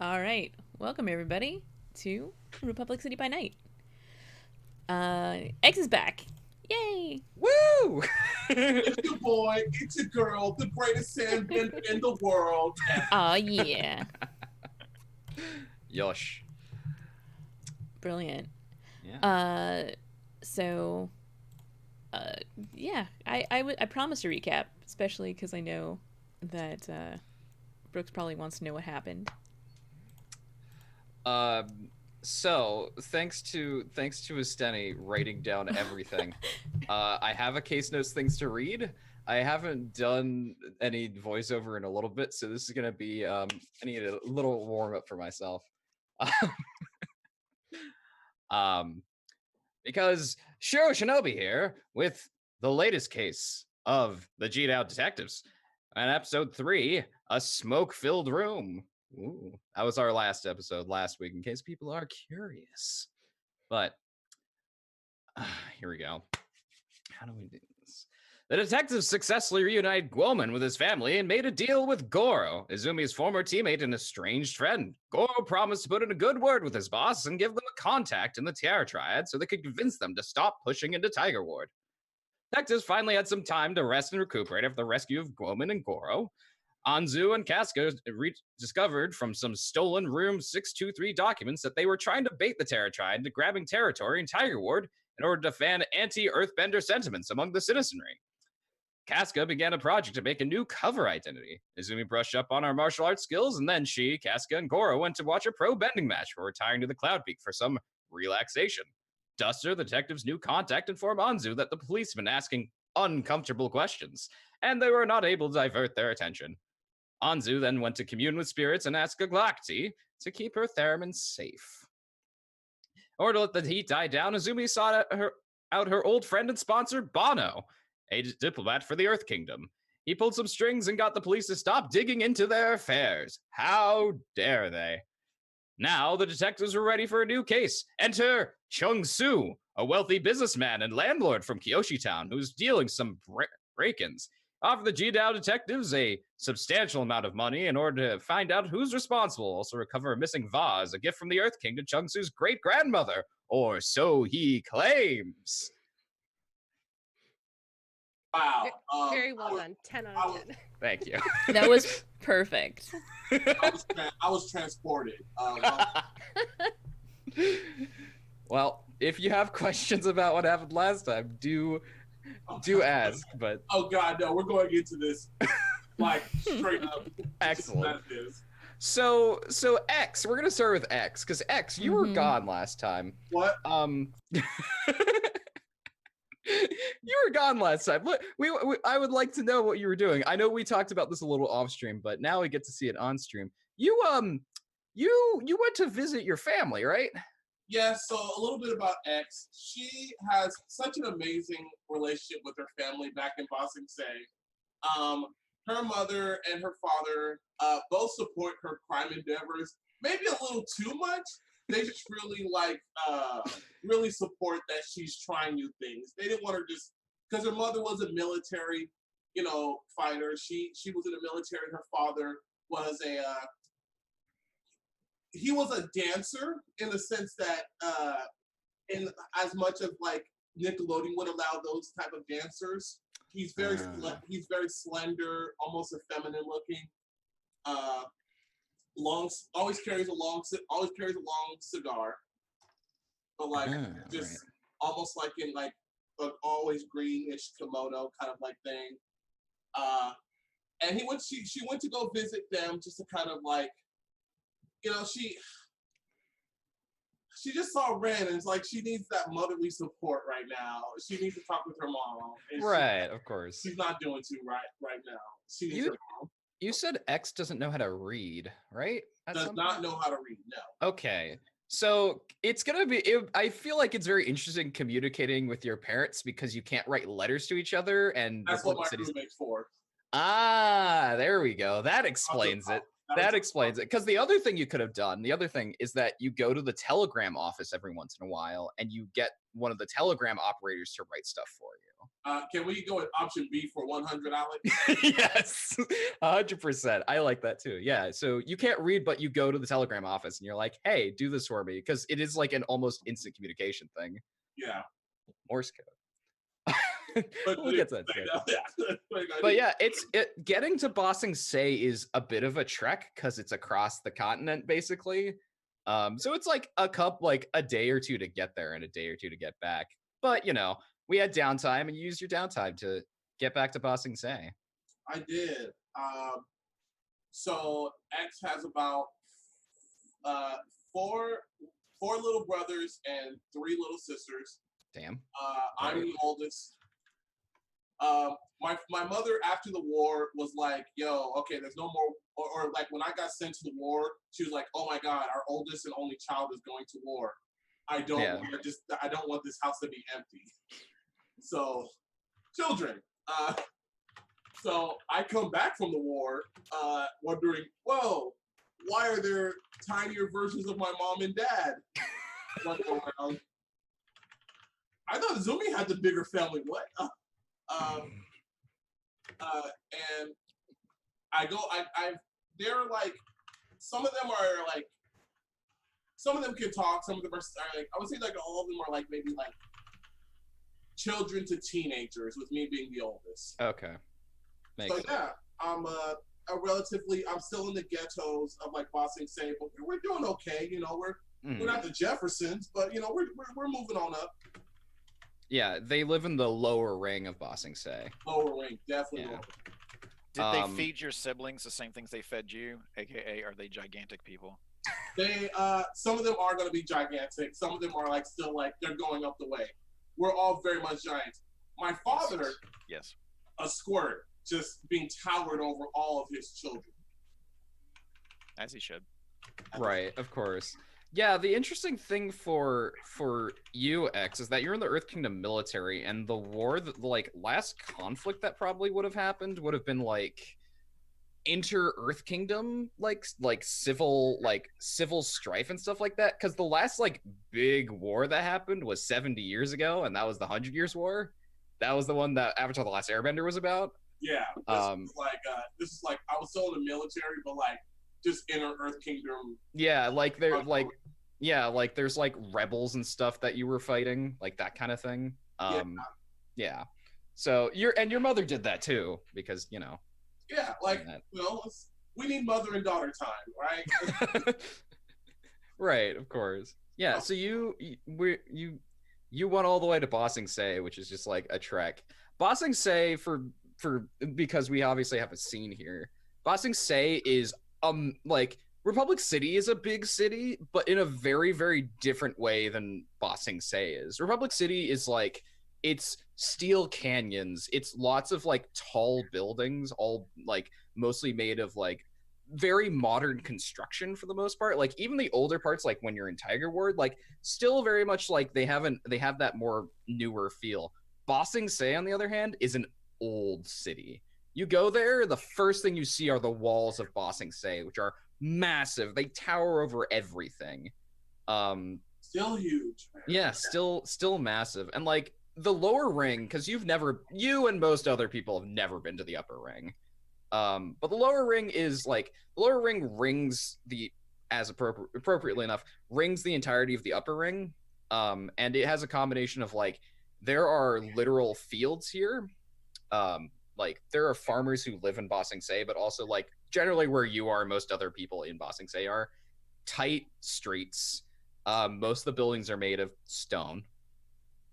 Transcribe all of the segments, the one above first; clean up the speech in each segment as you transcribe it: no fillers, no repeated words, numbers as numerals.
All right, welcome everybody to Republic City by Night. X is back. Yay! Woo! It's your boy, it's your girl, the greatest sandman in the world. Aw, yeah. Yosh. Brilliant. Yeah. Uh, so, uh, yeah, I promised a recap, especially because I know that Brooks probably wants to know what happened. So thanks to Esteni writing down everything. I have a case notes things to read. I haven't done any voiceover in a little bit, so this is gonna be I need a little warm up for myself. um because Shiro Shinobi here with the latest case of the G'd Out Detectives. And episode 3, A Smoke-Filled Room. Ooh, that was our last episode last week, in case people are curious. But here we go. How do we do this? The detectives successfully reunited Guoman with his family and made a deal with Goro, Izumi's former teammate and estranged friend. Goro promised to put in a good word with his boss and give them a contact in the Tiara Triad so they could convince them to stop pushing into Tiger Ward. Detectives finally had some time to rest and recuperate after the rescue of Guoman and Goro. Anzu and Casca discovered from some stolen Room 623 documents that they were trying to bait the Terra Triad into grabbing territory in Tiger Ward in order to fan anti-Earthbender sentiments among the citizenry. Casca began a project to make a new cover identity. Izumi brushed up on our martial arts skills, and then she, Casca, and Goro went to watch a pro bending match before retiring to the Cloud Peak for some relaxation. Duster, the detective's new contact, informed Anzu that the police had been asking uncomfortable questions, and they were not able to divert their attention. Anzu then went to commune with spirits and asked Galacti to keep her theremin safe. In order to let the heat die down, Izumi sought out her old friend and sponsor, Bono, a diplomat for the Earth Kingdom. He pulled some strings and got the police to stop digging into their affairs. How dare they? Now the detectives were ready for a new case. Enter Chung Su, a wealthy businessman and landlord from Kyoshi Town who's dealing some break-ins. Offer the G-Dow detectives a substantial amount of money in order to find out who's responsible. Also recover a missing vase, a gift from the Earth King to Chung Su's great-grandmother, or so he claims. Wow. Very well done. 10 out of 10. Thank you. That was perfect. I was transported. Well, if you have questions about what happened last time, do ask. But oh god, no, we're going into this like straight up. Excellent. So X, we're gonna start with X, because X, you were gone last time. What? You were gone last time. We I would like to know what you were doing. I know we talked about this a little off stream, but now we get to see it on stream. You went to visit your family, right? Yeah, so a little bit about X. She has such an amazing relationship with her family back in Boston Say. Her mother and her father both support her crime endeavors, maybe a little too much. They just really support that she's trying new things. They didn't want her just because her mother was a military, fighter. She was in the military. Her father was he was a dancer in the sense that in as much of like Nickelodeon would allow those type of dancers. He's very slender, almost effeminate looking. Always carries a long cigar, but like just right. Almost like in like an always greenish kimono kind of like thing. And she went to go visit them just to kind of like, she just saw Ren and it's like she needs that motherly support right now. She needs to talk with her mom. Right, of course. She's not doing too right now. She needs her mom. You said X doesn't know how to read, right? Does not know how to read, no. Okay. So it's going to be, I feel like it's very interesting communicating with your parents because you can't write letters to each other. And that's what my roommate's for. Ah, there we go. That explains it. That explains it. Because the other thing you could have done, the other thing is that you go to the telegram office every once in a while and you get one of the telegram operators to write stuff for you. Can we go with option B for 100, Alex? Yes, 100%. I like that too. Yeah. So you can't read, but you go to the telegram office and you're like, hey, do this for me. Because it is like an almost instant communication thing. Yeah. Morse code. We'll get to that. But But yeah, getting to Bossing Say is a bit of a trek because it's across the continent, basically. So it's like a day or two to get there and a day or two to get back. But we had downtime and you used your downtime to get back to Bossing Say. I did. So X has about four little brothers and 3 little sisters. Damn. I'm the oldest. My mother after the war was like, yo, okay, there's no more, or like when I got sent to the war, she was like, oh my God, our oldest and only child is going to war. I don't want this house to be empty. So, children. So I come back from the war, wondering, whoa, why are there tinier versions of my mom and dad running around? I thought Zumi had the bigger family. What? And they're like, some of them can talk, some of them are like, I would say like all of them are like maybe like children to teenagers, with me being the oldest. Okay. Makes sense. Yeah, I'm I'm still in the ghettos of like Bossing Say, but we're doing okay. We're not the Jeffersons, but we're moving on up. Yeah, they live in the lower ring of Bossing Say. Lower ring, definitely. Yeah. Lower. Did they feed your siblings the same things they fed you? AKA, are they gigantic people? They some of them are going to be gigantic. Some of them are like still like they're going up the way. We're all very much giants. My father, yes, a squirt, just being towered over all of his children. As he should. Right, of course. Yeah, the interesting thing for you, X, is that you're in the Earth Kingdom military, and the war, the last conflict that probably would have happened would have been like inter-Earth Kingdom, like civil strife and stuff like that. Because the last big war that happened was 70 years ago, and that was the 100 Years' War. That was the one that Avatar: The Last Airbender was about. Yeah, this is like I was still in the military, but just inner Earth Kingdom. Yeah, there's rebels and stuff that you were fighting, like that kind of thing. Yeah. So your mother did that too, because Yeah, we need mother and daughter time, right? Right, of course. Yeah. So you went all the way to Bossing Say, which is just like a trek. Bossing Say because we obviously have a scene here. Bossing Say is Republic City is a big city, but in a very, very different way than Bossing Say is. Republic City is it's steel canyons. It's lots of tall buildings, all mostly made of very modern construction for the most part. Even the older parts, when you're in Tiger Ward, still very much they have that more newer feel. Bossing Say, on the other hand, is an old city. You go there, the first thing you see are the walls of Bossing Say, which are massive. They tower over everything. Still huge, man. Yeah, still massive. And the lower ring, because you and most other people have never been to the upper ring. But the lower ring rings appropriately enough, rings the entirety of the upper ring. And it has a combination of there are literal fields here. There are farmers who live in Bossing Say, but also generally where you are, most other people in Bossing Say are. Tight streets. Most of the buildings are made of stone.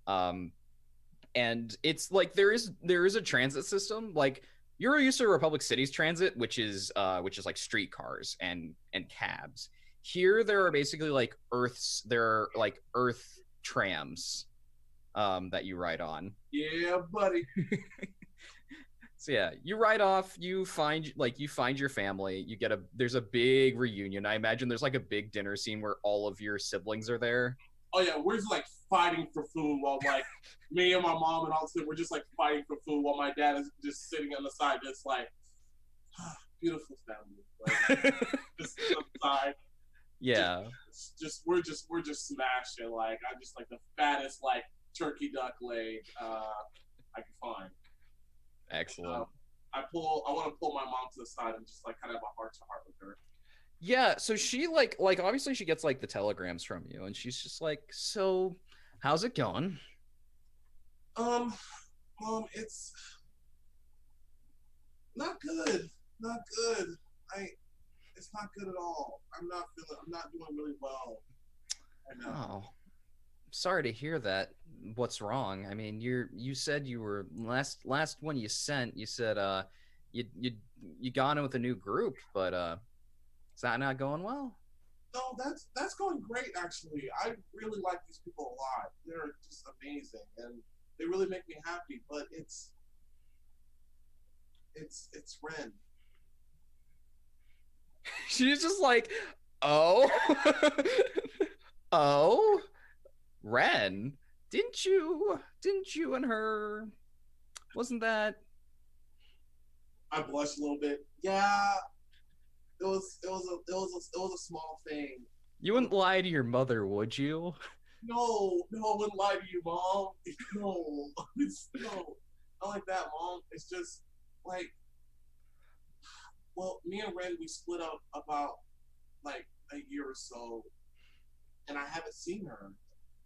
And it's there is a transit system. You're used to Republic City's transit, which is streetcars and cabs. Here there are basically earth trams that you ride on. Yeah, buddy. So yeah, you ride off, you find your family, there's a big reunion. I imagine there's a big dinner scene where all of your siblings are there. Oh yeah, we're just fighting for food while me and my mom and all we're just fighting for food while my dad is just sitting on the side just beautiful family. Like, just outside. Yeah. We're just smashing. Like I'm just like the fattest like turkey duck leg I can find. Excellent. I want to pull my mom to the side and just like kind of have a heart to heart with her. Yeah, so she like obviously she gets like the telegrams from you, and she's just like, so how's it going? Mom, it's not good. Not good. It's not good at all. I'm not doing really well right now. Oh, sorry to hear that. What's wrong? I mean, you said you were last one you sent. You said you got in with a new group, but is that not going well? No, that's going great actually. I really like these people a lot. They're just amazing and they really make me happy. But it's Ren. She's just like, oh, oh, Ren, didn't you and her? Wasn't that? I blushed a little bit. Yeah, it was a small thing. You wouldn't lie to your mother, would you? No, I wouldn't lie to you, Mom. No, no, not like that, Mom. It's just like, well, me and Ren, we split up about like a year or so, and I haven't seen her.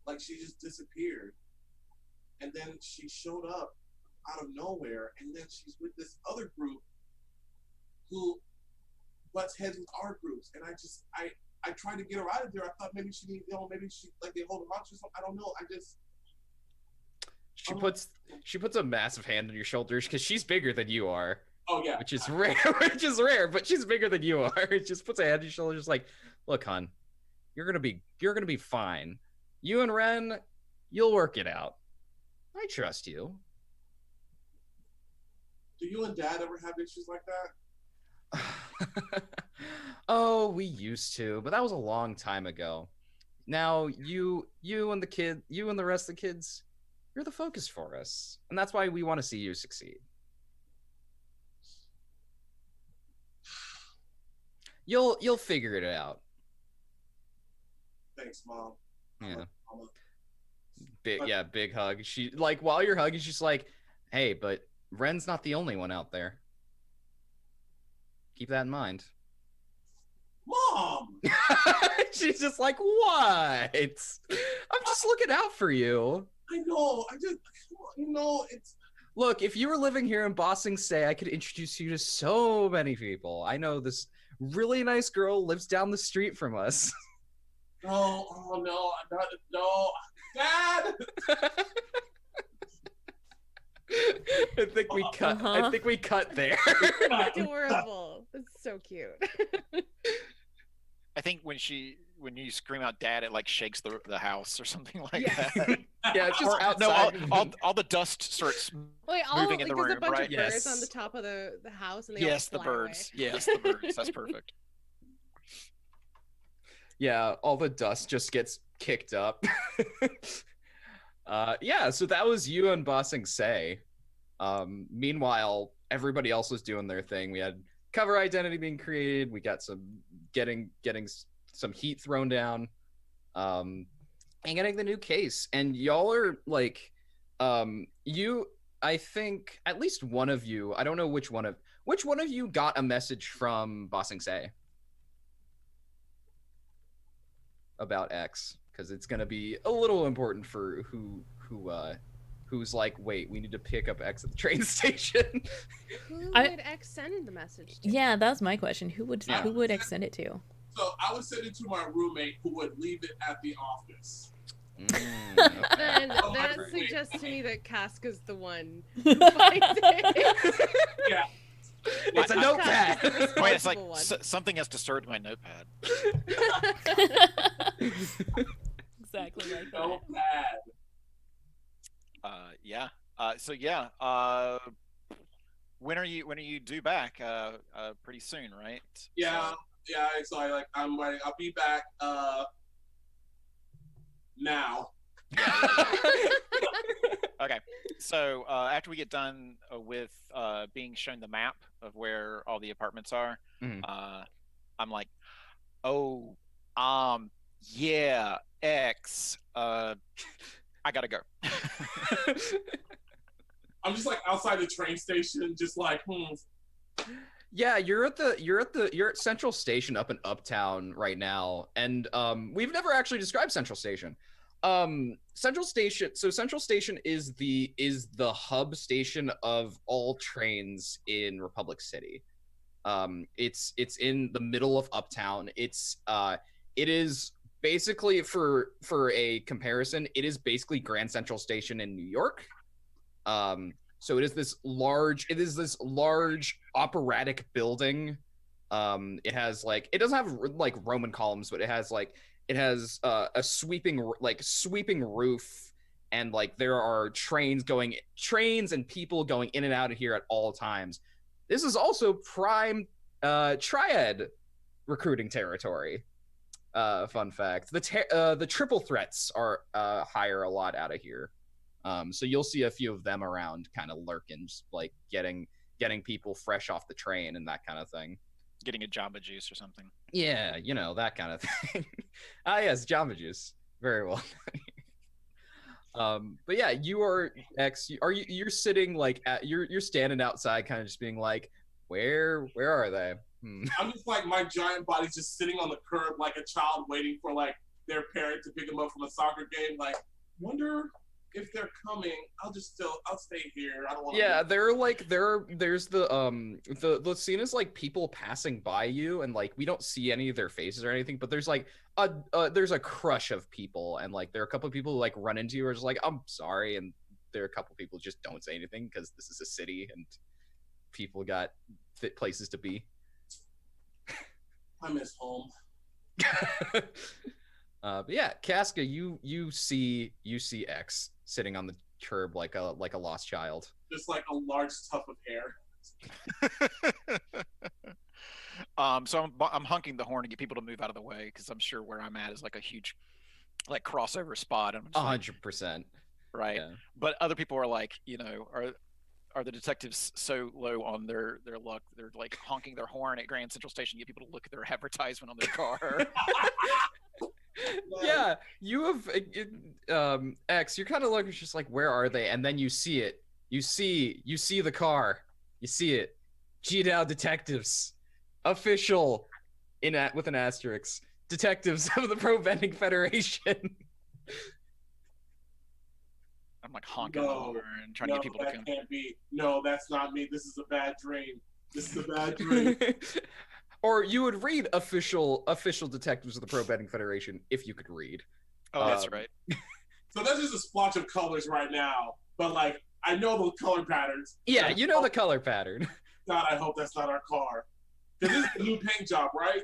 Like she just disappeared, and then she showed up out of nowhere, and then she's with this other group who butts heads with our groups, and I tried to get her out of there. I thought maybe she need, maybe she like they hold her hostage or something. I don't know. She puts a massive hand on your shoulders because she's bigger than you are. Oh yeah, which is rare, but she's bigger than you are. It just puts a hand on your shoulder, just like, look, hon, you're gonna be fine. You and Ren, you'll work it out. I trust you. Do you and Dad ever have issues like that? Oh, we used to, but that was a long time ago. Now you and the rest of the kids, you're the focus for us, and that's why we want to see you succeed. You'll figure it out. Thanks, Mom. Yeah. Big hug. She like while you're hugging, she's like, "Hey, but Ren's not the only one out there. Keep that in mind." Mom. She's just like, "What? I'm just looking out for you." I know. It's. Look, if you were living here in Bossing Say, I could introduce you to so many people. I know this really nice girl lives down the street from us. No, oh no, no, Dad. I think we cut. I think we cut there. Adorable. It's so cute. I think when you scream out "Dad," it like shakes the house or something like Yes. that. Yeah, it's just Or, outside. no, all the dust starts Wait, moving in the there's room, a bunch right? of birds Yes. on the top of the house, and they Yes, all the fly birds. away. Yes, the birds. That's perfect. Yeah, all the dust just gets kicked up. Yeah, so that was you and Bossing Say. Meanwhile, everybody else was doing their thing. We had cover identity being created. We got some getting some heat thrown down, and getting the new case. And y'all are like, I think at least one of you. I don't know which one of you got a message from Bossing Say about X, because it's gonna be a little important for who's like, wait, we need to pick up X at the train station. Who would X send the message to? Yeah, that was my question. Who would X send it to? So I would send it to my roommate, who would leave it at the office. Okay. Then Oh, that right. suggests to me that Casca's the one who finds it. Yeah. It's a notepad. Casca's Wait, it's like one. something has disturbed my notepad. Exactly like that. So bad. Yeah. So yeah. When are you due back? Pretty soon, right? Yeah. Yeah. So I'm ready. I'll be back. Now. Okay, so after we get done with being shown the map of where all the apartments are, Mhm. I'm like, oh, yeah, X. I gotta go. I'm just like outside the train station, just like, Yeah, you're at Central Station up in Uptown right now, and we've never actually described Central Station. Central Station. So Central Station is the hub station of all trains in Republic City. It's in the middle of Uptown. It is basically for a comparison, it is basically Grand Central Station in New York. So it is this large operatic building. It has like, it doesn't have like Roman columns, but it has a sweeping roof, and like there are trains and people going in and out of here at all times. This is also prime triad recruiting territory. Fun fact: the triple threats are hire a lot out of here. So you'll see a few of them around, kind of lurking, just like getting people fresh off the train and that kind of thing. Getting a Jamba Juice or something. Yeah, that kind of thing. Yes, Jamba Juice. Very well. But yeah, you are X. You're sitting like you're standing outside, kind of just being like, where are they? I'm just like, my giant body's just sitting on the curb like a child waiting for like their parent to pick them up from a soccer game. Like, wonder if they're coming. I'll stay here. I don't want to. Yeah, there's the scene is like people passing by you, and like we don't see any of their faces or anything, but there's like there's a crush of people, and like there are a couple of people who like run into you or just like, I'm sorry, and there are a couple of people who just don't say anything because this is a city and people got fit places to be. I miss home. But yeah, Casca, you see X sitting on the curb like a lost child. Just like a large tuft of hair. So I'm honking the horn to get people to move out of the way because I'm sure where I'm at is like a huge like crossover spot. And I'm just 100%. Right. Yeah. But other people are like, are the detectives so low on their luck? They're like honking their horn at Grand Central Station to get people to look at their advertisement on their car. Yeah, you have X. You're kind of looking just like, where are they? And then you see it. You see the car. You see it. G-Dow Detectives, official with an asterisk. Detectives of the Pro Vending Federation. I'm like honking the horn and trying to get people to come. That can't be. No, that's not me. This is a bad dream. This is a bad dream. Or you would read official Detectives of the Pro Betting Federation if you could read. Oh, that's right. So that's just a splotch of colors right now, but like I know the color patterns. Yeah, you know the color pattern. God, I hope that's not our car. This is a new paint job, right?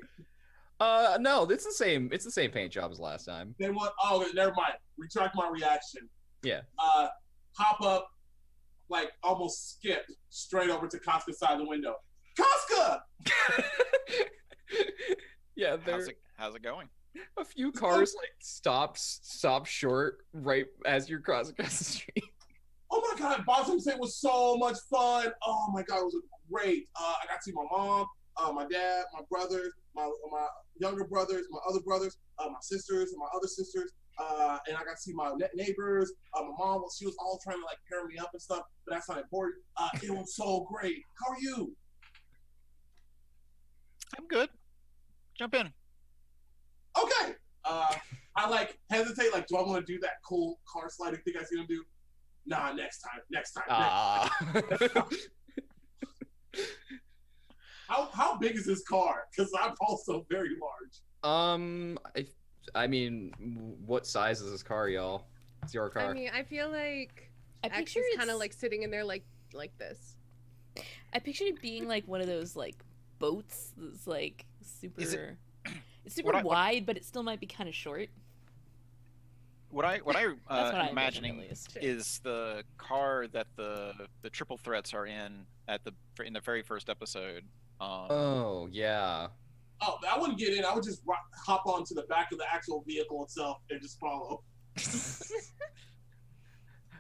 No, it's the same. It's the same paint job as last time. Then what? Oh, never mind. Retract my reaction. Yeah. Hop up, like almost skip straight over to Casca's side of the window. Casca! Yeah, how's it going? A few cars like stop short right as you're crossing across the street. Oh my God, Boston State was so much fun. Oh my God, it was great. I got to see my mom, my dad, my brothers, my younger brothers, my other brothers, my sisters, and my other sisters. And I got to see my neighbors. My mom, she was all trying to like pair me up and stuff, but that's not important. It was so great. How are you? I'm good. Jump in. Okay. I like hesitate. Like, do I want to do that cool car sliding thing I see him do? Nah, next time. How big is this car? Because I'm also very large. I mean, what size is this car, y'all? It's your car. I mean, I feel like I X picture is kind of like sitting in there like this. I pictured it being like one of those like boats that's like super. It's super wide, but it still might be kind of short. What I I'm imagining is the car that the triple threats are in in the very first episode. Oh yeah. Oh, I wouldn't get in. I would just hop onto the back of the actual vehicle itself and just follow.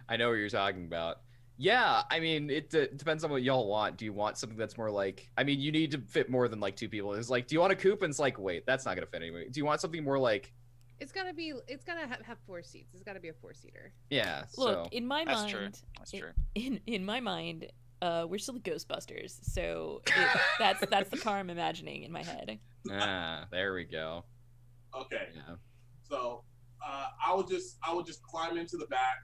I know what you're talking about. Yeah, I mean, it depends on what y'all want. Do you want something that's more like? I mean, you need to fit more than like 2 people. It's like, do you want a coupe? And it's like, wait, that's not gonna fit anyway. Do you want something more like? It's gotta have 4 seats. It's gotta be a 4-seater. Yeah. Look, So in my That's mind, true. That's true. in my mind, we're still the Ghostbusters, so that's the car I'm imagining in my head. there we go. Okay. Yeah. So I would just climb into the back,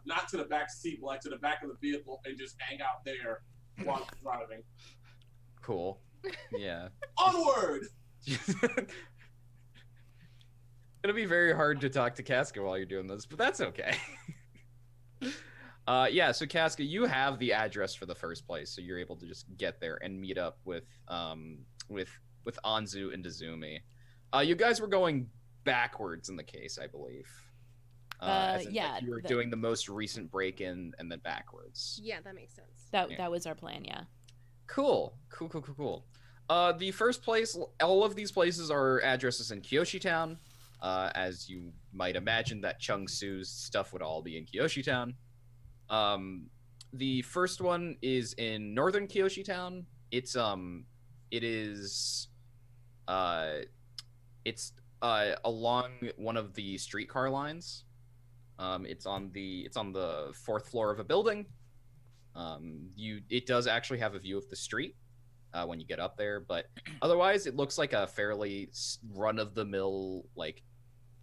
not to the back seat, but like to the back of the vehicle and just hang out there while driving. Cool. Yeah. Onward! It's gonna be very hard to talk to Casca while you're doing this, but that's okay. Yeah, so Casca, you have the address for the first place, so you're able to just get there and meet up with Anzu and Dazumi. You guys were going backwards in the case, I believe. As in, yeah, like, you were doing the most recent break-in and then backwards. Yeah, that makes sense. That was our plan, yeah. Cool. The first place, all of these places are addresses in Kyoshi Town. As you might imagine, that Chung Su's stuff would all be in Kyoshi Town. The first one is in northern Kyoshi Town. It's along one of the streetcar lines. It's on the 4th floor of a building. It does actually have a view of the street when you get up there, but otherwise it looks like a fairly run-of-the-mill like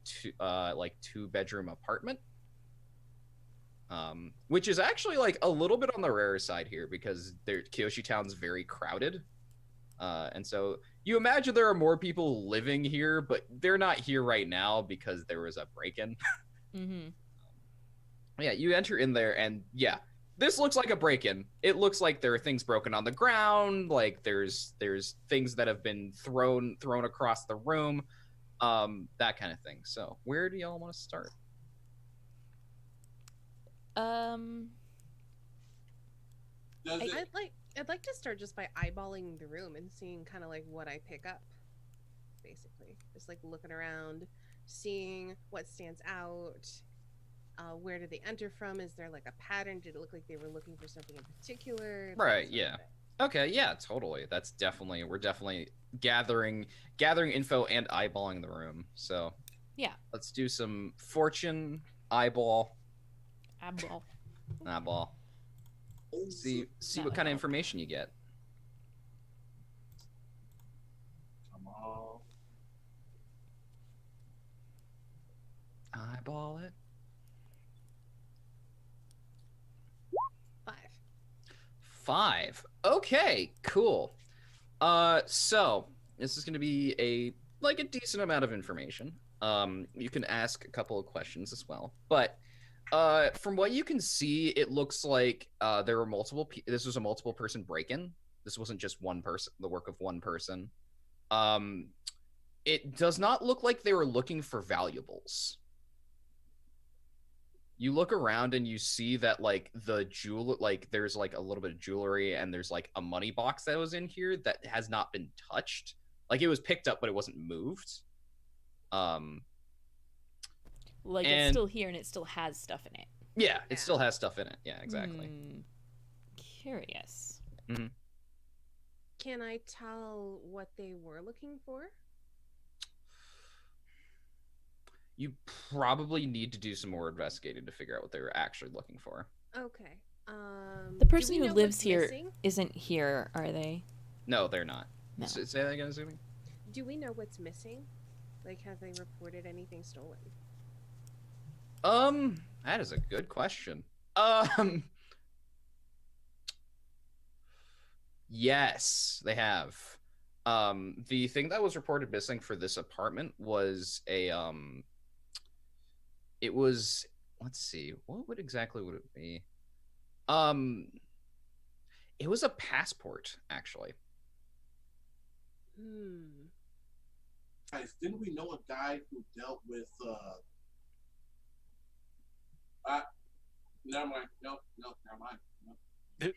2-bedroom apartment. Which is actually like a little bit on the rare side here because Kyoshi Town's very crowded. And so you imagine there are more people living here, but they're not here right now because there was a break-in. Mm-hmm. Yeah, you enter in there and yeah, this looks like a break-in. It looks like there are things broken on the ground, like there's things that have been thrown across the room, that kind of thing. So where do y'all want to start? I'd like to start just by eyeballing the room and seeing kind of like what I pick up. Basically, just like looking around, seeing what stands out. Where did they enter from? Is there like a pattern? Did it look like they were looking for something in particular? Right. Yeah. Okay. Yeah. Totally. We're definitely gathering info and eyeballing the room. So yeah, let's do some fortune eyeball. Eyeball. See what kind of information you get. Come on. Eyeball it. 5. Okay, cool. So this is going to be a decent amount of information. You can ask a couple of questions as well, but from what you can see, it looks like there were multiple. This was a multiple person break-in. This wasn't just one person. The work of one person. It does not look like they were looking for valuables. You look around and you see that like there's like a little bit of jewelry and there's like a money box that was in here that has not been touched. Like it was picked up, but it wasn't moved. Like it's still here and it still has stuff in it. Yeah, it still has stuff in it. Yeah, exactly. Curious. Mm-hmm. Can I tell what they were looking for? You probably need to do some more investigating to figure out what they were actually looking for. Okay. The person who lives here isn't here, are they? No, they're not. No. Say that again, Zumi. Do we know what's missing? Like, have they reported anything stolen? That is a good question. Yes, they have. The thing that was reported missing for this apartment was it was, let's see, what exactly would it be? It was a passport, actually. Guys, didn't we know a guy who dealt with never mind. Nope, never mind. Nope.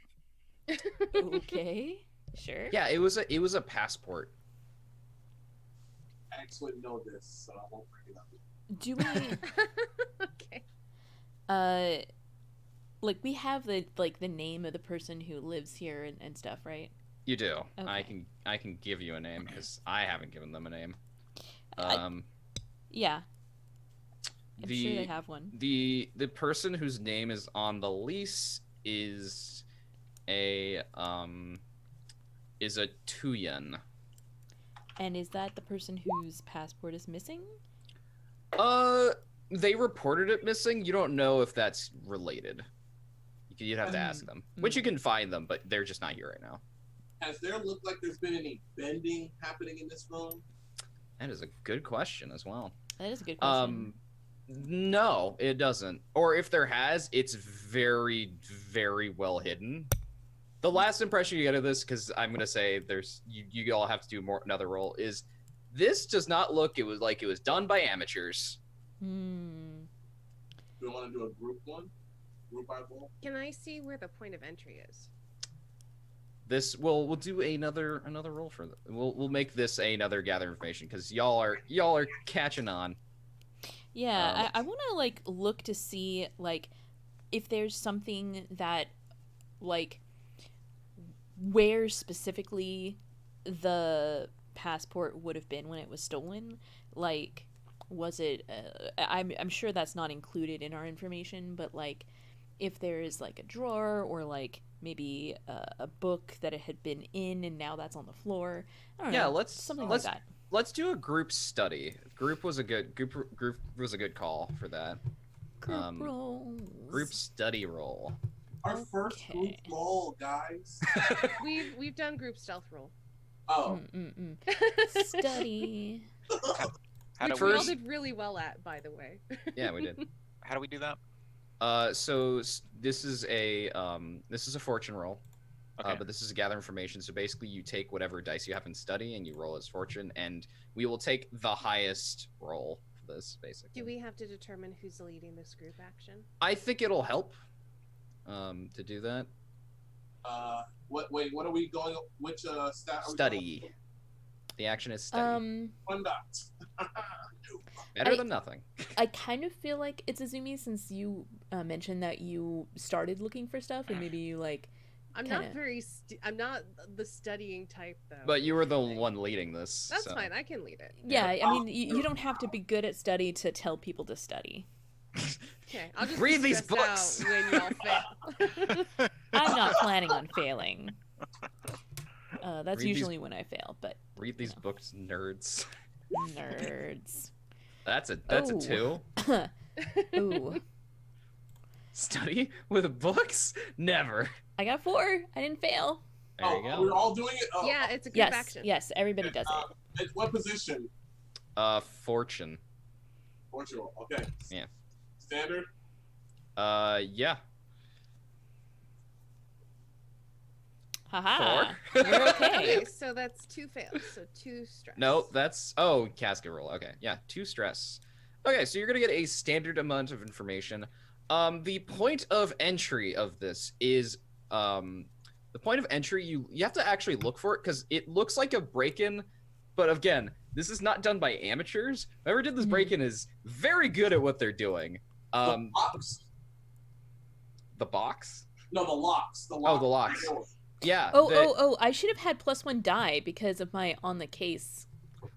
Okay, sure. Yeah, it was a passport. I actually know this, so I won't bring it up. Do we? Okay. like we have the name of the person who lives here and stuff, right? You do. Okay. I can give you a name because I haven't given them a name. I- Yeah, I'm sure they The have one. the person whose name is on the lease is a Tuyen. And is that the person whose passport is missing? They reported it missing. You don't know if that's related. You'd have to ask them. Which you can find them, but they're just not here right now. Has there looked like there's been any bending happening in this room? That is a good question as well. That is a good question. No, it doesn't. Or if there has, it's very, very well hidden. The last impression you get of this, because I'm gonna say you all have to do another roll, is this does not look it was done by amateurs. Hmm. Do we want to do a group one? Group by roll? Can I see where the point of entry is? We'll do another roll for that. We'll make this another gather information because y'all are catching on. Yeah, I want to like look to see like if there's something that like where specifically the passport would have been when it was stolen. Like, was it? I'm sure that's not included in our information, but like if there is like a drawer or like maybe a book that it had been in and now that's on the floor. I don't know. Something like that. Let's do a group study. Group was a good call for that. Group study roll. Our first group roll, guys. We've done group stealth roll. Oh. Study. Which we all did really well at, by the way. Yeah, we did. How do we do that? So this is a fortune roll. Okay. But this is a gather information. So basically, you take whatever dice you have in study and you roll as fortune, and we will take the highest roll for this. Basically, do we have to determine who's leading this group action? I think it'll help to do that. What are we going? Which stat? Study. The action is study. 1 dot. Better than nothing. I kind of feel like it's Azumi since you mentioned that you started looking for stuff and maybe you like. I'm not the studying type though. But you were the one leading this. That's so. fine. I can lead it. Yeah, I mean, you don't have to be good at study to tell people to study. Okay, I'll just read these books out when y'all fail. I'm not planning on failing. That's usually when I fail, but read these books, nerds. Nerds. That's a 2. Ooh. Study with books? Never. I got 4. I didn't fail. There you go. We're all doing it. Yeah, it's a group action. Yes, everybody does it. What position? Fortune. Fortune roll. Okay. Yeah. Standard. Yeah. Haha. 4. We're okay. Okay, so that's 2 fails. So 2 stress. No, that's casket roll. Okay, yeah, 2 stress. Okay, so you're gonna get a standard amount of information. The point of entry of this is the point of entry. You have to actually look for it because it looks like a break-in, but again, this is not done by amateurs. Whoever did this break-in is very good at what they're doing. The box? The box? No, the locks. The locks. Oh, the locks. Yeah. Oh! I should have had +1 die because of my on the case.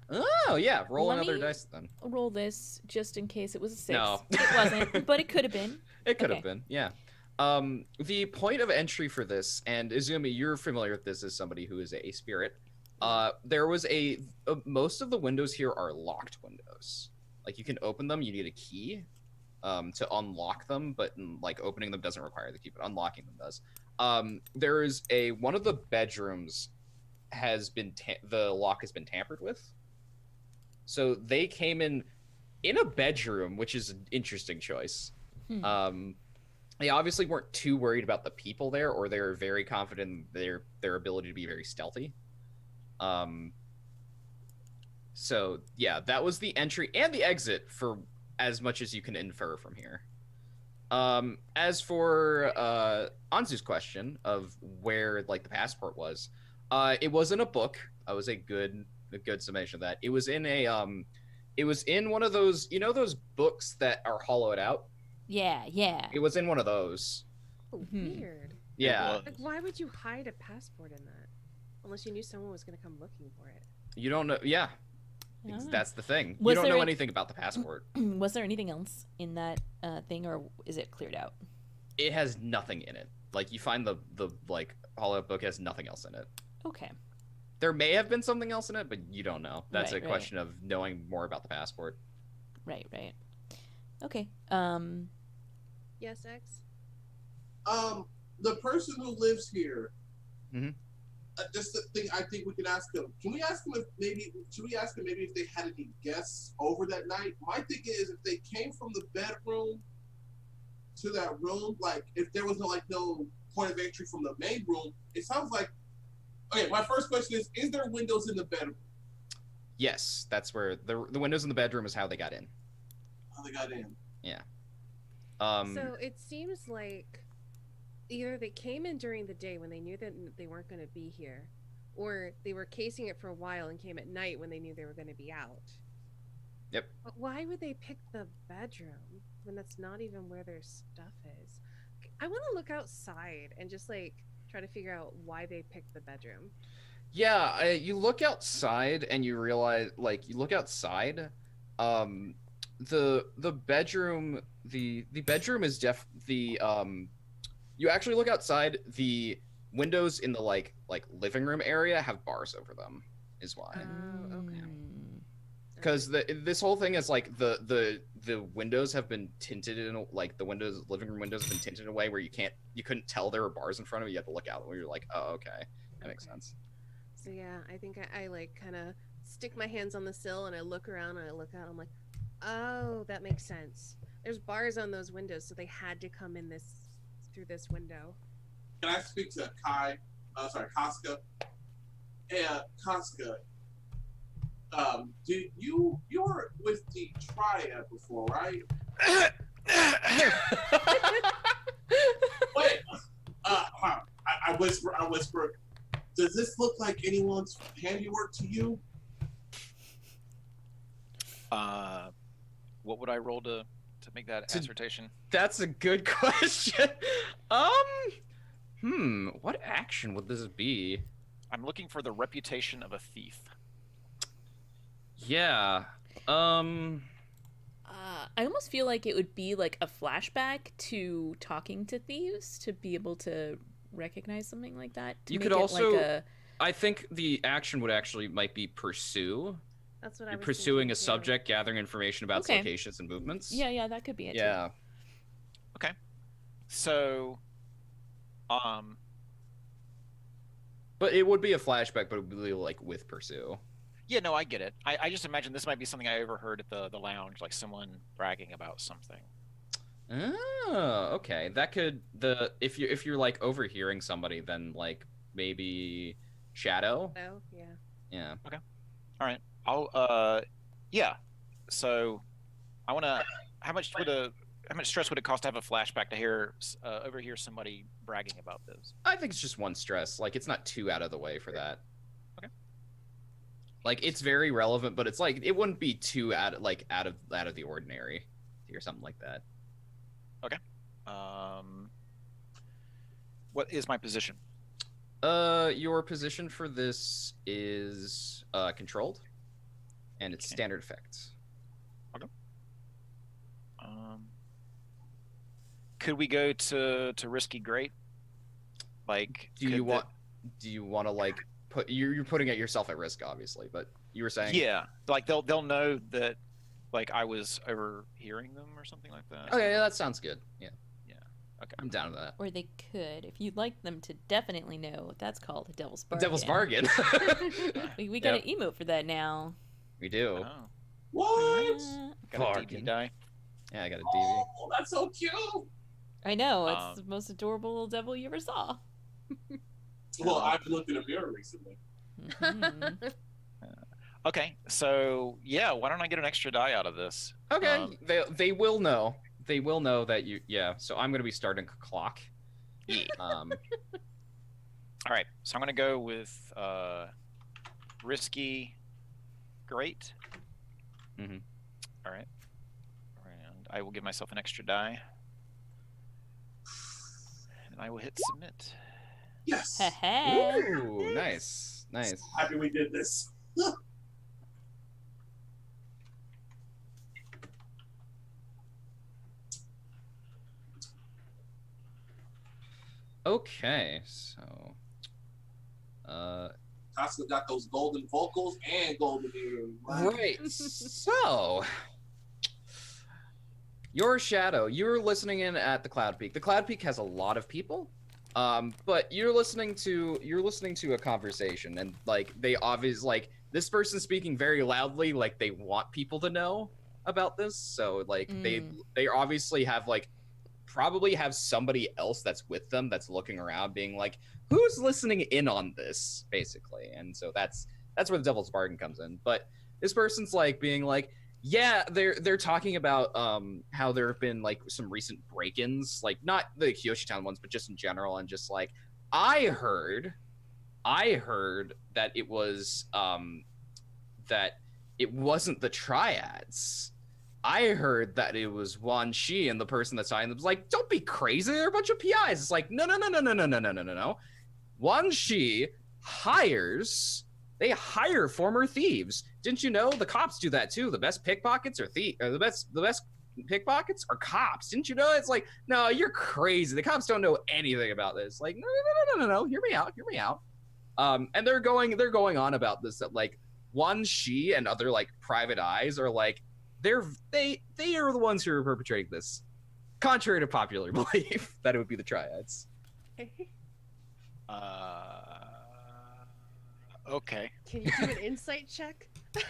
Oh yeah, roll another dice then. Roll this just in case it was a 6. No, it wasn't, but it could have been. It could have been, yeah. The point of entry for this, and Izumi, you're familiar with this as somebody who is a spirit. There was most of the windows here are locked windows. Like you can open them, you need a key to unlock them, but like opening them doesn't require the key, but unlocking them does. There is one of the bedrooms has been the lock has been tampered with. So they came in a bedroom, which is an interesting choice. They obviously weren't too worried about the people there, or they were very confident in their ability to be very stealthy. So yeah, that was the entry and the exit for as much as you can infer from here. As for Anzu's question of where like the passport was, it was in a book. It was a good summation of that. It was in one of those, those books that are hollowed out. Yeah. It was in one of those. Oh, Mhm. weird. Yeah, was. Like, why would you hide a passport in that? Unless you knew someone was going to come looking for it. you don't know. Yeah, I don't know. that's the thing. You Was don't there know a- anything about the passport. Was there anything else in that thing, or is it cleared out? It has nothing in it. Like you find the like hollowed book has nothing else in it. Okay. There may have been something else in it, but you don't know. That's Right, a question of knowing more about the passport. Right. Okay. Yes, X? The person who lives here. Mhm. Just the thing I think we can ask him. Can we ask him if maybe? Should we ask him maybe if they had any guests over that night? My thing is if they came from the bedroom to that room, like if there was no point of entry from the main room, it sounds like. Okay, my first question is there windows in the bedroom? Yes, that's where the windows in the bedroom is how they got in. How they got in? Yeah. So it seems like either they came in during the day when they knew that they weren't going to be here, or they were casing it for a while and came at night when they knew they were going to be out. Yep. But why would they pick the bedroom when that's not even where their stuff is? I want to look outside and just like try to figure out why they picked the bedroom. Yeah, you look outside and you realize, like, you look outside. The bedroom, the bedroom is You actually look outside. The windows in the like living room area have bars over them. Is why. Oh, okay. Because this whole thing is like the windows have been tinted in like the living room windows have been tinted in a way where you couldn't tell there were bars in front of you. You had to look out where you're like, oh, okay, that makes sense. So yeah, I think I like kind of stick my hands on the sill and I look around and I look out. I'm like, oh, that makes sense. There's bars on those windows, so they had to come in through this window. Can I speak to Casca? Hey, Casca. You were with the Triad before, right? Wait. I whisper. Does this look like anyone's handiwork to you? What would I roll to make that assertion? That's a good question. What action would this be? I'm looking for the reputation of a thief. Yeah. I almost feel like it would be like a flashback to talking to thieves to be able to recognize something like that. You could also. I think the action would actually might be pursue. That's what I You're was pursuing thinking, a too. subject, gathering information about its locations and movements. Yeah, that could be it. Yeah. Too. Okay. So, but it would be a flashback, but it would be like with pursue. Yeah, no, I get it. I just imagine this might be something I overheard at the lounge, like someone bragging about something. Oh, okay. That could if you're like overhearing somebody, then like maybe shadow. Oh, yeah. Yeah. Okay. All right. Yeah. So I want to. How much stress would it cost to have a flashback to overhear somebody bragging about this? I think it's just one stress. Like it's not too out of the way for that. Okay. Like it's very relevant, but it's like it wouldn't be too out of the ordinary to hear something like that. Okay. What is my position? Your position for this is controlled, and it's standard effects. Okay. Could we go to Risky Great? Like, do you want to like put you're putting it yourself at risk, obviously, but you were saying like they'll know that like I was overhearing them or something like that. Okay, yeah, that sounds good. Yeah. Okay. I'm down with that. Or they could, if you'd like them to definitely know. That's called a devil's bargain. Devil's bargain. we got an emote for that now. We do. Oh. What? Got a DV die. Yeah, I got a DV. Oh, that's so cute. I know, it's the most adorable little devil you ever saw. Well, I've looked in a mirror recently. Mm-hmm. Okay, so yeah, why don't I get an extra die out of this? Okay, they will know. They will know that you. Yeah, so I'm gonna be starting a clock. Yeah. All right, so I'm gonna go with Risky Great. Mm-hmm. All right, and I will give myself an extra die. and I will hit submit. Yes. Heh. Ooh, nice. Nice. Happy we did this. Okay, so Casca got those golden vocals and golden ears. right. So your shadow, you're listening in at the Cloud Peak. The Cloud Peak has a lot of people. But you're listening to a conversation, and like they obviously like this person speaking very loudly, like they want people to know about this. So like they obviously have like probably have somebody else that's with them that's looking around being like, who's listening in on this, basically. And so that's where the devil's bargain comes in. But this person's like being like, yeah, they're talking about how there have been like some recent break-ins, like not the Kyoshi Town ones, but just in general, and just like I heard that it was that it wasn't the triads. I heard that it was Wan Shi, and the person that's signing them was like, don't be crazy, they're a bunch of PIs. It's like, no. Wan Shi they hire former thieves. Didn't you know the cops do that too? The best pickpockets are the best pickpockets are cops. Didn't you know? It's like, no, you're crazy. The cops don't know anything about this. Like, no. Hear me out. And they're going on about this, that like Wan Shi and other like private eyes are like they are the ones who are perpetrating this, contrary to popular belief that it would be the triads. Okay. Can you do an insight check? I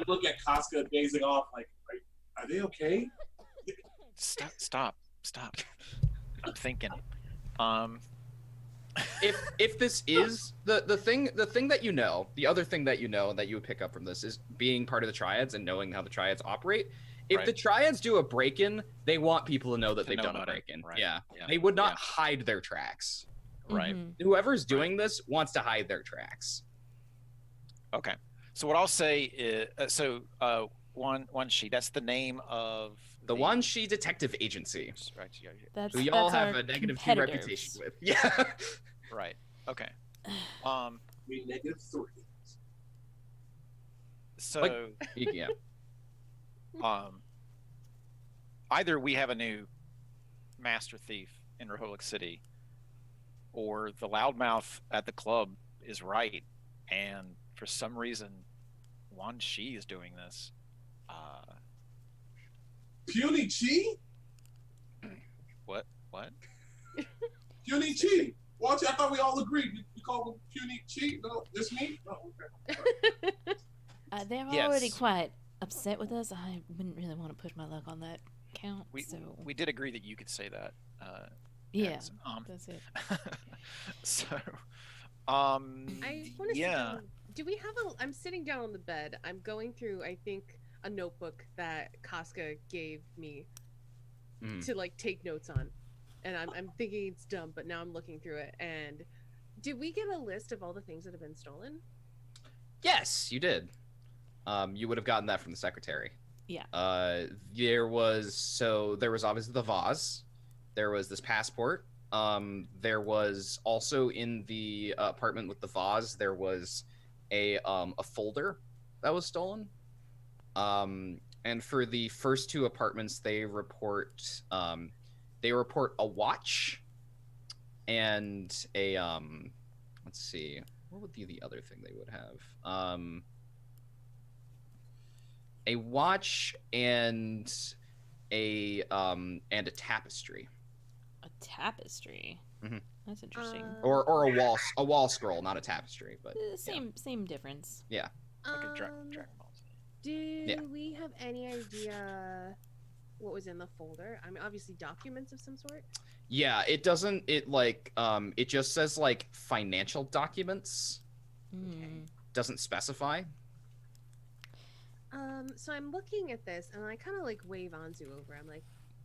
look at Casca gazing off like, are they okay? Stop. I'm thinking. If this is the thing that you know, the other thing that you know that you would pick up from this is being part of the triads and knowing how the triads operate. If the triads do a break-in, they want people to know that they've done a break-in. Right. Yeah. They would not hide their tracks. Right. Whoever's doing this wants to hide their tracks. Okay. So what I'll say is, Wan Shi, that's the name of the Wan Shi Detective Agency. Right. Who y'all have a -2 reputation with. Yeah. Right. Okay. We -3. So like, yeah. Either we have a new master thief in Republic City, or the loudmouth at the club is right, and for some reason, Wan Shi is doing this. Puny Chi? What? Puny Chi. Watch, I thought we all agreed. We call him Puny Chi. No, just me. No, okay. They're already quite upset with us. I wouldn't really want to push my luck on that count. We did agree that you could say that. Yeah, that's it. So, I want to sit down. Do we have a? I'm sitting down on the bed. I'm going through, I think, a notebook that Casca gave me to like take notes on, and I'm thinking it's dumb, but now I'm looking through it. And did we get a list of all the things that have been stolen? Yes, you did. You would have gotten that from the secretary. Yeah. There was obviously the vase. There was this passport. There was also in the apartment with the vase, there was a folder that was stolen. And for the first two apartments, they report a watch and a let's see, what would be the other thing they would have? A watch and a tapestry. A tapestry. Mm-hmm. That's interesting. Or a wall scroll, not a tapestry, but same difference. Yeah. Like a Dragon Ball. Do we have any idea what was in the folder? I mean, obviously documents of some sort. Yeah, it doesn't. It just says like financial documents. Okay. Doesn't specify. So I'm looking at this, and I kind of like wave Anzu over. I'm like,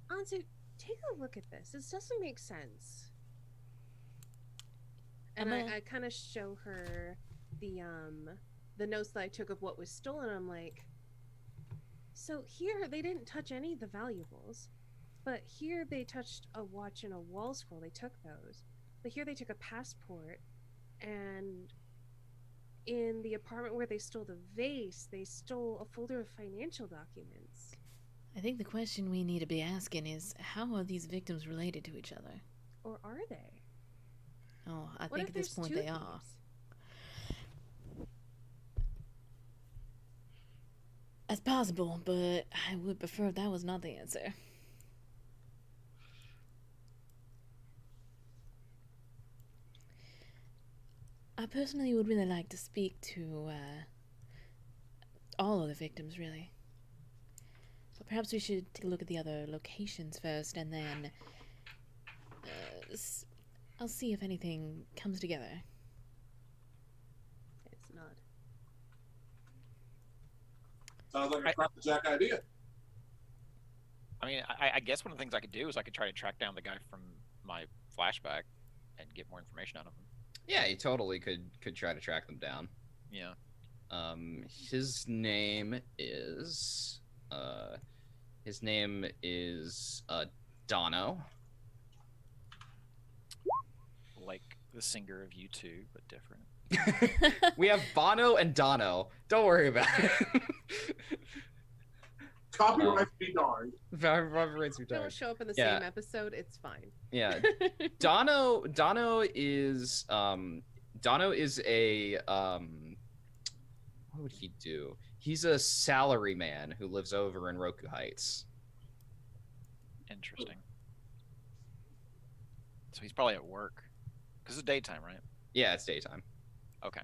Anzu, take a look at this. This doesn't make sense. And I kind of show her the notes that I took of what was stolen. I'm like, so here they didn't touch any of the valuables. But here they touched a watch and a wall scroll. They took those. But here they took a passport, and in the apartment where they stole the vase, they stole a folder of financial documents. I think the question we need to be asking is, how are these victims related to each other? Or are they? Oh, I What think if at this there's point two they are. thieves? That's possible, but I would prefer if that was not the answer. I personally would really like to speak to all of the victims, really. But perhaps we should take a look at the other locations first, and then I'll see if anything comes together. It's not. Sounds like a crackerjack idea. I mean, I guess one of the things I could do is I could try to track down the guy from my flashback and get more information out of him. Yeah, you totally could try to track them down. Yeah. His name is Dono. Like the singer of U2, but different. We have Bono and Dono. Don't worry about it. Copyrights be darned. Copyrights be If they don't darned. show up in the Yeah. same episode, it's fine. Yeah. Dono is a what would he do? He's a salary man who lives over in Roku Heights. Interesting. So he's probably at work. Because it's daytime, right? Yeah, it's daytime. Okay.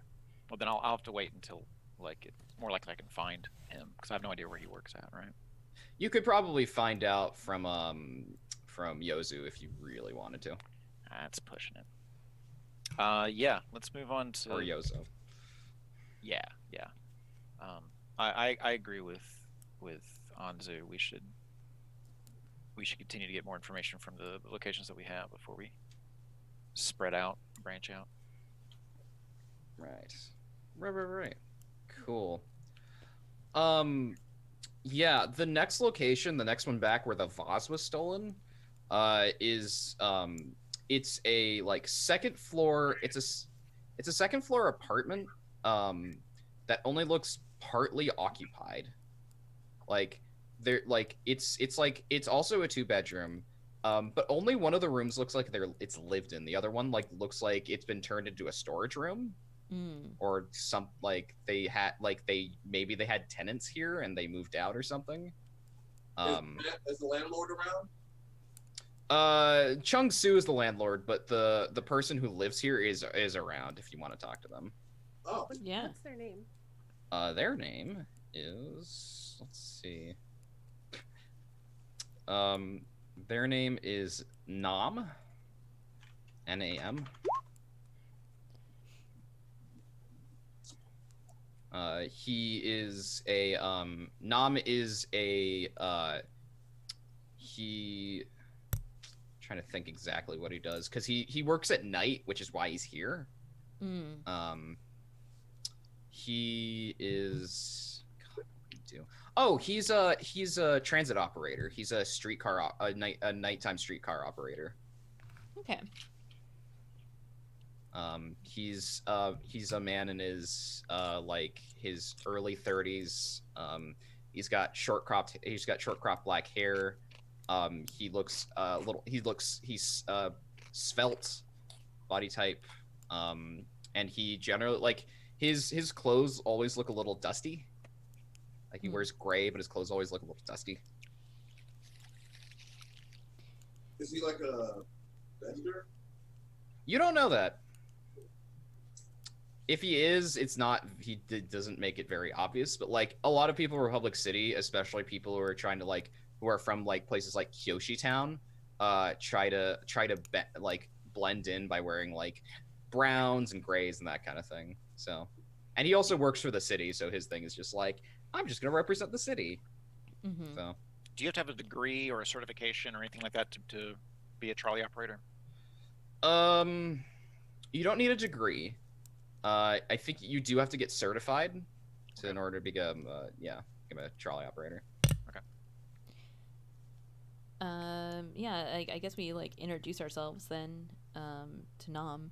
Well, then I'll have to wait until, like, it's more likely I can find him. Because I have no idea where he works at, right? You could probably find out from Yozu if you really wanted to. That's pushing it. Yeah, let's move on to... Or Yozo. Yeah. I agree with Anzu. We should continue to get more information from the locations that we have before we spread out, branch out. Right. Cool. Yeah, the next location, the next one back where the vase was stolen, is it's a like second floor. It's a second floor apartment that only looks partly occupied. Like it's also a 2-bedroom. But only one of the rooms looks like it's lived in. The other one looks like it's been turned into a storage room. Or some maybe they had tenants here and they moved out or something. Is the landlord around? Chung Su is the landlord, but the person who lives here is around if you want to talk to them. Oh, Yeah. What's their name? Their name is, let's see. Their name is Nam. Nam. He is a Nam is a he trying to think exactly what he does because he works at night, which is why he's here. He is God, what do you do? Oh, he's a transit operator. He's a streetcar a nighttime streetcar operator. Okay. He's a man in his his early 30s. He's got short cropped black hair. He's svelte body type. And he generally his clothes always look a little dusty. Like he wears gray, but his clothes always look a little dusty. Is he like a vendor? You don't know that. If he is, it's not. Doesn't make it very obvious. But a lot of people in Republic City, especially people who are trying to who are from places like Kyoshi Town, try to blend in by wearing browns and grays and that kind of thing. So, and he also works for the city, so his thing is just I'm just gonna represent the city. Mm-hmm. So, do you have to have a degree or a certification or anything like that to be a trolley operator? You don't need a degree. I think you do have to get certified in order to become a trolley operator. Okay. Yeah, I guess we like introduce ourselves then to Nam.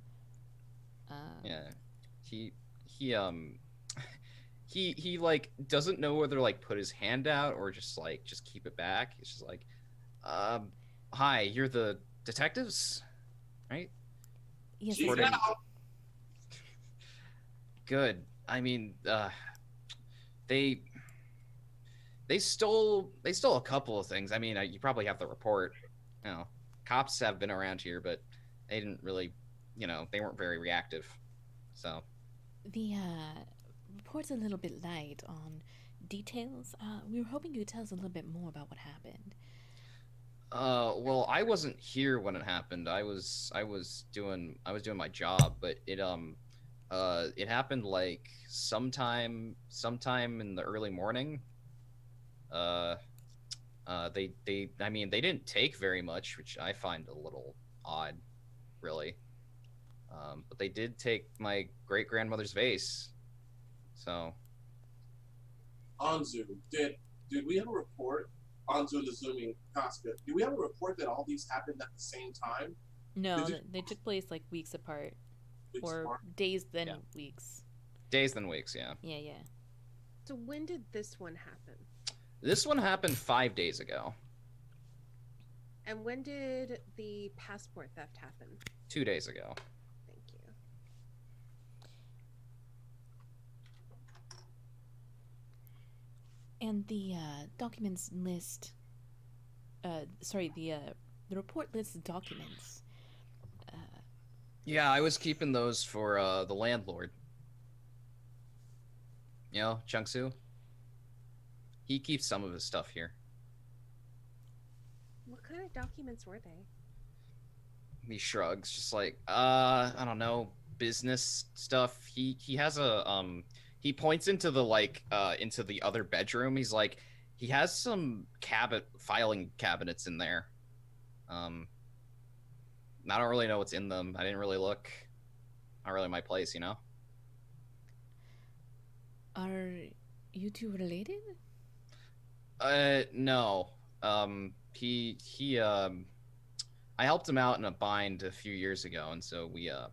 Yeah, he he he like doesn't know whether like put his hand out or just keep it back. He's just like, um, hi, you're the detectives, right? Yes, She's that's Reporting. right. out. Good. I mean, they they stole a couple of things. I mean, you probably have the report. You know, cops have been around here, but they didn't really, they weren't very reactive. So, The report's a little bit light on details. We were hoping you could tell us a little bit more about what happened. well, I wasn't here when it happened. I was doing my job, but it happened like sometime in the early morning. Uh, I mean, they didn't take very much, which I find a little odd, really. But they did take my great grandmother's vase. So, Anzu, did we have a report? Anzu and the Zooming Casca. Do we have a report that all these happened at the same time? No, Did you- they took place like weeks apart, Weeks or apart? days then Yeah. weeks. days than weeks, yeah. Yeah, yeah. So when did this one happen? This one happened 5 days ago, And when did the passport theft happen? 2 days ago. Thank you. And the documents list. Sorry, the report lists documents. Yeah, I was keeping those for the landlord. You know, Chungsu. He keeps some of his stuff here. What kind of documents were they? He shrugs, just like, I don't know, business stuff. He has he points into into the other bedroom. He's like, he has some filing cabinets in there. I don't really know what's in them. I didn't really look. Not really my place, you know. Are you two related? No. I helped him out in a bind a few years ago, and so yeah.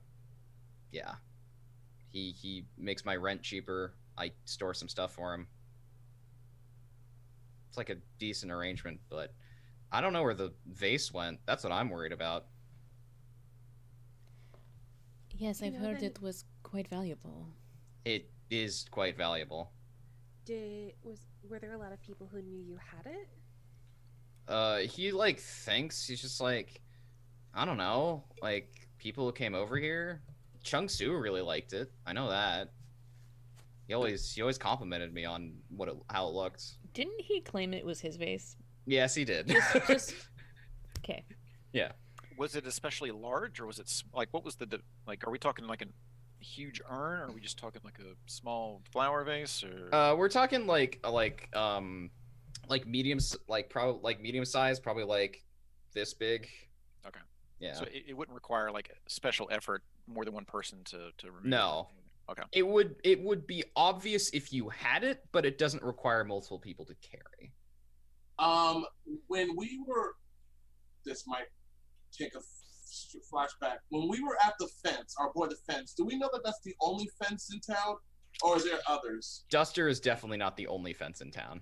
He makes my rent cheaper. I store some stuff for him. It's like a decent arrangement, but I don't know where the vase went. That's what I'm worried about. Yes, You I've know, heard then- it was quite valuable. It is quite valuable. Were there a lot of people who knew you had it? He like thinks he's just like, I don't know, like people who came over here. Chung Su really liked it. I know that. He always complimented me on how it looked. Didn't he claim it was his vase? Yes, he did. Just okay. Yeah. Was it especially large, or was it like what was like? Are we talking like a huge urn, or are we just talking like a small flower vase? Or We're talking like medium, probably like medium size, probably like this big. Okay. Yeah. So it wouldn't require like a special effort, more than one person to remove. No. It. Okay. It would be obvious if you had it, but it doesn't require multiple people to carry. When we were, this might take a flashback. When we were at the fence, our boy the fence, do we know that that's the only fence in town, or is there others? Duster is definitely not the only fence in town.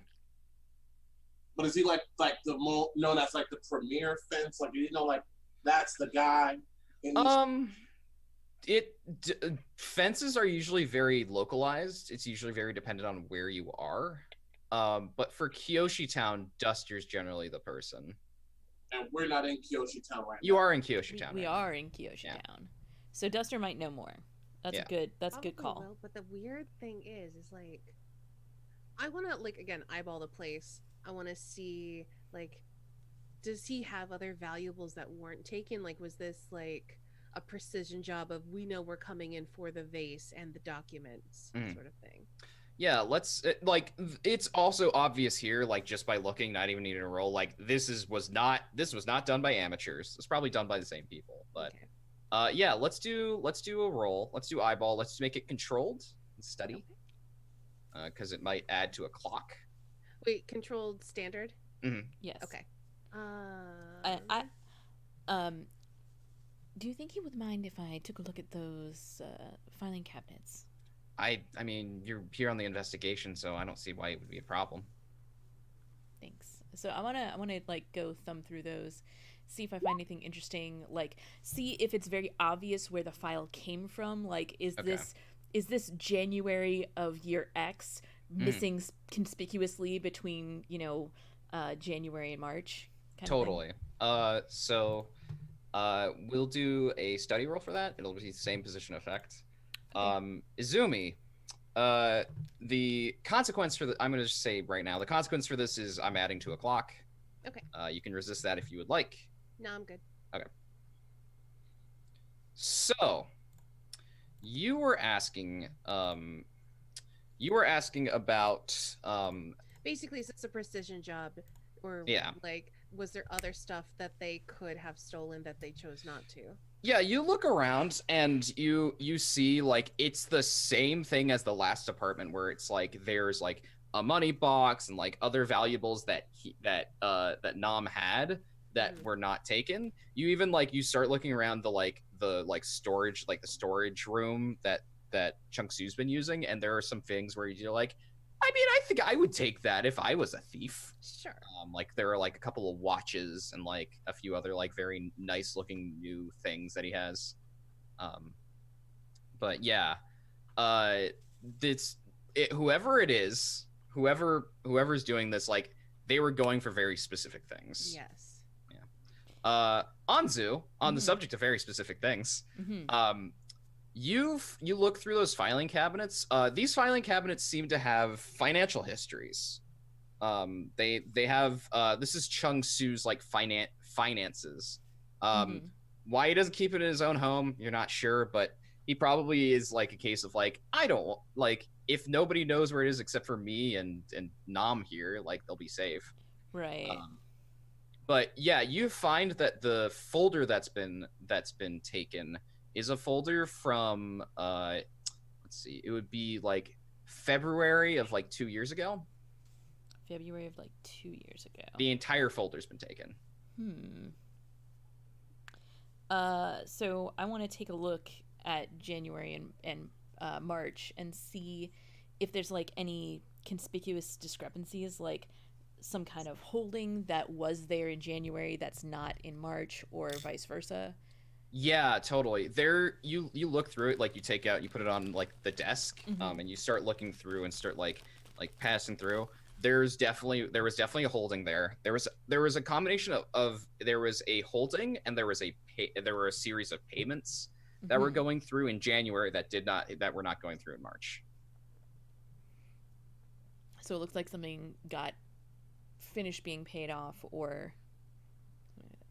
But is he like the known as like the premier fence? Like like that's the guy. Fences are usually very localized. It's usually very dependent on where you are. But for Kyoshi Town, Duster's generally the person. And we're not in Kyoshi Town right now. You are in Kyoshi Town. We right are now. in Kyoshi Yeah. Town, so Duster might know more. That's Yeah. good. That's a Probably good call. will, but the weird thing is like, I want to like again eyeball the place. I want to see like, does he have other valuables that weren't taken? Like, was this like a precision job of we know we're coming in for the vase and the documents sort of thing? Yeah, it's also obvious here, like just by looking, not even needing to roll, like this was not done by amateurs. It's probably done by the same people. But Okay. yeah, let's do a roll. Let's do eyeball. Let's make it controlled and study. Because it might add to a clock. Wait, controlled standard? Mhm. Yes. Okay. I do you think he would mind if I took a look at those filing cabinets? I mean, you're here on the investigation, so I don't see why it would be a problem. Thanks. So I wanna like go thumb through those, see if I find anything interesting, like see if it's very obvious where the file came from. Like, Okay. Is this January of year X missing conspicuously between January and March kind of thing? Totally. So we'll do a study roll for that. It'll be the same position effect. Okay. Izumi, the consequence for I'm going to just say right now, the consequence for this is I'm adding to a clock. Okay. You can resist that if you would like. No, I'm good. Okay. So, you were asking about Basically, is this a precision job, or Yeah. like, was there other stuff that they could have stolen that they chose not to? Yeah, you look around and you see like it's the same thing as the last apartment where it's like there's like a money box and like other valuables that that Nam had that were not taken. You even like you start looking around the storage, like the storage room that Chunk Su's been using, and there are some things where you're like, I mean, I think I would take that if I was a thief. Sure. Like there are like a couple of watches and like a few other like very nice looking new things that he has. But yeah, it's whoever it is, whoever's doing this, like they were going for very specific things. Yes. Yeah. Anzu, on the Mhm. subject of very specific things, Mm-hmm. you look through those filing cabinets. These filing cabinets seem to have financial histories. They have this is Chung Su's like finances. Mhm. Why he doesn't keep it in his own home, you're not sure, but he probably is like a case of like, I don't like, if nobody knows where it is except for me and Nam here, like they'll be safe. Right. But yeah, you find that the folder that's been taken is a folder from let's see, it would be like February of like 2 years ago. February of like 2 years ago. The entire folder's been taken. So I want to take a look at January and March and see if there's like any conspicuous discrepancies, like some kind of holding that was there in January that's not in March, or vice versa. Yeah, totally. There, you look through it, like you take out, you put it on like the desk, Mhm. and you start looking through and start like passing through. There was definitely a holding there. There was a combination of there was a holding and there were a series of payments that were Mhm. going through in January that were not going through in March. So it looks like something got finished being paid off, or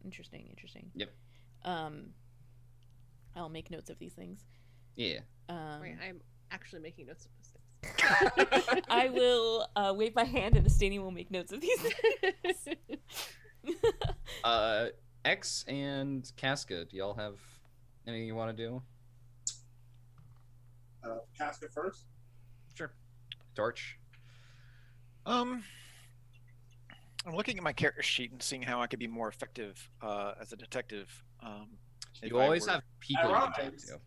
interesting. Yep. I'll make notes of these things. Yeah. Right, I'm actually making notes of those things. I will wave my hand, and Estanie will make notes of these things. X and Casca, do y'all have anything you want to do? Casket first. Sure. Torch. I'm looking at my character sheet and seeing how I could be more effective as a detective. If You I always were- have people you can talk rhymes. to.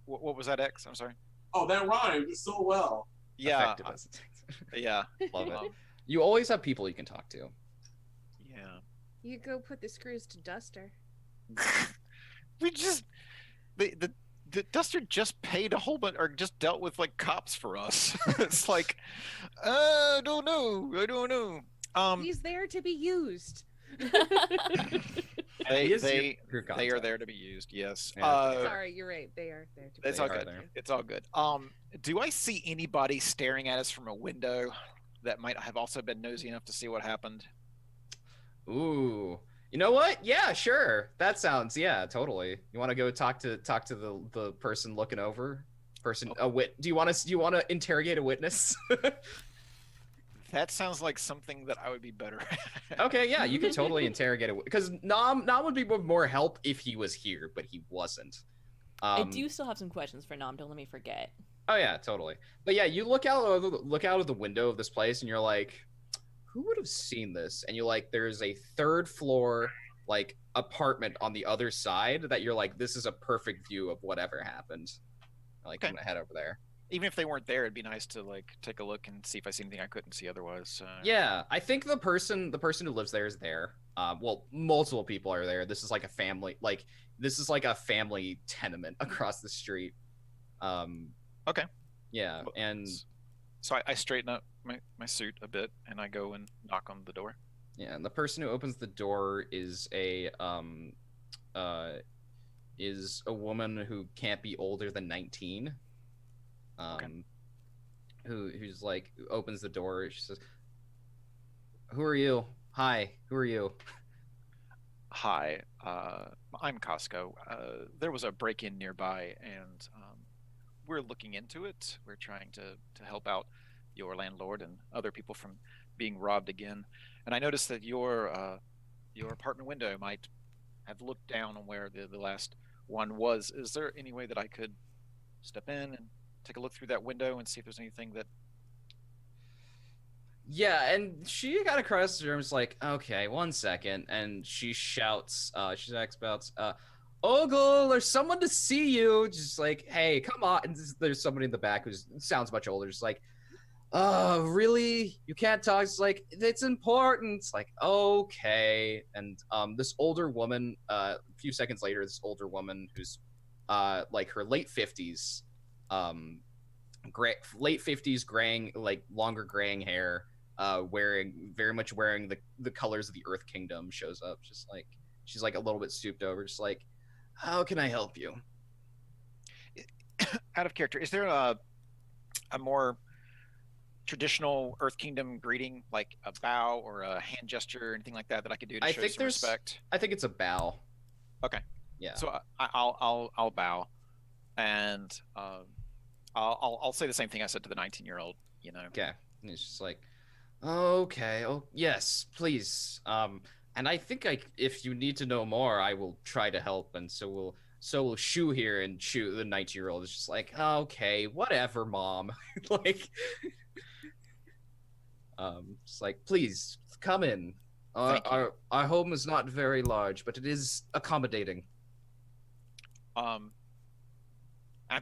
What was that, X? I'm sorry. Oh, that rhymed so well. Yeah, Effective as a detective. yeah, Love it. um, You always have people you can talk to. yeah. You go put the screws to Duster. We just the Duster just paid a whole bunch, or just dealt with like cops for us. It's like, I don't know. He's there to be used. He is They your are contact. there to be used. Yes. Yeah. Sorry, you're right. They are there to be It's They all are good. there. It's all good. Do I see anybody staring at us from a window that might have also been nosy enough to see what happened? Ooh. You know what? Yeah, sure. That sounds, yeah, totally. You want to go talk to the person looking over? Person a wit. Do you want to interrogate a witness? That sounds like something that I would be better at. Okay, yeah, you can totally interrogate it because Nam would be of more help if he was here, but he wasn't. I do still have some questions for Nom. Don't let me forget. Oh yeah, totally. But yeah, you look out of the window of this place, and you're like, who would have seen this? And you're like, there's a third floor like apartment on the other side that you're like, this is a perfect view of whatever happened. Like, Okay. I'm gonna head over there. Even if they weren't there, it'd be nice to like take a look and see if I see anything I couldn't see otherwise. So. Yeah, I think the person who lives there is there. Well, multiple people are there. This is like a family, like this is like a family tenement across the street. Okay. Yeah, and so I straighten up my suit a bit and I go and knock on the door. yeah, and the person who opens the door is a woman who can't be older than 19. Okay. Who's like who opens the door. She says, "Who are you? Hi, who are you?" Hi, I'm Costco. There was a break-in nearby, and we're looking into it. We're trying to help out your landlord and other people from being robbed again. And I noticed that your apartment window might have looked down on where the last one was. Is there any way that I could step in and take a look through that window and see if there's anything that? Yeah, and she got across the room. Is like, okay, 1 second, and she shouts. She expouts, "Ogle, there's someone to see you." Just like, hey, come on. And there's somebody in the back who sounds much older. Just like, really? You can't talk? It's like, it's important. It's like, okay. And this older woman. A few seconds later, this older woman who's, like her late 50s, late 50s, graying, like longer graying hair, very much wearing the colors of the Earth Kingdom, shows up. Just like she's like a little bit stooped over, just like, how can I help you? Out of character, is there a more traditional Earth Kingdom greeting, like a bow or a hand gesture or anything like that I could do to show some respect? I think it's a bow. Okay. Yeah. So I'll bow, and I'll say the same thing I said to the 19-year-old. You know. Okay. And it's just like, okay, oh yes, please. And I think if you need to know more, I will try to help. And so will Shu here, and Shu, the 19-year-old, is just like, okay, whatever, mom. Like, just like, please come in. Our home is not very large, but it is accommodating. I'm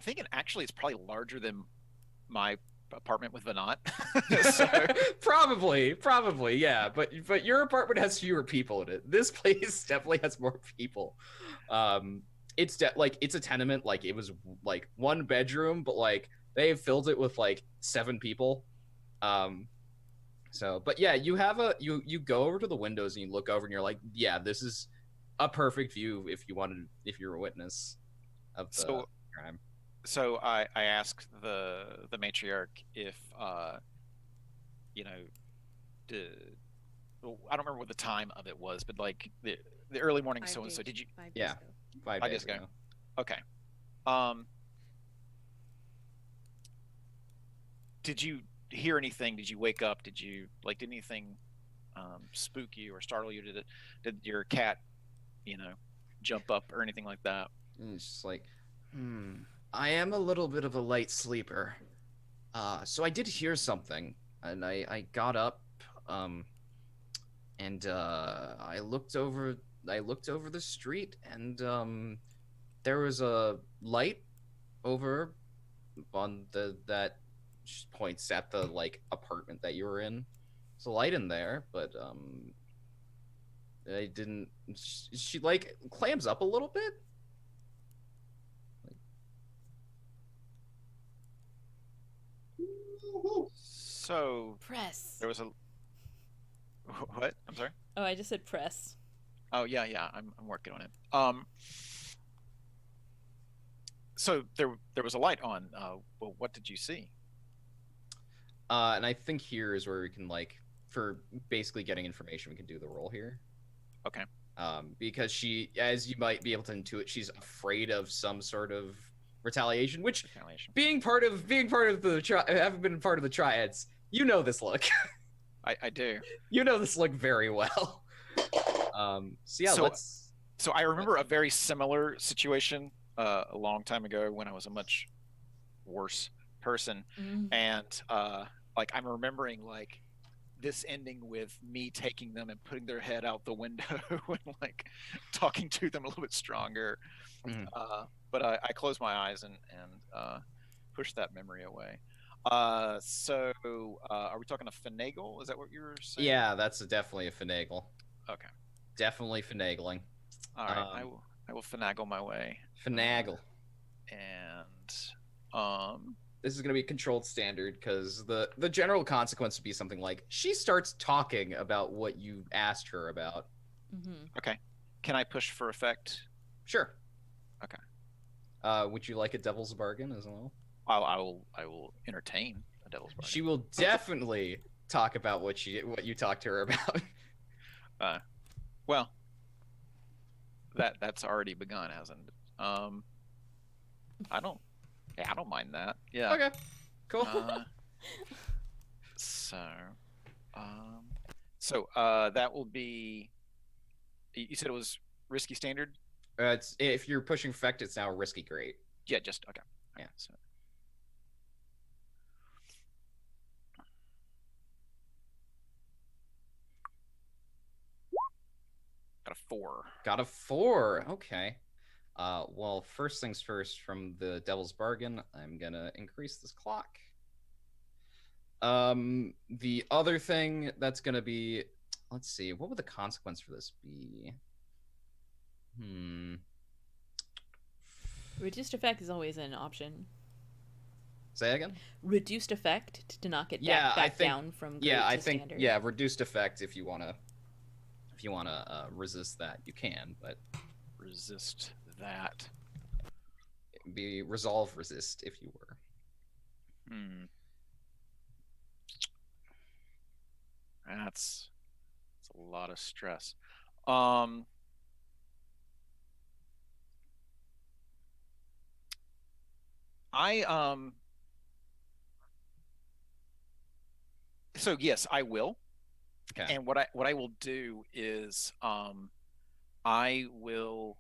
thinking actually it's probably larger than my apartment with Venat. So. probably, yeah. But your apartment has fewer people in it. This place definitely has more people. It's it's a tenement. Like, it was like one bedroom, but like they filled it with like 7 people. So, but yeah, you have you go over to the windows and you look over and you're like, yeah, this is a perfect view if you're a witness of the crime. So I asked the matriarch if you know, I don't remember what the time of it was, but like the early morning so and so. Did you? 5 days Yeah, ago. 5 days ago. Okay. Did you hear anything? Did you wake up? Did anything spook you or startle you? Did your cat, jump up or anything like that? And it's just like, I am a little bit of a light sleeper. So I did hear something, and I got up, and I looked over the street, and there was a light over on that points at the like apartment that you were in. There's a light in there, but I didn't. She like clams up a little bit. So Press. there was a what? I'm sorry. Oh, I just said press. Oh yeah. I'm working on it. So there was a light on. Well, what did you see? And I think here is where we can for basically getting information, we can do the roll here. Okay. Because she, as you might be able to intuit, she's afraid of some sort of retaliation. Which, being part of the having been part of the triads, you know this look. I do. You know this look very well. So I remember a very similar situation a long time ago when I was a much worse person, and I'm remembering this ending with me taking them and putting their head out the window and like talking to them a little bit stronger. Mhm. But I closed my eyes and pushed that memory away. So are we talking a finagle? Is that what you were saying? Yeah, that's definitely a finagle. Okay. Definitely finagling. All right. I will finagle my way. Finagle. And this is going to be controlled standard because the general consequence would be something like she starts talking about what you asked her about. Okay. Can I push for effect? Sure. Okay. Would you like a devil's bargain as well? I will entertain a devil's bargain. She will definitely talk about what you talked to her about. Well, that's already begun, hasn't it? I don't mind that. Yeah. Okay. Cool. So that will be. You said it was risky standard. It's if you're pushing effect, it's now risky great. Yeah, just okay. Yeah. So. Got a 4. Got a 4. Okay. Well, first things first, from the devil's bargain, I'm gonna increase this clock. The other thing that's gonna be, let's see, what would the consequence for this be? Reduced effect is always an option. Say again? Reduced effect to knock it back down from great to standard. Yeah, reduced effect if you wanna resist that, you can, but resist that. It'd be resolve resist if you were. That's a lot of stress. So yes, I will. Okay. And what I will do is I will.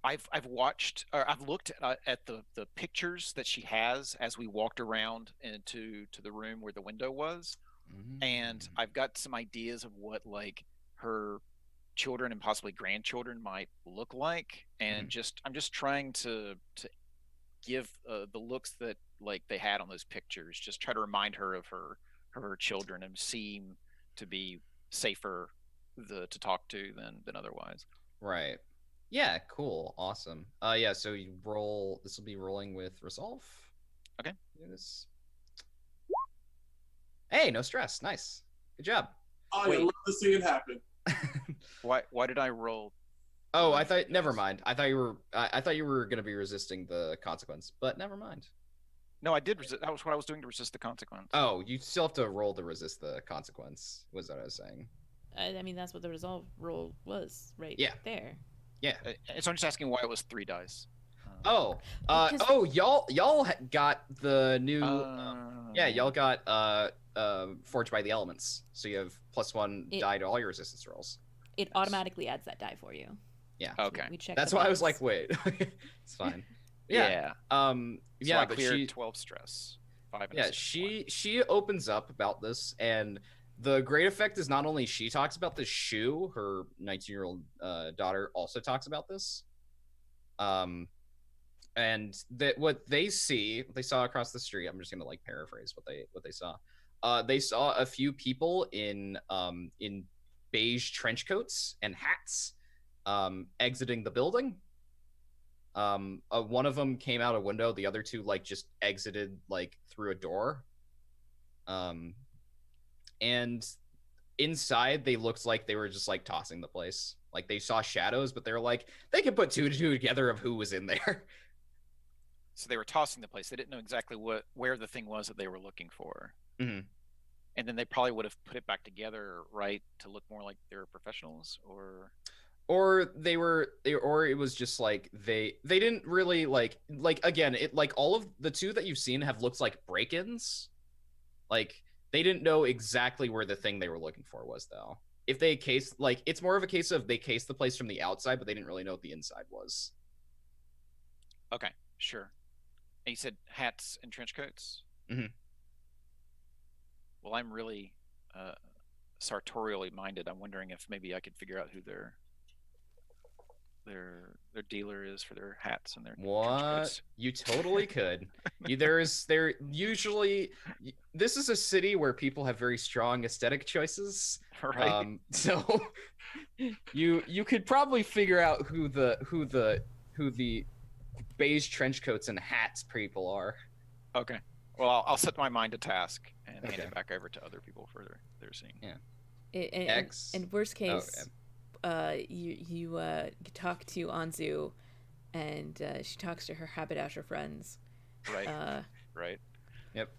I've watched or I've looked at the pictures that she has as we walked around into the room where the window was, and I've got some ideas of what like her children and possibly grandchildren might look like, and I'm just trying to give the looks that like they had on those pictures. Just try to remind her of her children and seem to be safer to talk to than otherwise. Right. Yeah, cool. Awesome. Yeah, so you roll, this will be rolling with resolve. Okay. Yes. Hey, no stress. Nice. Good job. Oh, I love to see it happen. Why did I roll? Oh, I thought, never mind. I thought you were going to be resisting the consequence, but never mind. No, I did resist. That was what I was doing to resist the consequence. Oh, you still have to roll to resist the consequence, was what I was saying. I mean, that's what the resolve roll was, right? Yeah. There. Yeah. So I'm just asking why it was 3 dice. Y'all got the new. Yeah, y'all got Forged by the Elements, so you have +1 die to all your resistance rolls. It automatically adds that die for you. Yeah. Okay. We checked. That's why I was like, wait, it's fine. Yeah. So I cleared 12 stress. 5 and yeah, she opens up about this, and the great effect is not only she talks about this, Shu, her 19-year-old daughter, also talks about this. And that what they saw across the street. I'm just gonna like paraphrase what they saw. They saw a few people in beige trench coats and hats exiting the building. One of them came out a window. The other two like just exited like through a door. And inside they looked like they were just like tossing the place. Like they saw shadows, but they're like they could put 2 to 2 together of who was in there. So they were tossing the place. They didn't know exactly where the thing was that they were looking for. Mm-hmm. And then they probably would have put it back together, right, to look more like they're professionals, or it was just like they didn't really like again, it like all of the 2 that you've seen have looked like break-ins. Like they didn't know exactly where the thing they were looking for was, though. If they cased, like, it's more of a case of they cased the place from the outside, but they didn't really know what the inside was. Okay, sure. And you said hats and trench coats? Mm-hmm. Well, I'm really sartorially minded, I'm wondering if maybe I could figure out who their dealer is for their hats and their trench What? coats. You totally could. Usually this is a city where people have very strong aesthetic choices. Right. So you could probably figure out who the beige trench coats and hats people are. Okay. Well, I'll set my mind to task and hand Okay. it back over to other people for their seeing. Yeah. And worst case, you talk to Anzu, and she talks to her haberdasher friends. Right. Right. Yep.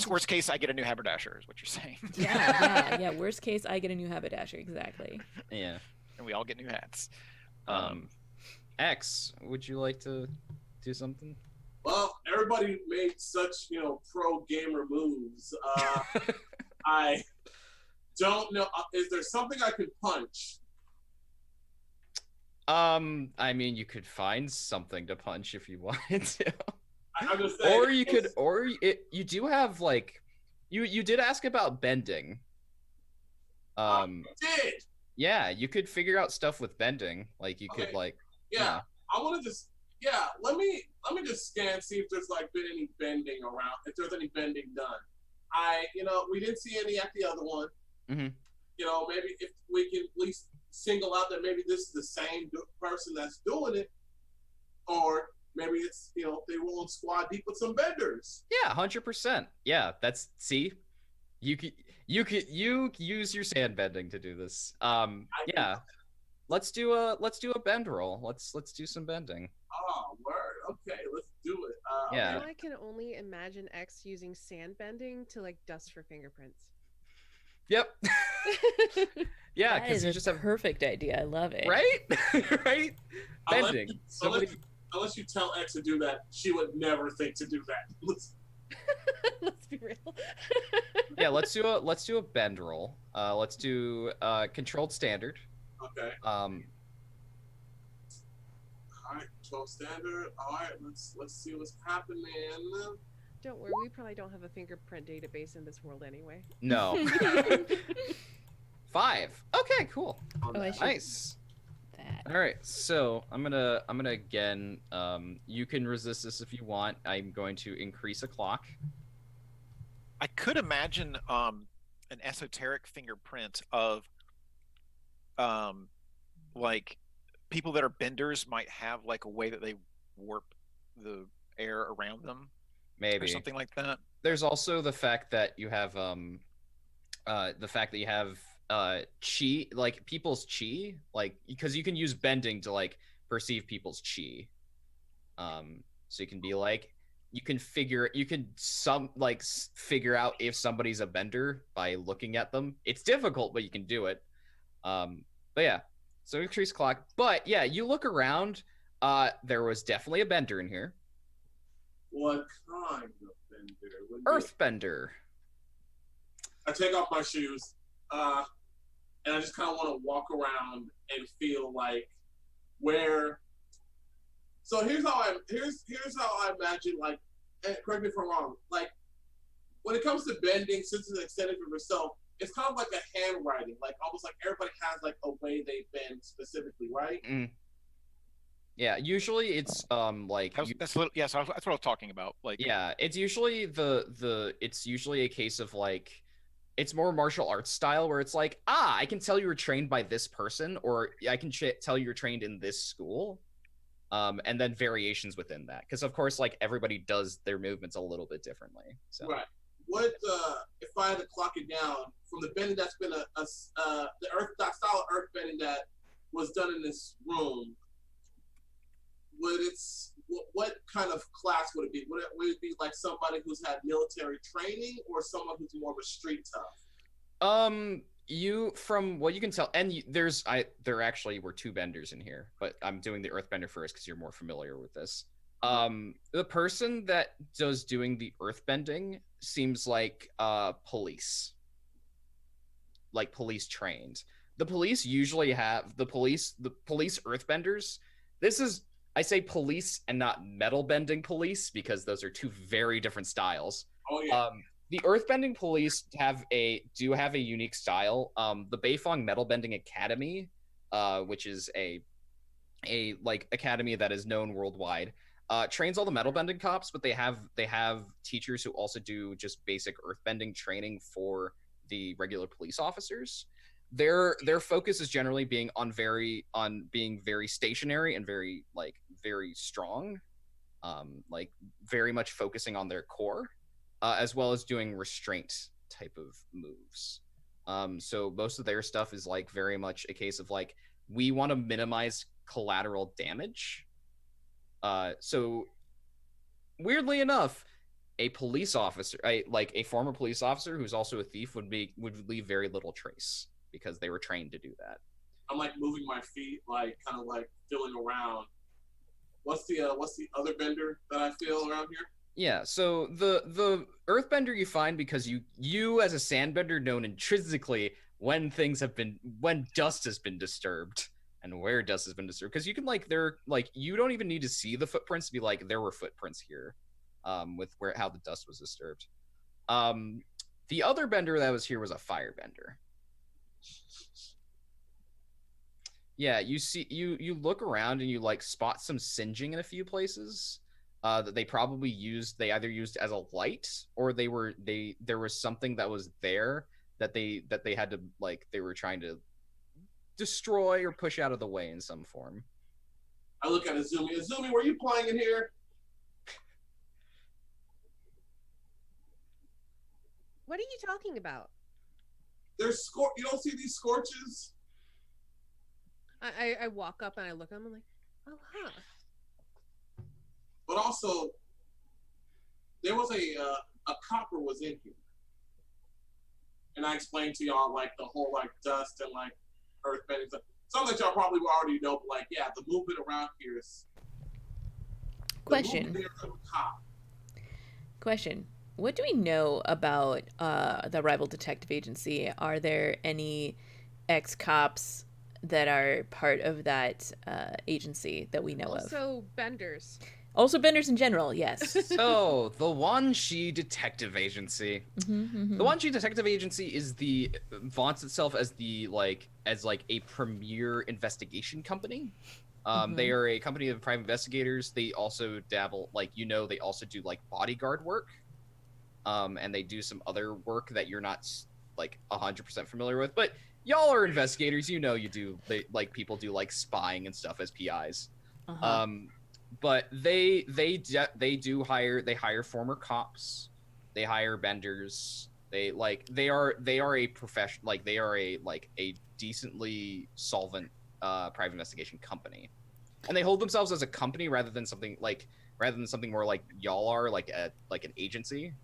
Worst case, I get a new haberdasher, is what you're saying. Yeah. Worst case, I get a new haberdasher. Exactly. Yeah. And we all get new hats. X, would you like to do something? Well, everybody made such, pro gamer moves. I don't know. Is there something I could punch? I mean, you could find something to punch if you wanted to. I'm just saying. Or you could, you do have like, you did ask about bending. I did. Yeah, you could figure out stuff with bending. Like you could like. Yeah. I want to just. Yeah. Let me just scan, see if there's like been any bending around. If there's any bending done. We didn't see any at the other one. Mm-hmm. Maybe if we can at least single out that maybe this is the same person that's doing it, or maybe it's they rolling squad deep with some benders. Yeah, 100%. Yeah, you use your sand bending to do this. Yeah, let's do a bend roll. Let's do some bending. Oh, word. Okay, let's do it. Yeah. Now I can only imagine X using sand bending to like dust for fingerprints. Yep. Yeah, because you just have perfect idea. I love it. Right. Right. Bending. Unless you tell X to do that, she would never think to do that. Let's be real. Yeah, let's do a bend roll. Let's do controlled standard. Okay. All right, controlled standard. All right, let's see what's happening. Don't worry, we probably don't have a fingerprint database in this world anyway. No. 5. Okay, cool. Nice. That. All right, so I'm gonna again. You can resist this if you want. I'm going to increase a clock. I could imagine an esoteric fingerprint of like people that are benders might have like a way that they warp the air around them, Maybe or something like that. There's also the fact that you have chi, like people's chi, like because you can use bending to like perceive people's chi. So you can be like, you can figure out if somebody's a bender by looking at them. It's difficult, but you can do it. But yeah, so increase clock. But yeah, you look around. There was definitely a bender in here. What kind of bender? Earthbender. I take off my shoes, and I just kind of want to walk around and feel like where. So here's how I imagine, like, and correct me if I'm wrong, like when it comes to bending, since it's extended from yourself, it's kind of like a handwriting, like almost like everybody has like a way they bend specifically, right? Mm. Yeah, usually it's like that's what I was talking about. Like, yeah, it's usually it's usually a case of like, it's more martial arts style where it's like, I can tell you were trained by this person, or I can tell you're trained in this school. And then variations within that, because of course, like everybody does their movements a little bit differently. So right. What if I had to clock it down from the bending that's been the that style of earth bending that was done in this room? What kind of class would it be? Would it be like somebody who's had military training, or someone who's more of a street tough? You, from what you can tell, and there actually were 2 benders in here, but I'm doing the earthbender first because you're more familiar with this. The person that does doing the earthbending seems like police trained. The police usually have the police earthbenders. This is, I say police and not metal bending police, because those are 2 very different styles. Oh yeah. the Earthbending Police do have a unique style. The Beifong Metalbending Academy, which is a like academy that is known worldwide, trains all the metalbending cops, but they have teachers who also do just basic earthbending training for the regular police officers. Their focus is generally being very stationary and very strong, like very much focusing on their core, as well as doing restraint type of moves. So most of their stuff is like very much a case of like, we want to minimize collateral damage. So weirdly enough, a police officer, a former police officer who's also a thief, would leave very little trace because they were trained to do that. I'm like moving my feet, like kind of like feeling around. What's the other bender that I feel around here? Yeah, so the earthbender you find because you as a sandbender know intrinsically when dust has been disturbed and where dust has been disturbed, because you can you don't even need to see the footprints to be like, there were footprints here, with how the dust was disturbed. The other bender that was here was a firebender. Yeah, you look around and you like spot some singeing in a few places. That they probably either used as a light, or there was something that was there that they had to, like, they were trying to destroy or push out of the way in some form. I look at Azumi. Azumi, were you playing in here? What are you talking about? There's you don't see these scorches? I walk up and I look at them. I'm like, oh, huh. But also, there was a copper was in here, and I explained to y'all like the whole like dust and like earthbending stuff. Something that y'all probably already know, but like, yeah, the movement around here is. Question. Question. What do we know about the rival detective agency? Are there any ex-cops that are part of that agency that we know of? Also benders. Also benders in general, yes. So, the Wanshi Detective Agency. The Wanshi Detective Agency vaunts itself as a premier investigation company. They are a company of private investigators. They also dabble, they also do like bodyguard work. And they do some other work that you're not like 100% familiar with, but y'all are investigators, you do. People do like spying and stuff as PIs. But they hire former cops, they hire benders, they are a profession, they are a decently solvent private investigation company, and they hold themselves as a company rather than something more like y'all are, like an agency.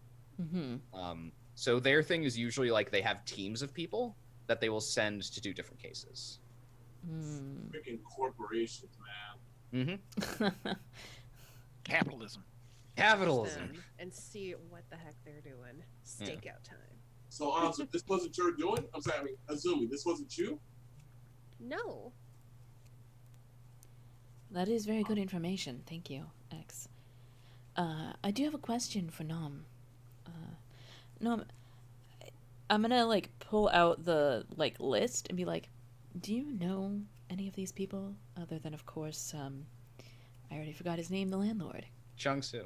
So their thing is usually like they have teams of people that they will send to do different cases. Freaking corporations, man. Capitalism. And see what the heck they're doing. Stakeout time. So, this wasn't your doing? I'm sorry, Azumi, this wasn't you? No. That is very good information. Thank you, X. I do have a question for Nom. Nom, I'm gonna pull out the list and be like, do you know any of these people other than, of course, I already forgot his name, the landlord. Chung-Soo.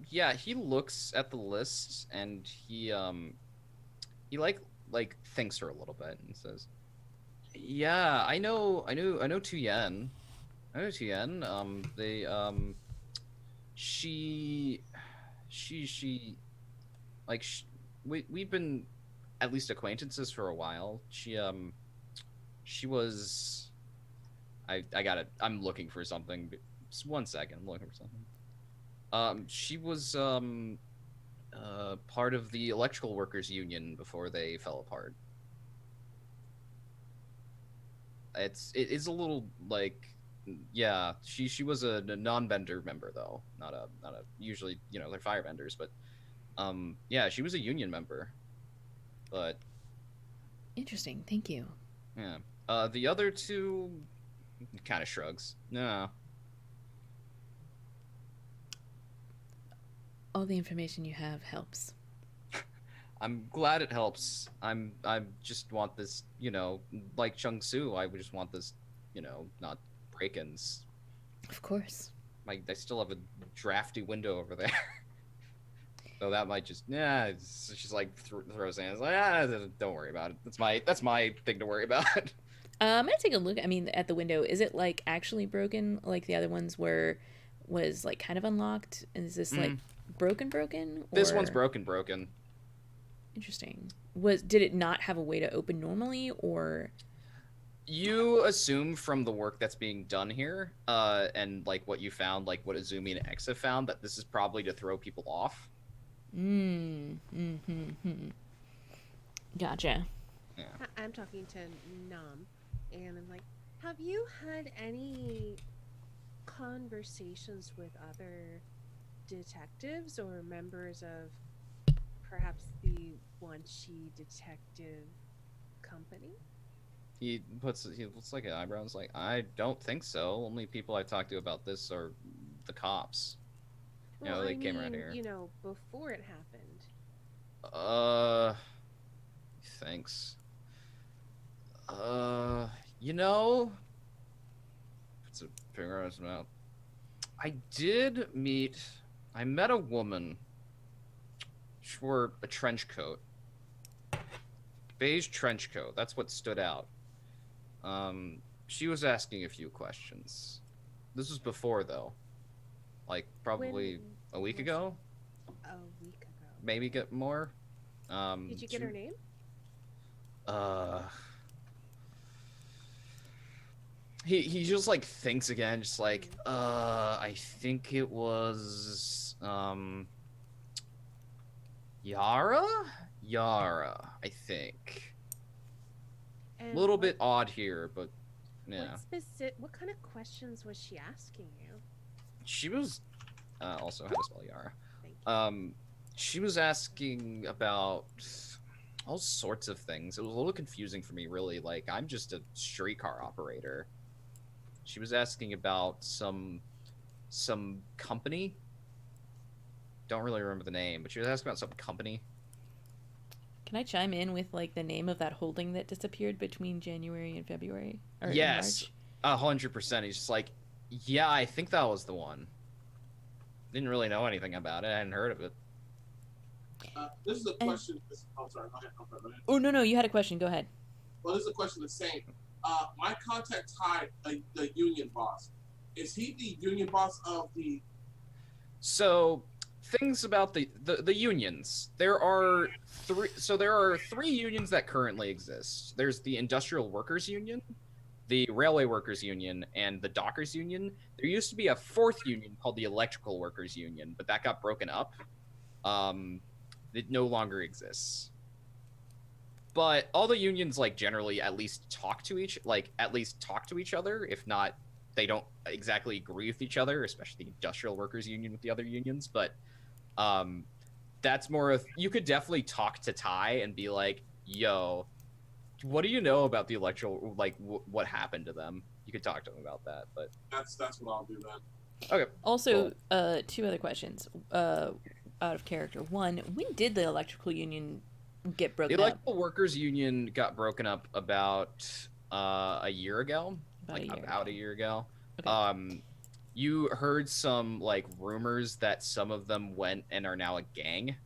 Yeah, he looks at the list and he thinks for a little bit and says, "Yeah, I know Tu-Yen. I know Tu-Yen. We've been at least acquaintances for a while. She was. I'm looking for something. Just 1 second. I'm looking for something. She was part of the electrical workers union before they fell apart. It is a little yeah. She was a non-bender member though, not a usually they're firebenders, but yeah, she was a union member, but interesting. Thank you. Yeah. The other two kind of shrugs. No. All the information you have helps. I'm glad it helps. I just want this, like Chung Su, I would just want this, not break-ins. Of course. I still have a drafty window over there. So that might just, she's like throws hands like, don't worry about it. That's my thing to worry about. I'm gonna take a look. I mean, at the window, is it like actually broken, like the other ones was like kind of unlocked? Is this like broken? Or... This one's broken. Interesting. Did it not have a way to open normally, or? You assume from the work that's being done here, and like what you found, like what Azumi and X have found, that this is probably to throw people off. Gotcha. Yeah. I'm talking to Nam, and I'm like, have you had any conversations with other detectives or members of perhaps the Wanchi Detective Company? He looks like an eyebrow and is like, I don't think so. Only people I've talked to about this are the cops. Well, They came around here. Before it happened. Thanks. Puts a finger on his mouth. I met a woman. She wore a trench coat. Beige trench coat. That's what stood out. She was asking a few questions. This was before, though. Like, probably a week ago? A week ago. Maybe get more. Did you get her name? He just like thinks again, just like, I think it was Yara, I think. A little bit odd here, but yeah. What kind of questions was she asking you? She was also how to spell Yara. Thank you. She was asking about all sorts of things. It was a little confusing for me, really. Like, I'm just a streetcar operator. She was asking about some company. Don't really remember the name, but she was asking about some company. Can I chime in with like the name of that holding that disappeared between January and February? Or yes, March? 100%. He's just like, yeah, I think that was the one. Didn't really know anything about it. I hadn't heard of it. This is a question. I'm sorry. Go ahead. Oh no, you had a question. Go ahead. Well, this is a question the same. My contact tied the union boss. Is he the union boss of the? So things about the unions. There are three unions that currently exist. There's the Industrial Workers Union, the Railway Workers Union, and the Dockers Union. There used to be a fourth union called the Electrical Workers Union, but that got broken up. It no longer exists. But all the unions like generally at least talk to each other. If not, they don't exactly agree with each other, especially the Industrial Workers Union with the other unions. But that's more of, you could definitely talk to Ty and be like, yo, what do you know about the electoral, like what happened to them? You could talk to them about that. But that's what I'll do then. Okay. Also, cool. Two other questions out of character. One, when did the Electrical Union get broken up? The Electrical Workers Union got broken up about a year ago. About a year ago. Okay. You heard some like rumors that some of them went and are now a gang.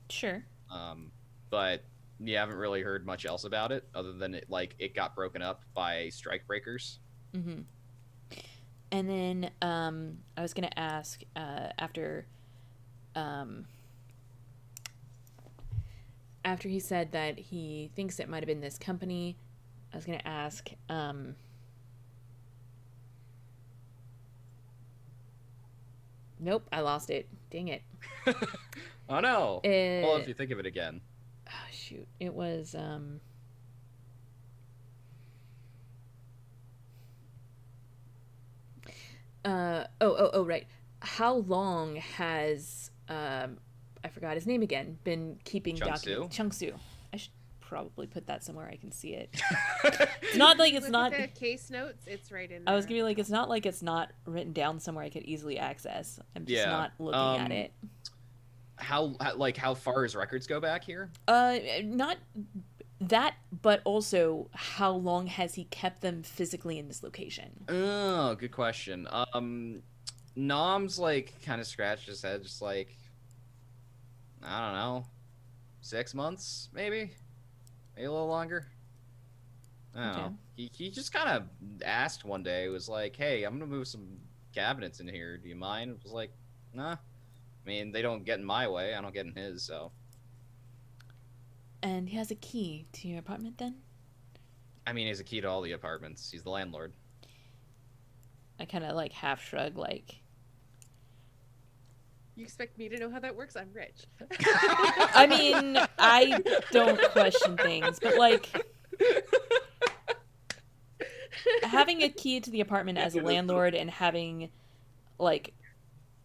Sure. But you haven't really heard much else about it other than it got broken up by strike breakers. Mm-hmm. And then I was gonna ask after he said that he thinks it might have been this company, I was gonna ask nope, I lost it. Dang it. Oh no. Well, if you think of it again. Oh shoot. It was right. How long has I forgot his name again, been keeping documents? Chung Su. I should probably put that somewhere I can see it. It's not like it's not the case notes, it's right in there. I was gonna be like, it's not written down somewhere I could easily access. I'm just not looking at it. how far his records go back here? Not that, but also how long has he kept them physically in this location? Oh, good question. Nom's like kind of scratched his head, just like, I don't know, 6 months, maybe a little longer. I don't know. He just kind of asked one day, was like, "Hey, I'm gonna move some cabinets in here. Do you mind?" It was like, "Nah. I mean, they don't get in my way. I don't get in his, so." And he has a key to your apartment, then? I mean, he has a key to all the apartments. He's the landlord. I kind of like half shrug, like. You expect me to know how that works? I'm rich. I mean, I don't question things, but like. Having a key to the apartment as a landlord and having, like,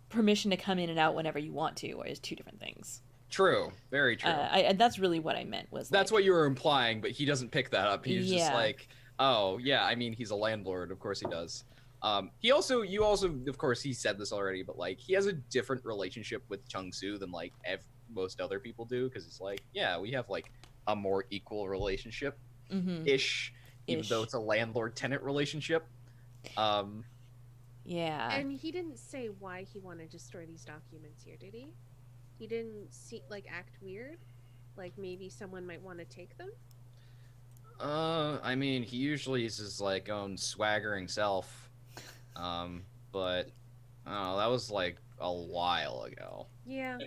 permission to come in and out whenever you want to is two different things. True. Very true. And that's really what I meant. That's what you were implying, but he doesn't pick that up. He's just like, oh, yeah, I mean, he's a landlord. Of course he does. You also, of course, he said this already, but, like, he has a different relationship with Chung-Soo than, like, most other people do, because it's like, yeah, we have, like, a more equal relationship-ish. Even though it's a landlord-tenant relationship. Yeah. And he didn't say why he wanted to store these documents here, did he? He didn't act weird? Like maybe someone might want to take them? I mean, he usually is his, like, own swaggering self. But, oh, that was, like, a while ago. Yeah,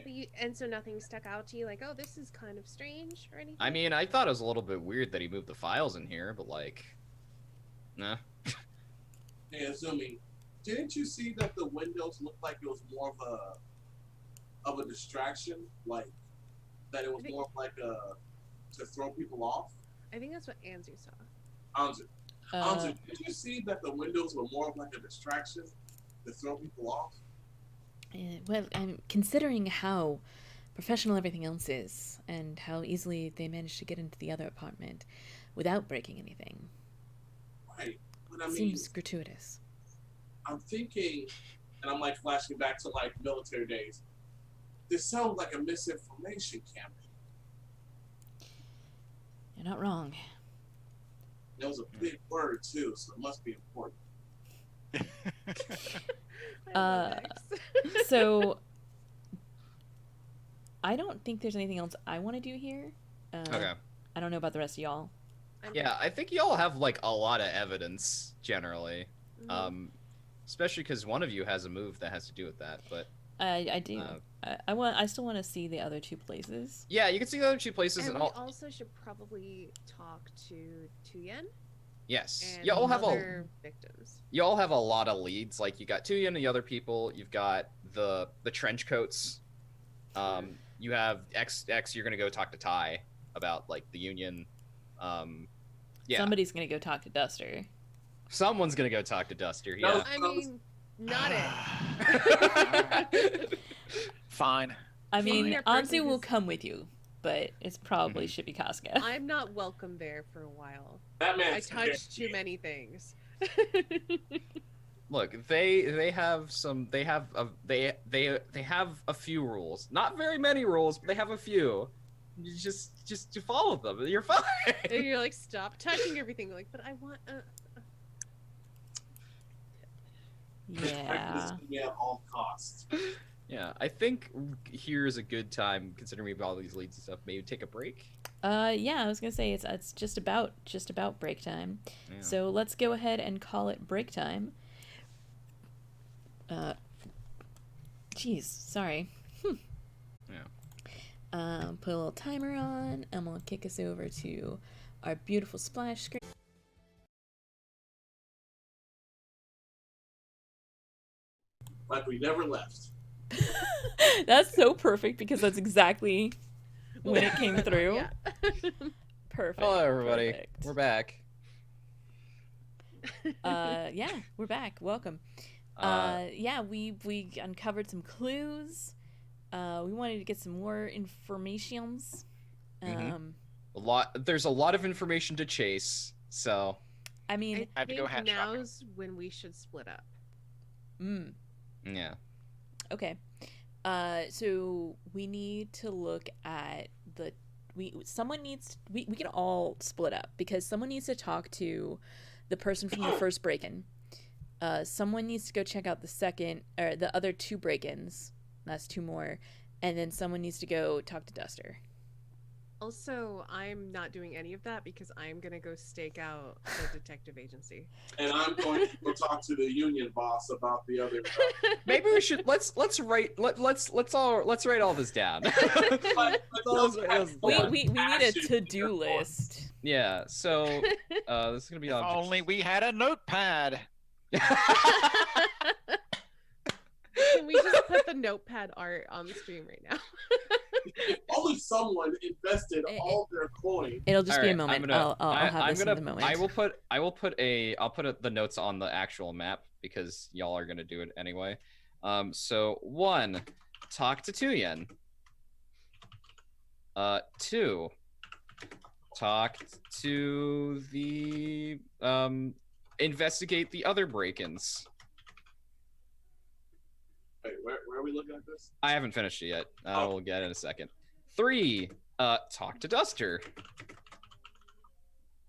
and so nothing stuck out to you, like, oh, this is kind of strange or anything? I mean, I thought it was a little bit weird that he moved the files in here, but, like, nah. Hey, Azumi, didn't you see that the windows looked like it was more of a distraction? Like, that it was more of like to throw people off? I think that's what Anzu saw. Anzu, did you see that the windows were more of like a distraction to throw people off? Well, considering how professional everything else is, and how easily they managed to get into the other apartment without breaking anything. Right. But I mean, seems gratuitous. I'm thinking, and I'm like flashing back to like military days. This sounds like a misinformation campaign. You're not wrong. It was a big word too, so it must be important. So I don't think there's anything else I want to do here. Okay. I don't know about the rest of y'all. Yeah, I think y'all have like a lot of evidence generally, especially because one of you has a move that has to do with that. But I do. I still want to see the other two places. Yeah, you can see the other two places, and we also should probably talk to Tuyen. Yes, and y'all have victims. Y'all have a lot of leads. Like you got Tuyen and the other people. You've got the trench coats. You have X. You're gonna go talk to Ty about like the union. Yeah. Somebody's gonna go talk to Duster. Someone's gonna go talk to Duster. Yeah. I mean, not it. Fine. I mean, Anzu will come with you, but it's probably should be Casca. I'm not welcome there for a while. I touched too many things. Look, they have a few rules. Not very many rules, but they have a few. You just to follow them. You're fine. And you're like, stop touching everything. Like, but I want. Yeah. At all costs. Yeah, I think here's a good time, considering we've got all these leads and stuff. Maybe take a break. Yeah, I was gonna say it's just about break time. Yeah. So let's go ahead and call it break time. Jeez, sorry. Yeah. Put a little timer on. I'm gonna kick us over to our beautiful splash screen. Like we never left. That's so perfect because that's exactly when it came through. Yeah. Perfect. Hello, everybody. Perfect. We're back. Yeah, we're back. Welcome. Yeah, we uncovered some clues. We wanted to get some more informations. There's a lot of information to chase, so I mean, I have to go hat now's when we should split up. Yeah. Okay. So we need to look at the someone needs we can all split up because someone needs to talk to the person from the first break-in. Someone needs to go check out the second or the other two break-ins. That's two more, and then someone needs to go talk to Duster. Also, I'm not doing any of that because I'm gonna go stake out the detective agency. And I'm going to go talk to the union boss about the other. Maybe we should let's write let's write all this down. We need a to-do list. Yeah. So this is gonna be If only we had a notepad. Can we just put the notepad art on the stream right now? If only someone invested all their coin. It'll just be a moment. I'll have this in the moment. I'll put the notes on the actual map because y'all are gonna do it anyway. So 1, talk to Tuyen. 2, talk to the investigate the other break-ins. Wait, where are we looking at this? I haven't finished it yet. We'll get it in a second. 3, talk to Duster.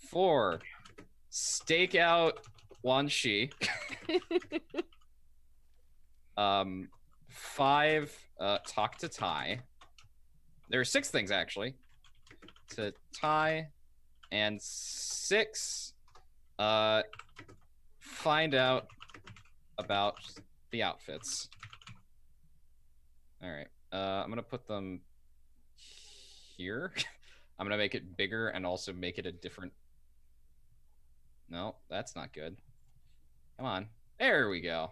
4, stake out Wan Shi. 5, talk to Tai. There are 6 things actually. To Tai, and 6, find out about the outfits. All right. I'm gonna put them here. I'm gonna make it bigger and also make it a different. No, that's not good. Come on. There we go.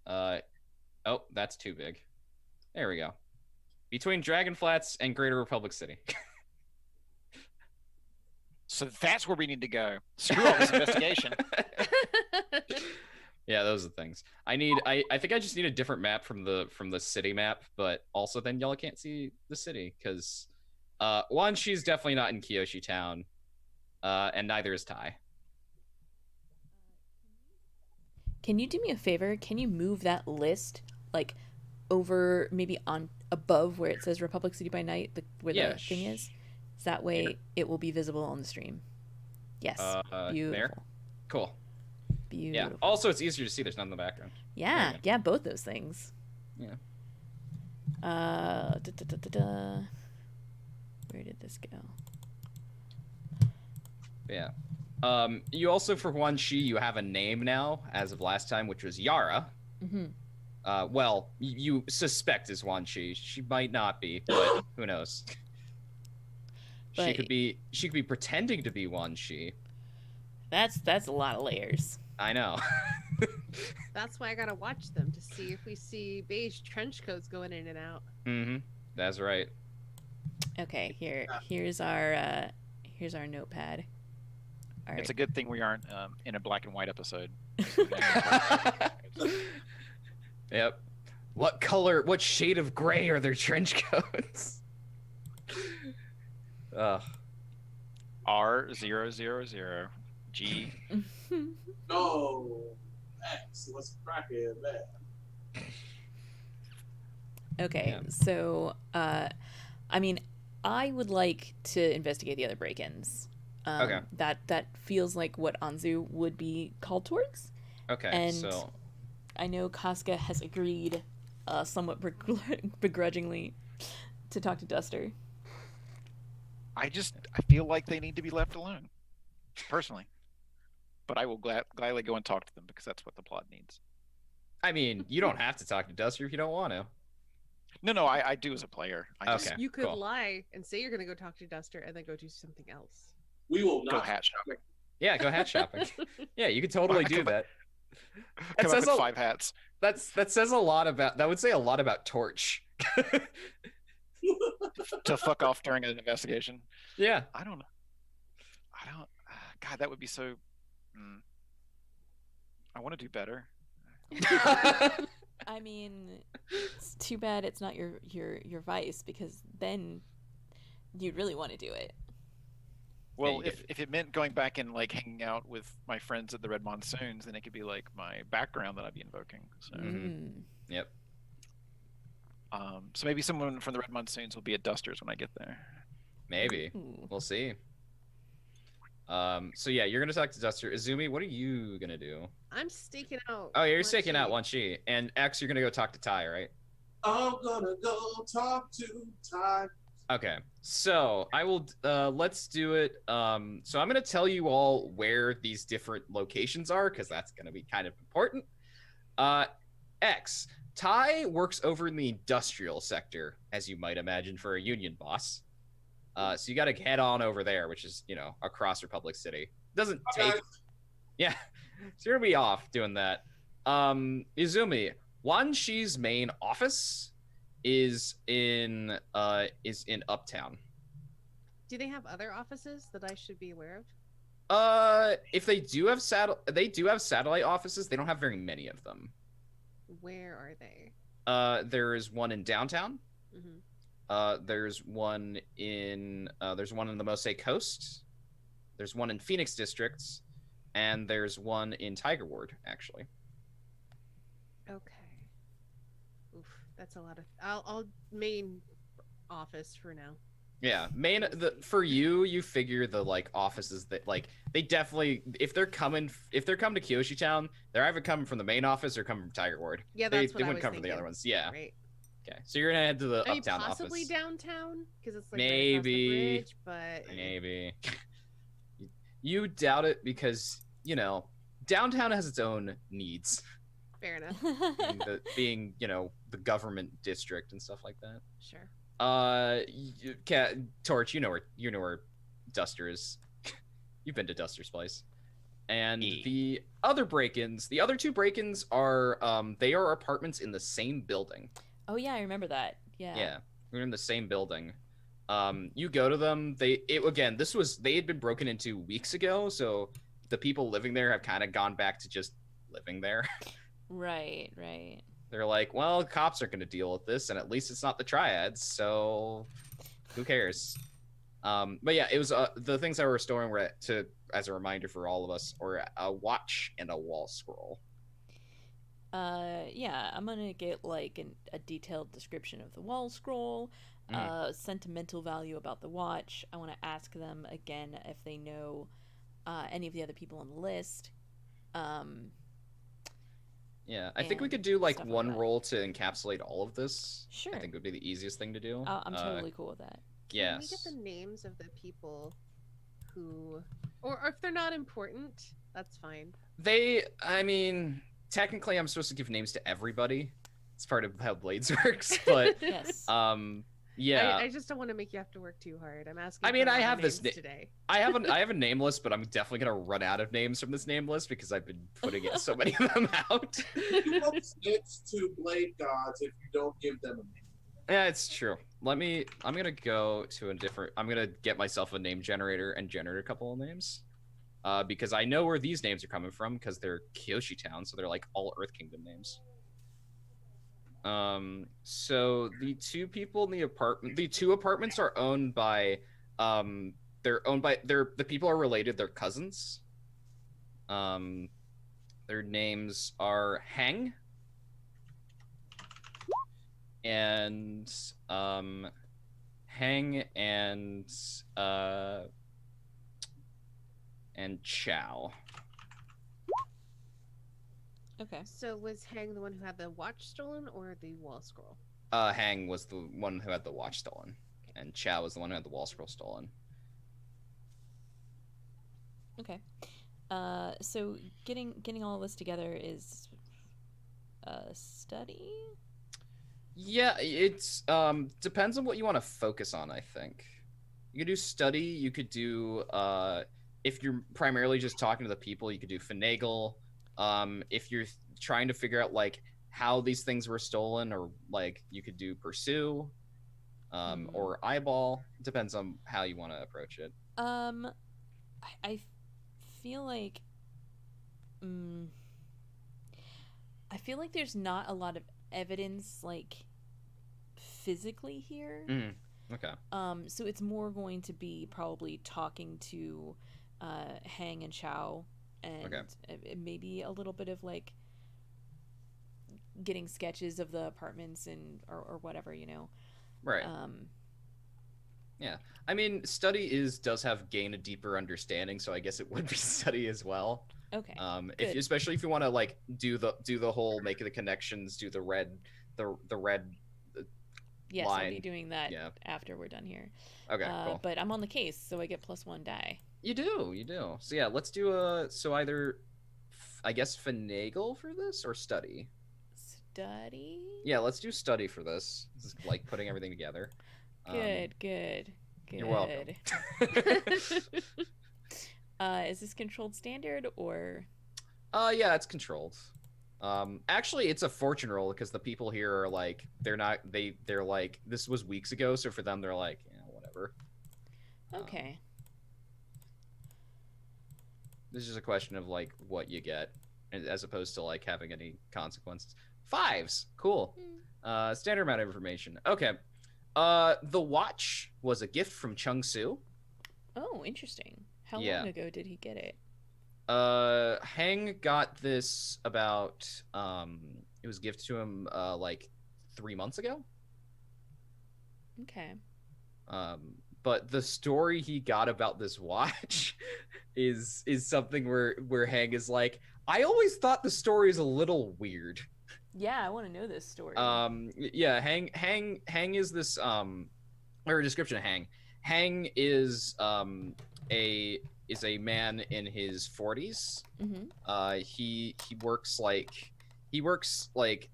Oh, that's too big. There we go. Between Dragon Flats and Greater Republic City. So that's where we need to go. Screw all this investigation. Yeah, those are the things. I think I just need a different map from the city map, but also then y'all can't see the city because Wan Shi's definitely not in Kyoshi Town, and neither is Tai. Can you do me a favor? Can you move that list like over maybe on above where it says Republic City by Night, where the thing is? So that way it will be visible on the stream. Yes. Beautiful. There? Cool. Beautiful. Yeah. Also, it's easier to see. There's none in the background. Yeah, both those things. Yeah. Where did this go? Yeah. You also, for Wan Shi, you have a name now, as of last time, which was Yara. Mm-hmm. Well, you suspect is Wan Shi. She might not be, but who knows? She could be pretending to be Wan Shi. That's a lot of layers. I know. That's why I gotta watch them to see if we see beige trench coats going in and out. Mm-hmm. That's right. Okay, here's our notepad. All right. It's a good thing we aren't in a black and white episode. Yep. What shade of gray are their trench coats? R000 G. No, X. Let's crack it, man. Okay, Yeah. so I mean, I would like to investigate the other break-ins. Okay. That feels like what Anzu would be called towards. Okay. And so I know Casca has agreed, somewhat begrudgingly, to talk to Duster. I feel like they need to be left alone, personally. But I will gladly go and talk to them because that's what the plot needs. I mean, you don't have to talk to Duster if you don't want to. No, I do as a player. Okay. You could cool. lie and say you're gonna go talk to Duster and then go do something else. We will Go not. hat shopping. Yeah, go hat shopping. Yeah, you could totally do that. Come up with 5 hats. That says a lot about. That would say a lot about Torch. To fuck off during an investigation. Yeah. I don't know. God, that would be so. I want to do better. I mean, it's too bad it's not your vice, because then you'd really want to do it. Well, if it meant going back and like hanging out with my friends at the Red Monsoons, then it could be like my background that I'd be invoking. So Yep. So maybe someone from the Red Monsoons will be at Dusters when I get there. Maybe. Ooh. We'll see. So yeah, you're gonna talk to Duster. Izumi, what are you gonna do? I'm staking out. Oh, you're Wan staking out Chi. Wan Chi. And X, you're gonna go talk to Ty, right? I'm gonna go talk to Ty. Okay. So I will let's do it. So I'm gonna tell you all where these different locations are, because that's gonna be kind of important. X, Ty works over in the industrial sector, as you might imagine, for a union boss. So you got to head on over there, which is, across Republic City. Doesn't take. Okay. Yeah, so you're gonna be off doing that. Izumi, Wan Shi's main office is in Uptown. Do they have other offices that I should be aware of? If they do have satellite offices. They don't have very many of them. Where are they? There is one in downtown. Mm-hmm. There's one in the Mosaic Coast. There's one in Phoenix Districts, and there's one in Tiger Ward, actually. Okay. Oof, that's a lot of. I'll main office for now. Yeah, for you figure the offices that they definitely, if they're coming to Kyoshi Town, they're either coming from the main office or coming from Tiger Ward. Yeah, that's they what I wouldn't was come thinking. from the other ones. Yeah. Right. Okay, so you're gonna head to the I mean, Uptown possibly office. downtown because it's like Maybe. right across the bridge, but Maybe. You doubt it because downtown has its own needs. fair enough. being the government district and stuff like that. Sure. Torch, you know where Duster is. You've been to Duster's place. And the other two break-ins are they are apartments in the same building. Oh yeah, I remember that. Yeah. We're in the same building. You go to them. They had been broken into weeks ago, so the people living there have kind of gone back to just living there. Right. They're like, well, cops are going to deal with this, and at least it's not the triads, so who cares? But yeah, it was the things I were restoring were as a reminder for all of us, or a watch and a wall scroll. Yeah, I'm gonna get a detailed description of the wall scroll, sentimental value about the watch. I want to ask them again if they know any of the other people on the list. Yeah, I think we could do one like roll to encapsulate all of this. Sure. I think would be the easiest thing to do. I'm totally cool with that. Can we get the names of the people who, or if they're not important, that's fine. Technically, I'm supposed to give names to everybody. It's part of how Blades works, but yes. Yeah. I just don't want to make you have to work too hard. I'm asking. I have this today. I have a name list, but I'm definitely gonna run out of names from this name list because I've been putting so many of them out. You won't snitch to Blade Gods if you don't give them a name. Yeah, it's true. I'm gonna go to I'm gonna get myself a name generator and generate a couple of names. Because I know where these names are coming from because they're Kyoshi Town, so they're all Earth Kingdom names. So the two apartments are owned by, the people are related, they're cousins. Their names are Hang and Chow. Okay. So was Hang the one who had the watch stolen or the wall scroll? Hang was the one who had the watch stolen, and Chow was the one who had the wall scroll stolen. Okay. So getting all this together is a study? Yeah, it's depends on what you want to focus on, I think. You could do study, you could do if you're primarily just talking to the people, you could do finagle. If you're trying to figure out how these things were stolen, or you could do pursue, or eyeball. Depends on how you want to approach it. I feel like I feel like there's not a lot of evidence physically here. Okay. So it's more going to be probably talking to Hang and Chow, and maybe a little bit of getting sketches of the apartments and or whatever, you know. Right. Yeah. I mean, study does have gain a deeper understanding, so I guess it would be study as well. Okay. If especially if you want to like do the whole make the connections, do the red yes, line. I'll be doing that Yeah. after we're done here. Okay, cool. But I'm on the case, so I get +1 die. You do. So yeah, let's do either I guess finagle for this or study. Study? Yeah, let's do study for this. This is like putting everything together. Good. You're welcome. Is this controlled standard or? Yeah, it's controlled. Actually, it's a fortune roll because the people here are like they're like this was weeks ago, so for them they're like whatever. Okay. This is a question of like what you get, as opposed to like having any consequences. 5s, cool. Standard amount of information. Okay. The watch was a gift from Chung Su. Oh, interesting. How long ago did he get it? Hang got this about it was gifted to him like 3 months ago. Okay. But the story he got about this watch is something where Hang is like, I always thought the story is a little weird. Yeah, I want to know this story. Yeah, Hang is this or a description of Hang. Hang is a man in his 40s. Mm-hmm. He works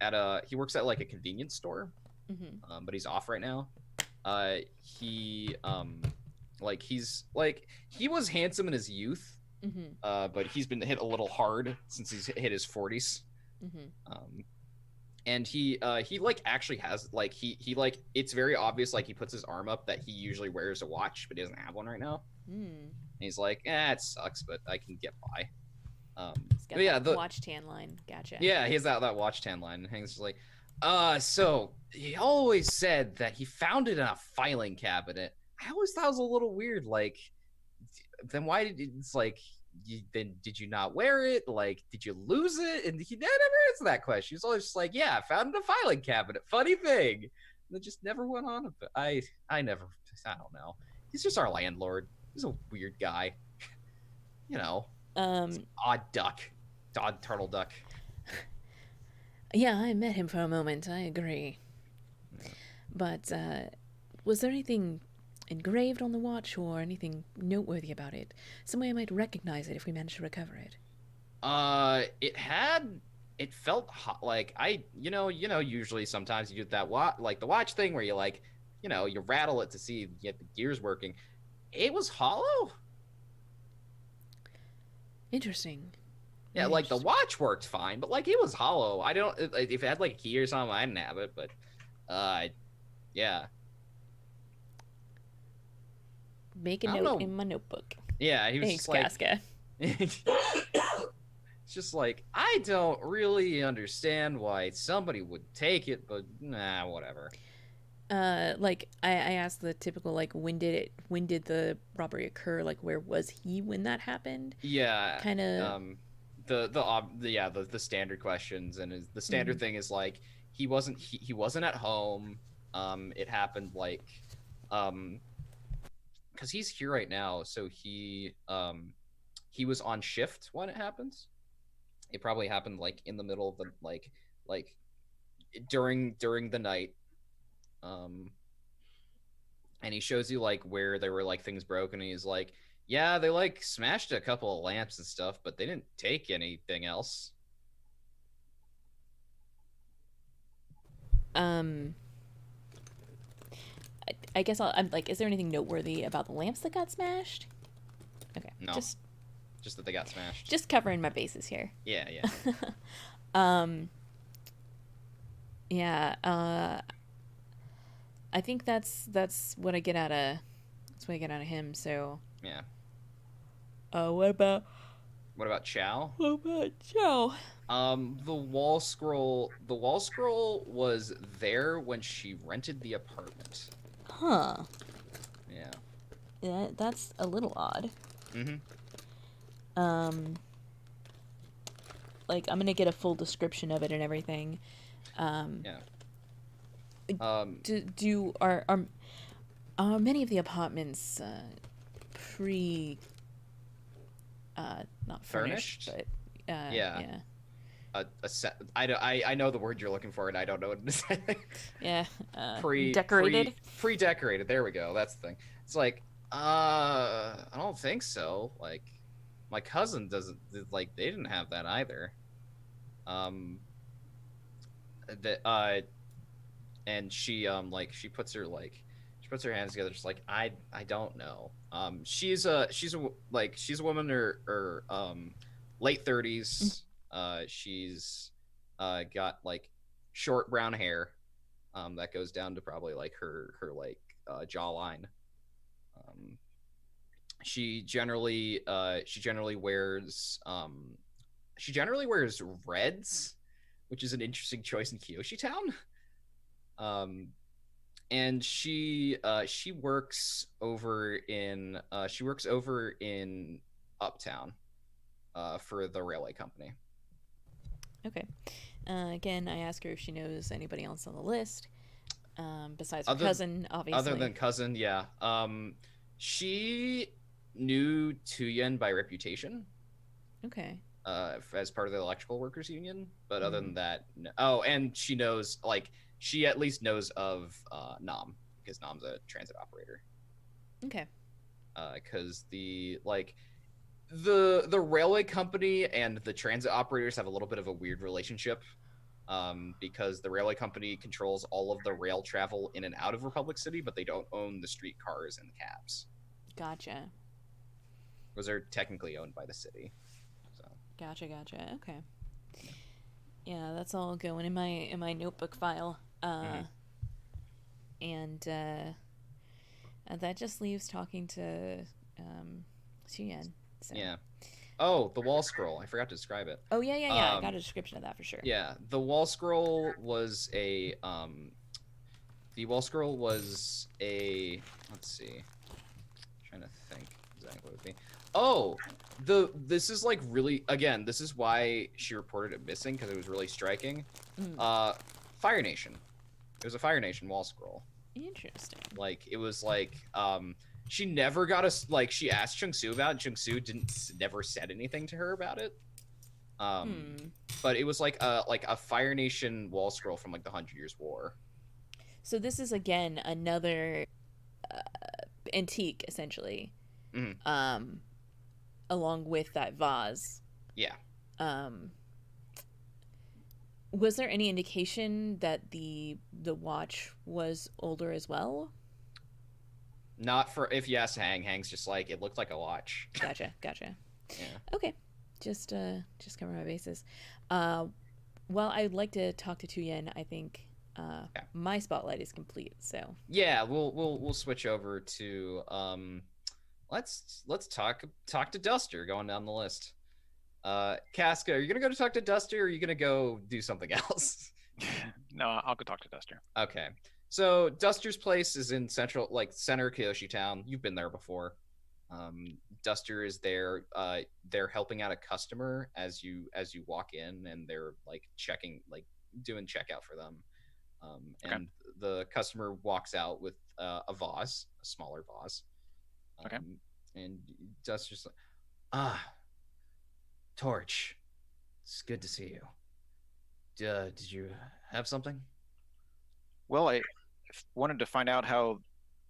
at like a convenience store. Mm-hmm. But he's off right now. He was handsome in his youth. Mm-hmm. But he's been hit a little hard since he's hit his 40s. Mm-hmm. And he like actually has like he like it's very obvious like he puts his arm up that he usually wears a watch but he doesn't have one right now. And he's like, it sucks, but I can get by. He's got the watch tan line. Gotcha. Yeah, he has that watch tan line. And Hanks is like, so he always said that he found it in a filing cabinet. I always thought it was a little weird. Like, then why did it's like? Then did you not wear it? Like, did you lose it? And he never answered that question. He's always just like, yeah, I found it in a filing cabinet. Funny thing. And it just never went on. I don't know. He's just our landlord. He's a weird guy. Odd duck. Odd turtle duck. Yeah, I met him for a moment. I agree. Yeah. But was there anything engraved on the watch or anything noteworthy about it? Some way I might recognize it if we manage to recover it. It felt hot. Like usually sometimes you do that the watch thing where you like, you rattle it to see get the gears working. It was hollow. Interesting. Yeah, like the watch worked fine, but like it was hollow. I don't if it had like a key or something, I didn't have it, but yeah. Make a note in my notebook. Yeah, he was Thanks, just like, Casca. It's just like, I don't really understand why somebody would take it, but nah, whatever. Like I asked the typical like when did the robbery occur? Like where was he when that happened? Yeah, kind of. The standard questions, and the standard thing is like he wasn't at home. It happened like because he's here right now, so he was on shift when it happens. It probably happened like in the middle of the like during the night. And he shows you like where there were like things broken, and he's like, yeah, they like smashed a couple of lamps and stuff, but they didn't take anything else. I guess I'm like, is there anything noteworthy about the lamps that got smashed? Okay. No. Just that they got smashed. Just covering my bases here. Yeah. Yeah. I think that's what I get out of him. So yeah. What about Chow? What about Chow? The wall scroll was there when she rented the apartment. Huh. Yeah. That's a little odd. Mm-hmm. Like I'm gonna get a full description of it and everything. Yeah. Are many of the apartments pre not furnished, Furnished? but Yeah. yeah. A set. I know the word you're looking for, and I don't know what it is. Yeah, pre decorated. pre decorated. There we go. That's the thing. It's like, I don't think so. Like, my cousin doesn't like. They didn't have that either. Um, that and she puts her hands together, just like I don't know. She's a woman or late 30s. She's got like short brown hair that goes down to probably like her like jawline. Um, she generally wears reds, which is an interesting choice in Kyoshi Town. Um, and she works over in Uptown for the railway company. Okay. Again, I ask her if she knows anybody else on the list, besides her Other cousin, other obviously. than cousin, yeah. She knew Tuyen by reputation. Okay. As part of the electrical workers union, but other than that, no. Oh, and she at least knows of Nam, because Nam's a transit operator. Okay. Because the railway company and the transit operators have a little bit of a weird relationship. Because the railway company controls all of the rail travel in and out of Republic City, but they don't own the streetcars and the cabs. Gotcha. Those are technically owned by the city. So. Gotcha. Okay. Yeah, that's all going in my notebook file. And that just leaves talking to Xian. So. Yeah. Oh, the wall scroll. I forgot to describe it. Oh yeah. I got a description of that for sure. Yeah, the wall scroll was a let's see. I'm trying to think exactly what it would be. Oh, this is like really, again, this is why she reported it missing, because it was really striking. Fire Nation. It was a Fire Nation wall scroll. Interesting. Like, it was like she never got a, like, she asked Chung Su about it, and Chung Su never said anything to her about it. But it was like a Fire Nation wall scroll from like the 100 Years War. So this is again another antique, essentially. Along with that vase. Yeah. Was there any indication that the watch was older as well? Not for, if you ask Hang's just like, it looked like a watch. Gotcha. Yeah. Okay. Just cover my bases. Well, I'd like to talk to Tuyen. I think my spotlight is complete. So yeah, we'll switch over to let's talk to Duster, going down the list. Casca, are you gonna go to talk to Duster, or are you gonna go do something else? No, I'll go talk to Duster. Okay. So Duster's place is in center Kyoshi Town. You've been there before. Duster is there. They're helping out a customer as you walk in, and they're like checking, like doing checkout for them. And the customer walks out with a vase, a smaller vase. Okay. And Duster's like, Torch, it's good to see you. Did you have something? Well, I wanted to find out how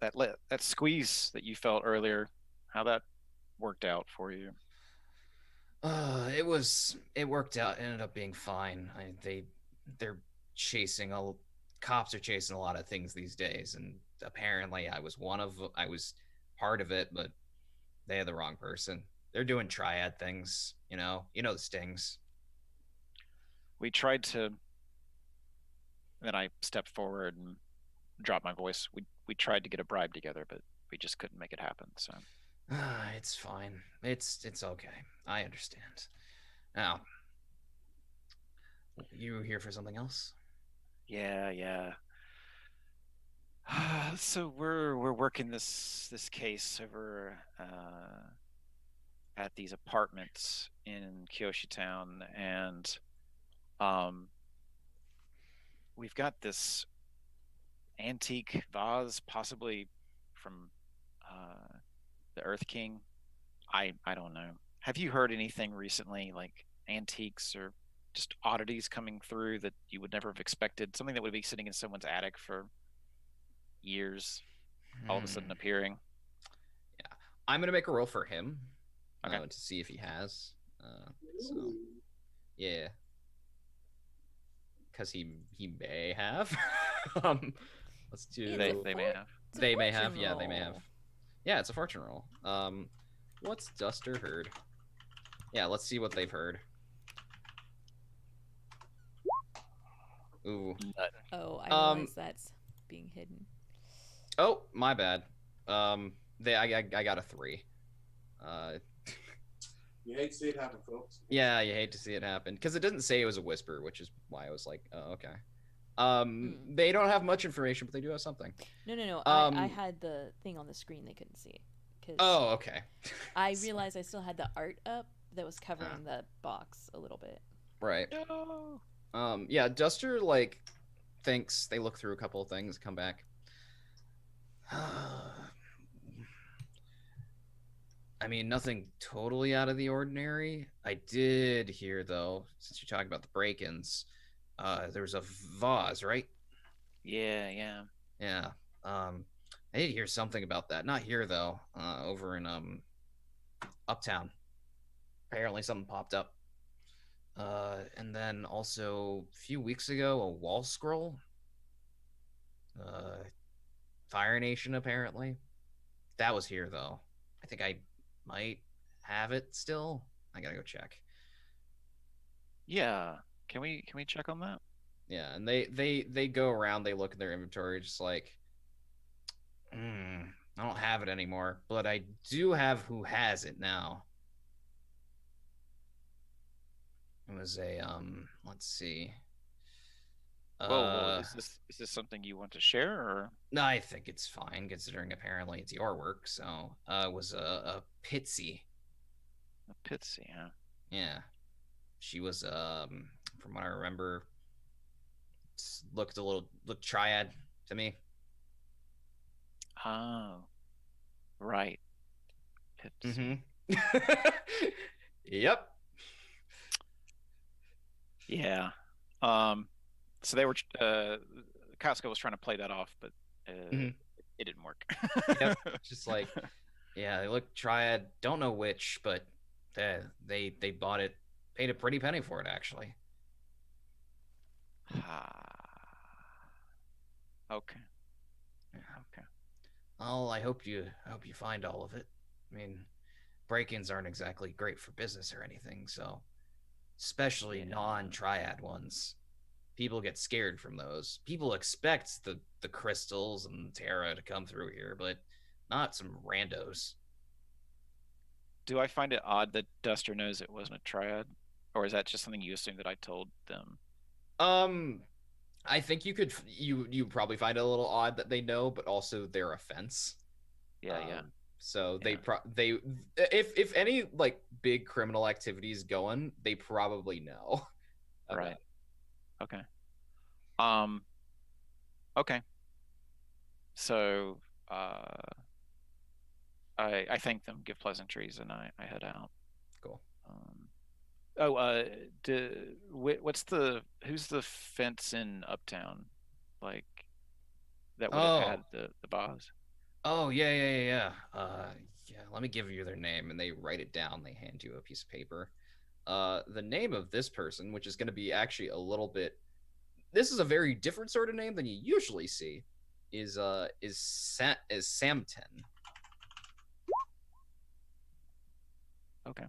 that squeeze that you felt earlier, how that worked out for you. It worked out. It ended up being fine. They're chasing cops are chasing a lot of things these days, and apparently I was part of it, but they had the wrong person. They're doing triad things, you know the stings. We tried to. Then I stepped forward and dropped my voice. We tried to get a bribe together, but we just couldn't make it happen. So it's fine. It's okay. I understand. Now, you here for something else? Yeah. So we're working this case over at these apartments in Kyoshi Town, and we've got this antique vase, possibly from the Earth King. I don't know. Have you heard anything recently, like antiques or just oddities coming through that you would never have expected? Something that would be sitting in someone's attic for years, all of a sudden appearing. Yeah, I'm gonna make a roll for him Okay. to see if he has. So yeah, because he may have. um, let's do. They may have. They may have. Yeah, they may have. Yeah, it's a fortune roll. What's Duster heard? Yeah, let's see what they've heard. Ooh. Oh, I realize that's being hidden. Oh, my bad. I got a 3. You hate to see it happen, folks. Yeah, you hate to see it happen because it doesn't say it was a whisper, which is why I was like, oh, okay. They don't have much information, but they do have something. No. I had the thing on the screen they couldn't see. Oh, okay. I realized I still had the art up that was covering the box a little bit. Right. No. Yeah, Duster like thinks they look through a couple of things, come back. I mean, nothing totally out of the ordinary. I did hear, though, since you're talking about the break-ins, there was a vase, right? Yeah. Yeah. I did hear something about that. Not here, though. Over in Uptown. Apparently, something popped up. And then also a few weeks ago, a wall scroll. Fire Nation, apparently. That was here, though. I think I might have it still. I gotta go check. Yeah. Can we check on that? Yeah, and they go around, they look at their inventory, just like, I don't have it anymore, but I do have who has it now. It was a let's see. Whoa, is this something you want to share, or? No, I think it's fine considering apparently it's your work. So it was a Pitsy. A Pitsy, huh? Yeah, she was from what I remember, looked triad to me. Oh, right. Pitsy. Yep. Yeah. So they were Costco was trying to play that off, but it didn't work. Yep. Just like, yeah, they look triad. Don't know which, but they bought it, paid a pretty penny for it, actually. Okay. Yeah. Okay. Well, I hope you find all of it. I mean, break-ins aren't exactly great for business or anything, so especially non-triad ones. People get scared from those. People expect the crystals and Terra to come through here, but not some randos. Do I find it odd that Duster knows it wasn't a triad, or is that just something you assume that I told them? I think you probably find it a little odd that they know, but also their offense. Yeah. So they if any like big criminal activity is going, they probably know. Right. Okay. Okay. So I thank them, give pleasantries, and I head out. Cool. Who's the fence in Uptown, like that would have had the vase? Oh yeah. Let me give you their name, and they write it down. They hand you a piece of paper. The name of this person, which is going to be actually a little bit. This is a very different sort of name than you usually see. Is Samten. Okay.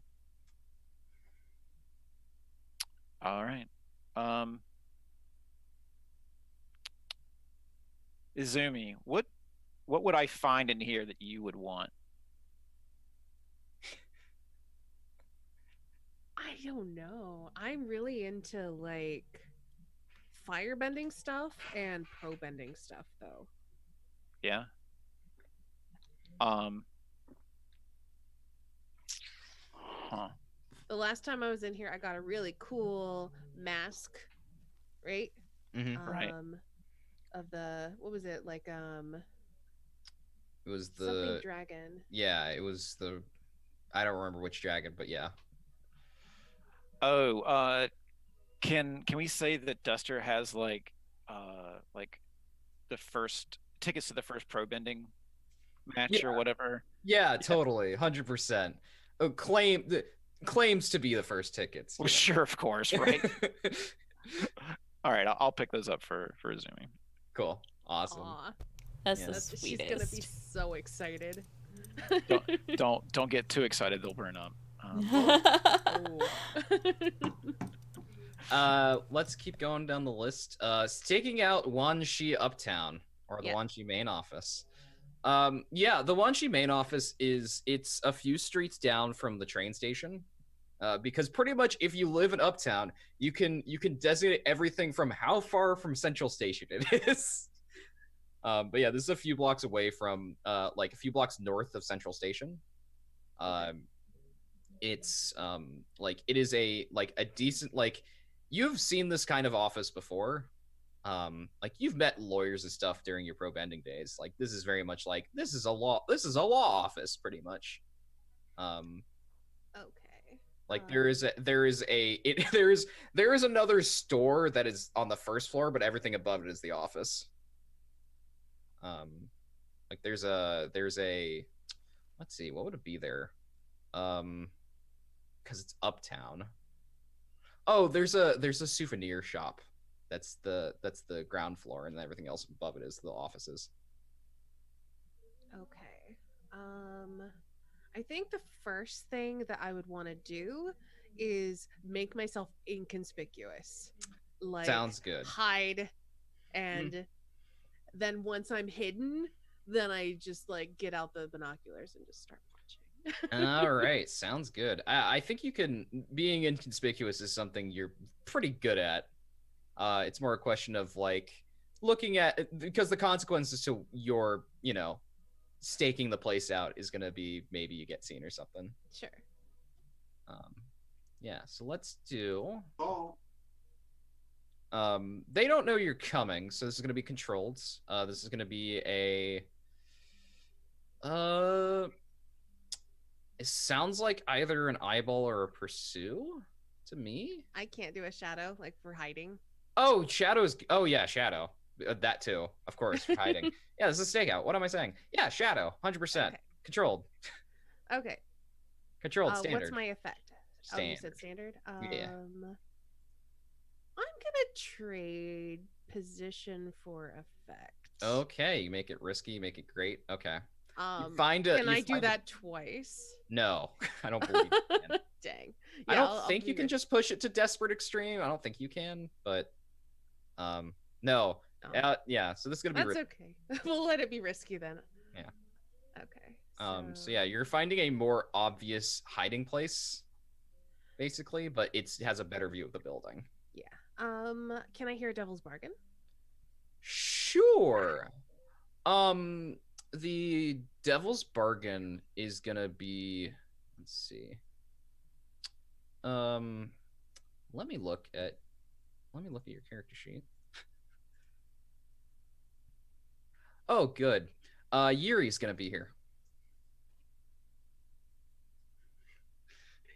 All right. Izumi, what would I find in here that you would want? I don't know. I'm really into like firebending stuff and pro bending stuff though. Yeah. The last time I was in here, I got a really cool mask, right? Right. Of the, what was it, like It was something the dragon. yeah, it was the I don't remember which dragon, but yeah. Oh, can we say that Duster has like the first tickets to the first pro bending match Yeah, or whatever? yeah, Yeah. totally, 100%. Claims to be the first tickets. Well, sure, of course, right? All right, I'll pick those up for Izumi. Cool, awesome. Aw, That's Yeah. the she's gonna be sweetest. so excited. Don't get too excited; they'll burn up. Let's keep going down the list. Staking out Wanshi Uptown, or the Yeah. Wanshi main office. Yeah, the Wanshi main office it's a few streets down from the train station. Because pretty much if you live in Uptown, you can designate everything from how far from Central Station it is. But yeah, this is a few blocks away from like a few blocks north of Central Station. It's like it is a decent, like, you've seen this kind of office before. Like you've met lawyers and stuff during your pro bending days. Like this is very much like this is a law office pretty much. Okay. Like there is another store that is on the first floor, but everything above it is the office. Like there's a let's see, what would it be there? Because it's Uptown. Oh, there's a souvenir shop. That's the ground floor, and everything else above it is the offices. Okay. I think the first thing that I would want to do is make myself inconspicuous. Like, sounds good. Hide, and then once I'm hidden, then I just like get out the binoculars and just start watching. All right, sounds good. I think you can. Being inconspicuous is something you're pretty good at. It's more a question of like looking at, because the consequences to your, staking the place out is gonna be maybe you get seen or something. Sure. Yeah. So let's do. Oh. They don't know you're coming, so this is gonna be controlled. This is gonna be a. It sounds like either an eyeball or a pursue to me. I can't do a shadow like for hiding. Oh, shadows. Oh yeah, shadow. That too, of course, for hiding. Yeah, this is a stakeout. What am I saying? Yeah, shadow, 100%. Okay. Controlled. Okay. Controlled standard. What's my effect? Standard. Oh, you said standard. Yeah. I'm gonna trade position for effect. Okay, you make it risky, make it great. Okay. Can I do that twice? No, I don't believe you can. Dang. Yeah, I don't think you can just push it to desperate extreme. I don't think you can, but no. Yeah, so this is gonna be. That's okay. We'll let it be risky then. Yeah. Okay. So yeah, you're finding a more obvious hiding place, basically, but it has a better view of the building. Yeah. Can I hear a devil's bargain? Sure. The devil's bargain is gonna be. Let's see. Let me look at your character sheet. Oh, good. Yuri's gonna be here.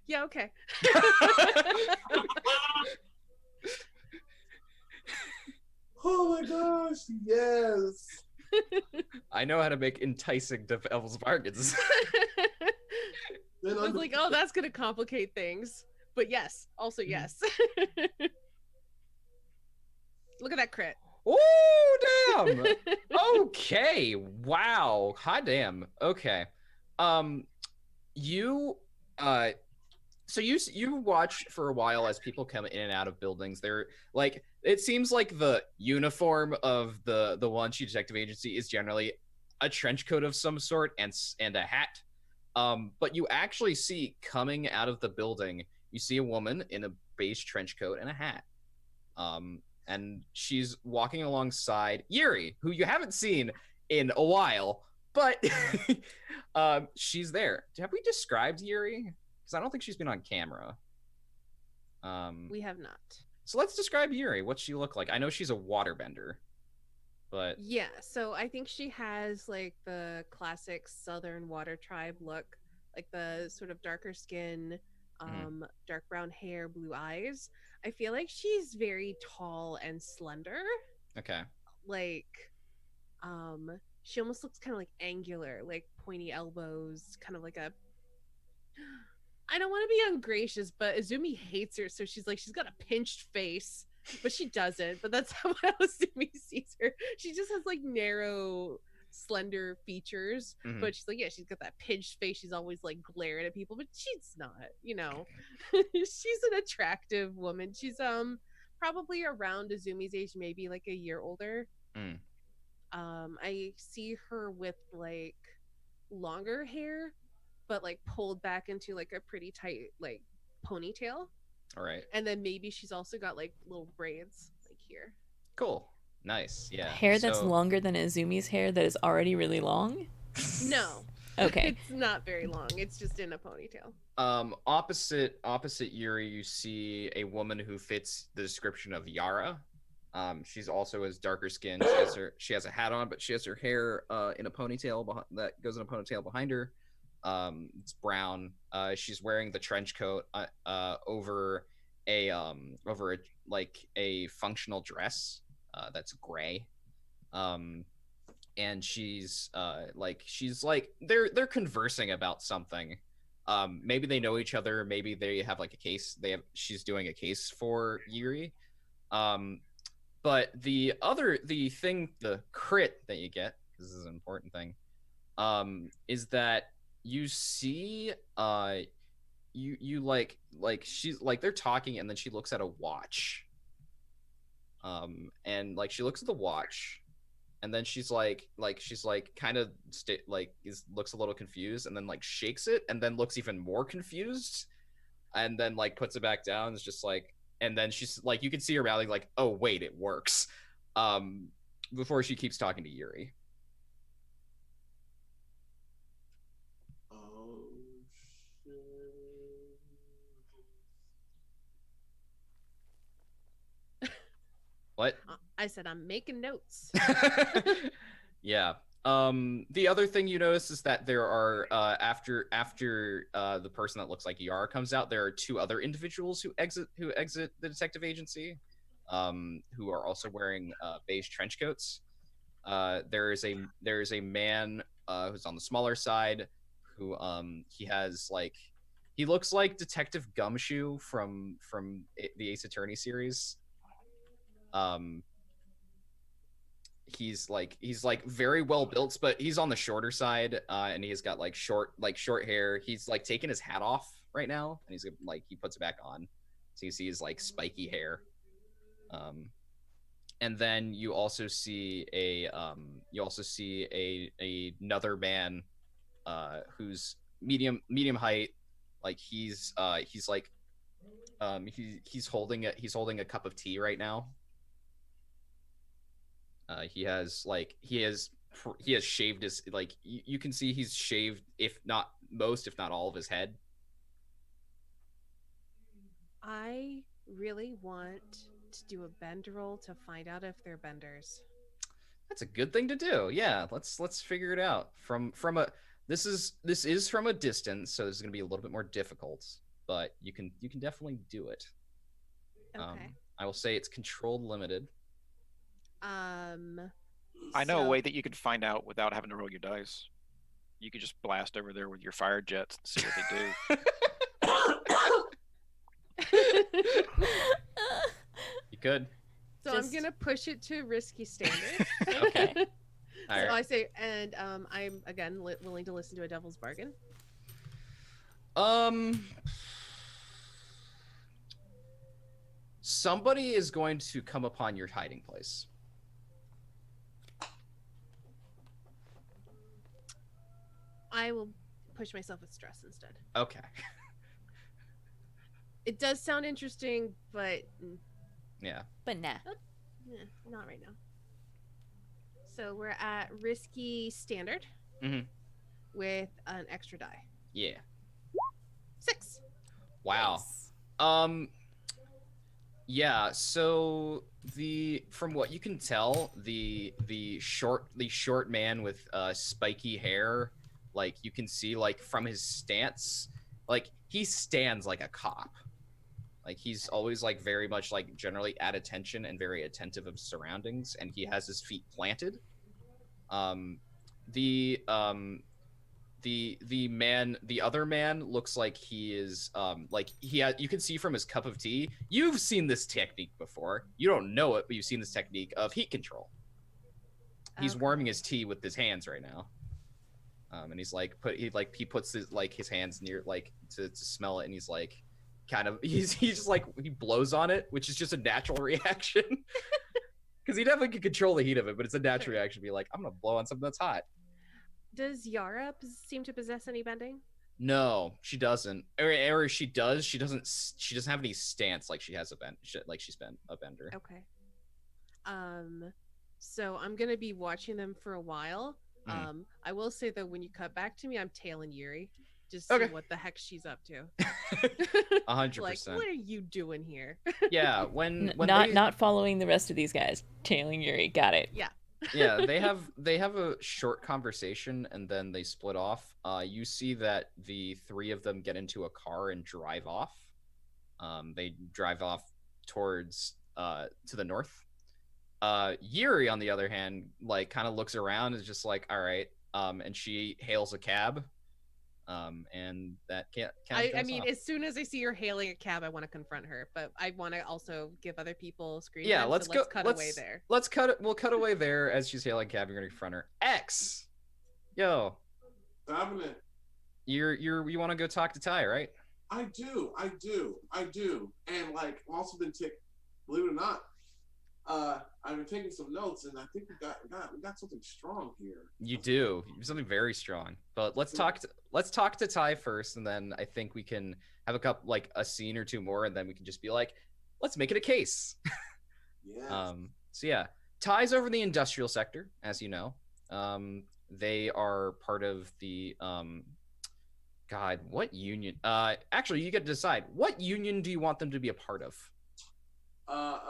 Yeah, okay. Oh my gosh, yes. I know how to make enticing devil's bargains. I was like, oh, that's gonna complicate things. But yes, also yes. Look at that crit. Oh damn. Okay. Wow. Hot damn. Okay. So you watch for a while as people come in and out of buildings. They're like, it seems like the uniform of the Wanshi Detective Agency is generally a trench coat of some sort and a hat. But you actually see coming out of the building, you see a woman in a beige trench coat and a hat. And she's walking alongside Yuri, who you haven't seen in a while, but she's there. Have we described Yuri? Because I don't think she's been on camera. We have not. So let's describe Yuri. What's she look like? I know she's a waterbender, but Yeah, so I think she has like the classic Southern Water Tribe look, like the sort of darker skin, dark brown hair, blue eyes. I feel like she's very tall and slender. okay. Like, she almost looks kind of like angular, like pointy elbows, kind of like a. I don't want to be ungracious, but Izumi hates her, so she's got a pinched face, but she doesn't. But that's how Izumi sees her. She just has like narrow, slender features, but she's like, yeah, she's got that pinched face. She's always like glaring at people, but she's not. She's an attractive woman. She's probably around Izumi's age, maybe like a year older. Mm. I see her with like longer hair, but like pulled back into like a pretty tight like ponytail. All right. And then maybe she's also got like little braids like here. Cool. Nice. Yeah. Hair that's longer than Izumi's hair that is already really long? No. Okay. It's not very long. It's just in a ponytail. Opposite Yuri, you see a woman who fits the description of Yara. She's also as darker skinned. She has a hat on, but she has her hair in a ponytail that goes in a ponytail behind her. It's brown. She's wearing the trench coat over a functional dress that's gray. And she's they're conversing about something. Maybe they know each other. Maybe they have like a case. She's doing a case for Yuri. But the crit that you get, because this is an important thing, is that you see you she's like they're talking and then she looks at a watch. And like she looks at the watch and then she's kind of looks a little confused and then like shakes it and then looks even more confused and then like puts it back down. It's just like, and then she's like, you can see her rallying like, oh wait, it works. Before she keeps talking to Yuri. Oh shit. What? I said I'm making notes. Yeah. The other thing you notice is that there are after the person that looks like Yara comes out, there are two other individuals who exit the detective agency, who are also wearing beige trench coats. There is a man who's on the smaller side, who he looks like Detective Gumshoe from the Ace Attorney series. He's very well built, but he's on the shorter side, and he's got short hair. He's like taking his hat off right now, and he puts it back on, so you see his spiky hair. And then you also see another man, who's medium height. Like he's holding a cup of tea right now. He has shaved his, you can see he's shaved, if not most, if not all of his head. I really want to do a bend roll to find out if they're benders. That's a good thing to do. Yeah, let's figure it out this is from a distance, so this is going to be a little bit more difficult, but you can definitely do it. Okay. I will say it's controlled limited. I know a way that you could find out without having to roll your dice. You could just blast over there with your fire jets and see what they do. You could. So I'm gonna push it to risky standard. Okay. So right. I say, and I'm again willing to listen to a devil's bargain. Somebody is going to come upon your hiding place. I will push myself with stress instead. Okay. It does sound interesting, but yeah. But nah. Not right now. So we're at risky standard with an extra die. Yeah. 6. Wow. Nice. Yeah, so from what you can tell, the short man with spiky hair, like you can see like from his stance, like he stands like a cop. Like he's always like very much like generally at attention and very attentive of surroundings, and he has his feet planted. Um, the um the other man looks like he is like you can see from his cup of tea. You've seen this technique before. You don't know it, but you've seen this technique of heat control. He's warming his tea with his hands right now. And he's like he puts his hands near like to smell it, and he's like kind of he's just like he blows on it, which is just a natural reaction. Because he definitely can control the heat of it, but it's a natural reaction to be like, I'm gonna blow on something that's hot. Does Yara seem to possess any bending? No, she doesn't. Or she does. She doesn't have any stance like she has like she's been a bender. Okay. So I'm gonna be watching them for a while. I will say though, when you cut back to me, I'm tailing Yuri. Just see what the heck she's up to. 100%. Like, what are you doing here? Yeah, when not following the rest of these guys, tailing Yuri. Got it. Yeah. Yeah, they have a short conversation and then they split off. You see that the three of them get into a car and drive off. They drive off towards to the north. Yuri, on the other hand, like kind of looks around and is just like, all right. And she hails a cab. And that can't. I mean, as soon as I see her hailing a cab, I want to confront her, but I want to also give other people screen time. Yeah, let's cut away there. Let's cut it. We'll cut away there as she's hailing a cab. You're gonna confront her. X, yo, happening? You want to go talk to Ty, right? I do, and like I've also been believe it or not, I've been taking some notes, and I think we got something strong here. You do something very strong, but let's talk to Ty first, and then I think we can have a scene or two more, and then we can just be like, let's make it a case. Yeah. So yeah, Ty's over in the industrial sector, as you know. They are part of the God, what union? Actually, you get to decide. What union do you want them to be a part of?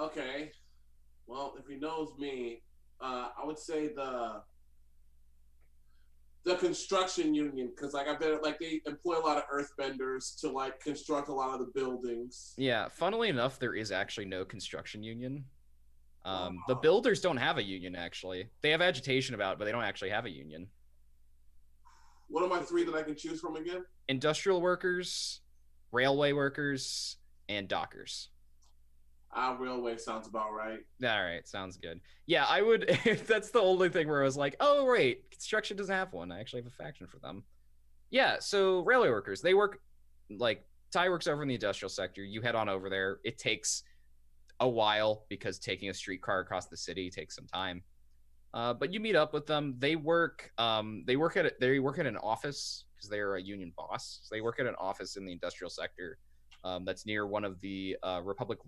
Okay. Well, if he knows me, I would say the construction union, because like I bet like they employ a lot of earthbenders to like construct a lot of the buildings. Yeah, funnily enough, there is actually no construction union. The builders don't have a union, actually. They have agitation about it, but they don't actually have a union. What are my three that I can choose from again? Industrial workers, railway workers, and dockers. Railway sounds about right. All right, sounds good. Yeah, I would. That's the only thing where I was like, oh, right, construction doesn't have one. I actually have a faction for them. Yeah, so railway workers, they work, like, Ty works over in the industrial sector. You head on over there. It takes a while because taking a streetcar across the city takes some time. But you meet up with them. They work at an office because they're a union boss. So they work at an office in the industrial sector that's near one of the Republic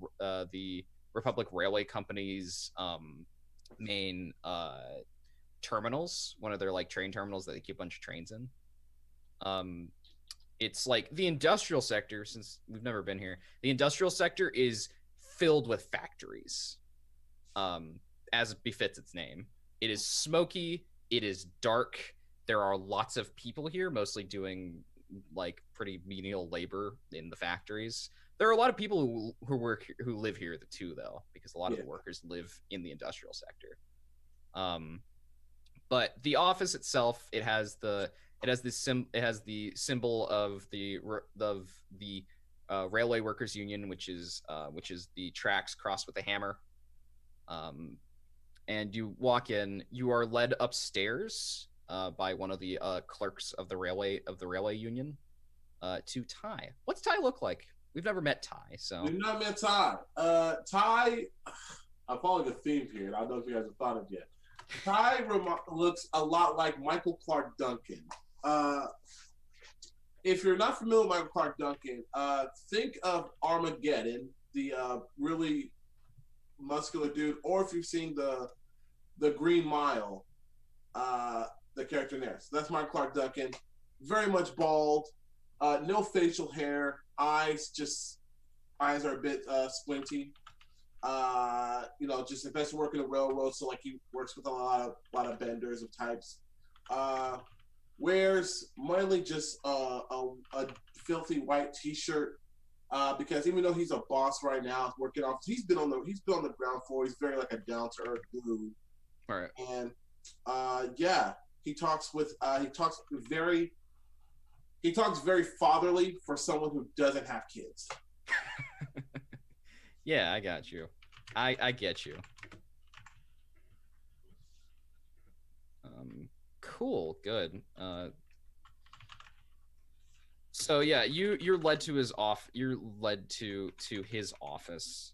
Railway Company's main terminals. One of their like train terminals that they keep a bunch of trains in. It's like the industrial sector. Since we've never been here, the industrial sector is filled with factories, as befits its name. It is smoky. It is dark. There are lots of people here, mostly doing like pretty menial labor in the factories. There are a lot of people who live here too, though, because a lot of the workers live in the industrial sector. But the office itself, it has the symbol of the Railway Workers Union, which is the tracks crossed with a hammer. And you walk in. You are led upstairs by one of the clerks of the railway union to Ty. What's Ty look like? We've never met Ty, so we've not met Ty. Ty, I'm following a theme here, and I don't know if you guys have thought of it yet. Ty looks a lot like Michael Clark Duncan. If you're not familiar with Michael Clark Duncan, think of Armageddon, the really muscular dude, or if you've seen the Green Mile, the character in there. So that's Michael Clark Duncan. Very much bald, no facial hair, eyes are a bit squinty. Just invests in working the railroad, so like he works with a lot of benders of types. Wears mainly just a filthy white T-shirt because even though he's a boss right now, working off, he's been on the ground floor. He's very like a down to earth dude, All right. and yeah, he talks very fatherly for someone who doesn't have kids. Yeah, I got you. I get you. Cool, good. So yeah, you're led to his his office.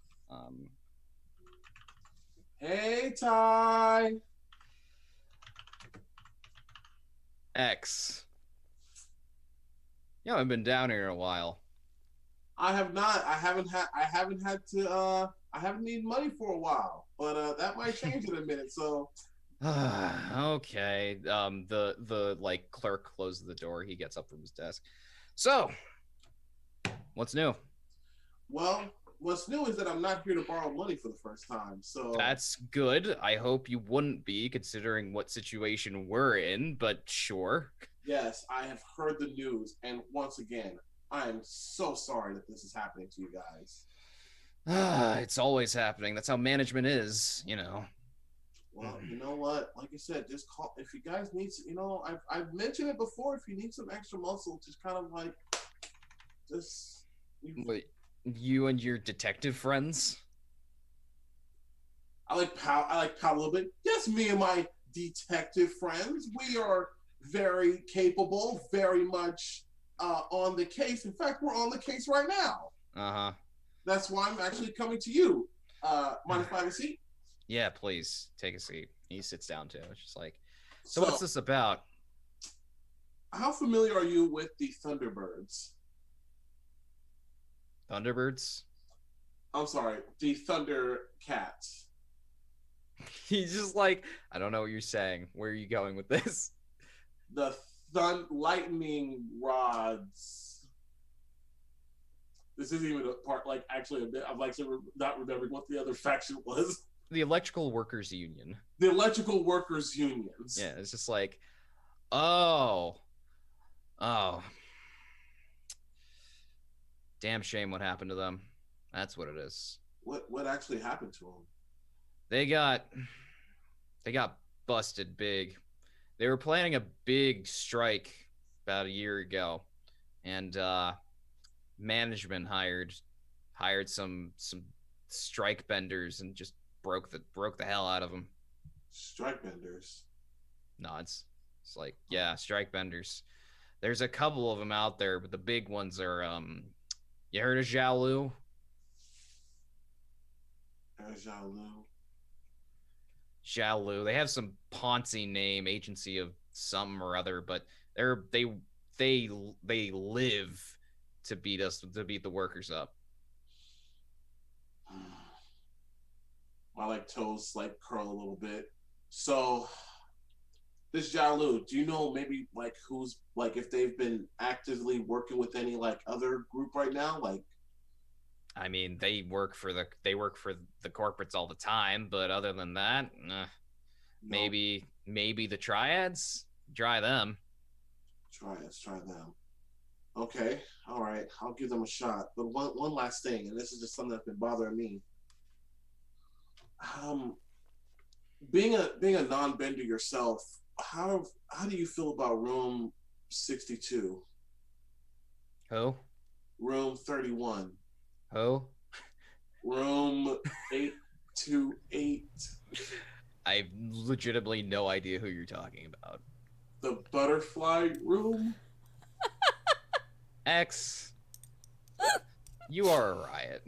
Hey, Ty. X. Yeah, I've been down here a while. I have not. I haven't needed money for a while, but that might change in a minute. So. Okay. The like clerk closes the door. He gets up from his desk. So, what's new? Well, what's new is that I'm not here to borrow money for the first time. So that's good. I hope you wouldn't be, considering what situation we're in. But sure. Yes, I have heard the news, and once again, I am so sorry that this is happening to you guys. It's always happening. That's how management is, you know. Well, you know what? Like I said, just call if you guys need. I've mentioned it before. If you need some extra muscle, just kind of like, just. Wait, you and your detective friends? I like Pal a little bit. Yes, me and my detective friends. We are very capable, very much on the case. In fact, we're on the case right now. Uh-huh. That's why I'm actually coming to you. Mind if I have a seat? Yeah, please take a seat. He sits down too. It's just like, so what's this about? How familiar are you with the Thunderbirds? Thunderbirds? I'm sorry, the Thundercats. He's just like, I don't know what you're saying. Where are you going with this? The lightning rods. This isn't even a part, like, actually a bit. I'm like not remembering what the other faction was. The Electrical Workers Union. The Electrical Workers Unions. Yeah, it's just like, oh. Damn shame what happened to them. That's what it is. What actually happened to them? They got busted big. They were planning a big strike about a year ago, and management hired some strike benders and just broke the hell out of them. Strike benders? No, it's like, yeah, strike benders. There's a couple of them out there, but the big ones are you heard of Jiaolu? Jiaolu. They have some Ponzi name, agency of some or other, but they live to beat the workers up. My like toes like curl a little bit. So this Jiaolu, do you know maybe like who's like if they've been actively working with any like other group right now? Like, I mean, they work for the corporates all the time, but other than that, maybe the triads. Try them. Try them. Okay, all right, I'll give them a shot. But one last thing, and this is just something that's been bothering me. Being a non-bender yourself, how do you feel about room 62? Who? Room 31. Who? Room 828. I have legitimately no idea who you're talking about. The butterfly room? X. You are a riot.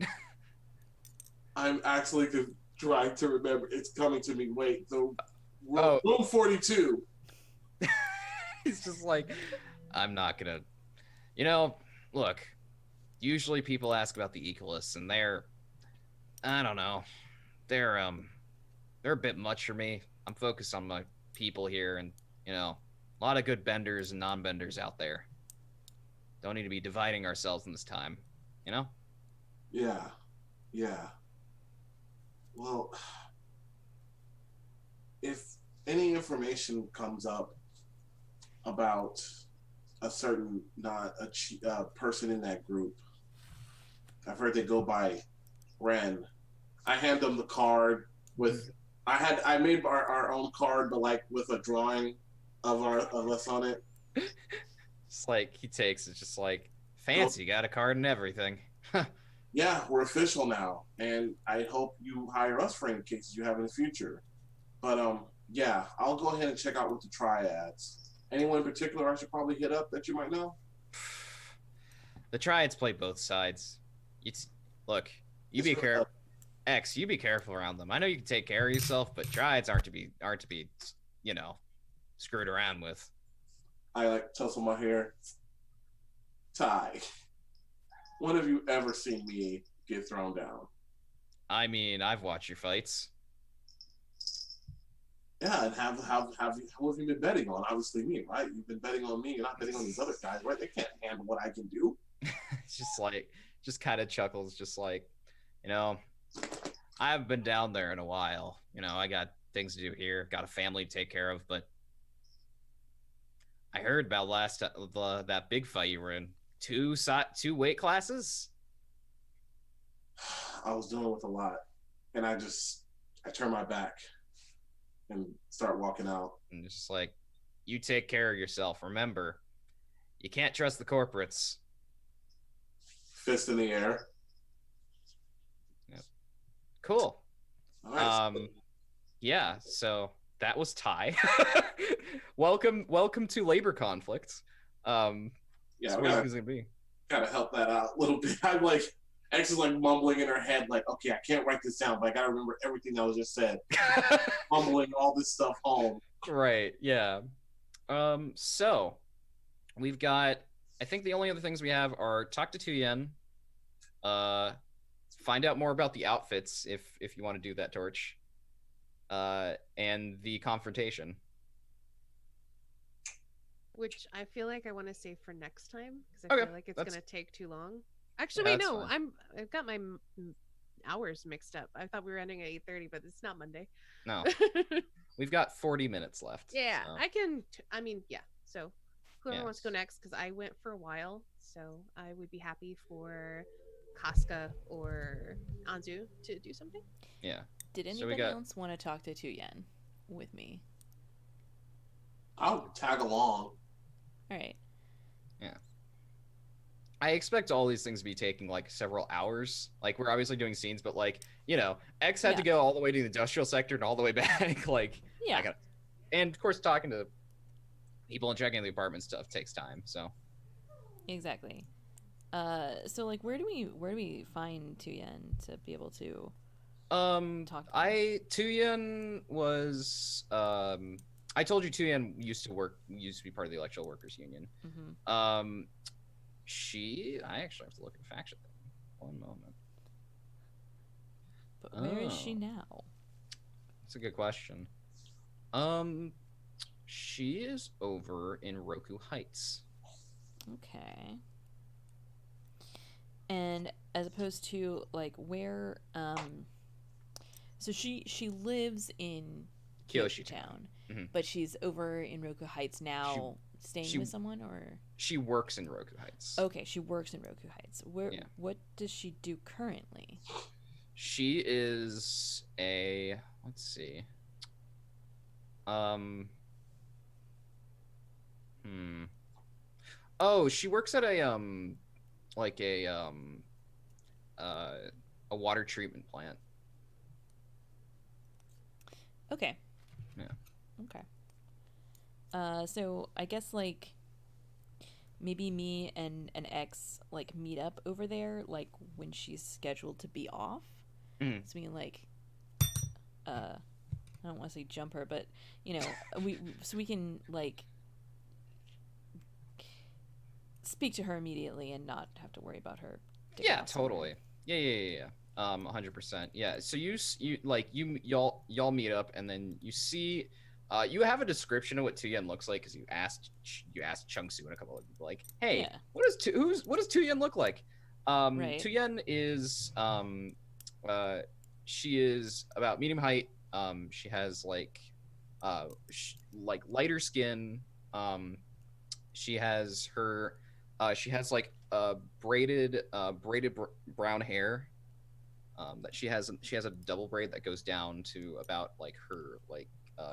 I'm actually trying to remember. It's coming to me. Wait, room 42. He's just like, I'm not gonna. Look. Usually people ask about the Equalists, and I don't know. They're a bit much for me. I'm focused on my people here, and a lot of good benders and non-benders out there. Don't need to be dividing ourselves in this time, Yeah. Well, if any information comes up about a certain not a person in that group, I've heard they go by Ren. I hand them the card with I made our own card, but like with a drawing of us on it. It's like he takes it's just like fancy, got a card and everything. Yeah, we're official now, and I hope you hire us for any cases you have in the future. But yeah, I'll go ahead and check out with the triads. Anyone in particular I should probably hit up that you might know? The Triads play both sides. It's look, you be careful. X, you be careful around them. I know you can take care of yourself, but Triads aren't to be, you know, screwed around with. I like tussle my hair. Ty, when have you ever seen me get thrown down? I mean, I've watched your fights. Yeah, and who have you been betting on? Obviously me, right? You've been betting on me. You're not betting on these other guys, right? They can't handle what I can do. It's just like, just kind of chuckles, just like, you know, I haven't been down there in a while. You know, I got things to do here, got a family to take care of, but I heard about that big fight you were in. Two weight classes? I was dealing with a lot, and I turned my back and start walking out. And it's just like, you take care of yourself. Remember, you can't trust the corporates. Fist in the air. Yep. Cool. All right. Yeah, so that was Ty. welcome to labor conflict. Yeah, what it's gonna be. Gotta help that out a little bit. I'm like, X is like mumbling in her head, like, okay, I can't write this down, but I gotta remember everything that was just said. Mumbling all this stuff home. Right, yeah. So we've got, I think the only other things we have are talk to Tuyen, find out more about the outfits if you want to do that, Torch, and the confrontation. Which I feel like I want to save for next time because I feel like it's gonna take too long. Actually, wait, no, fine. I've got my hours mixed up. I thought we were ending at 8:30, but it's not Monday. No, we've got 40 minutes left. Yeah, so. I can. I mean, yeah. So whoever wants to go next, because I went for a while, so I would be happy for Casca or Anzu to do something. Yeah. Did anybody else want to talk to Tuyen with me? I'll tag along. All right. Yeah. I expect all these things to be taking like several hours. Like we're obviously doing scenes, but like, you know, X had to go all the way to the industrial sector and all the way back. Like, yeah. And of course, talking to people and checking the apartment stuff takes time. So. Exactly. So like, where do we find Tuyen to be able to talk to him? Tuyen was I told you Tuyen used to be part of the Electrical Workers Union. Mm-hmm. I actually have to look at faction. One moment. But where is she now? That's a good question. She is over in Roku Heights. Okay. And as opposed to like where so she lives in Kyoshi Town, mm-hmm. but she's over in Roku Heights now, staying with someone, or she works in Roku Heights. Okay, she works in Roku Heights. What does she do currently? She is let's see. Oh, she works at a water treatment plant. Okay. Yeah. Okay. So I guess like maybe me and X like meet up over there like when she's scheduled to be off. Mm-hmm. So we can like I don't want to say jump her, but you know, we can like speak to her immediately and not have to worry about her. Yeah, totally. Yeah. 100%. Yeah. So y'all meet up, and then you see, you have a description of what Tuyen looks like because you asked Chungsu and a couple of people like, hey, what does Tuyen look like? Right. Tuyen is she is about medium height. She has like lighter skin. She has her she has like braided brown hair. That she has a double braid that goes down to about like her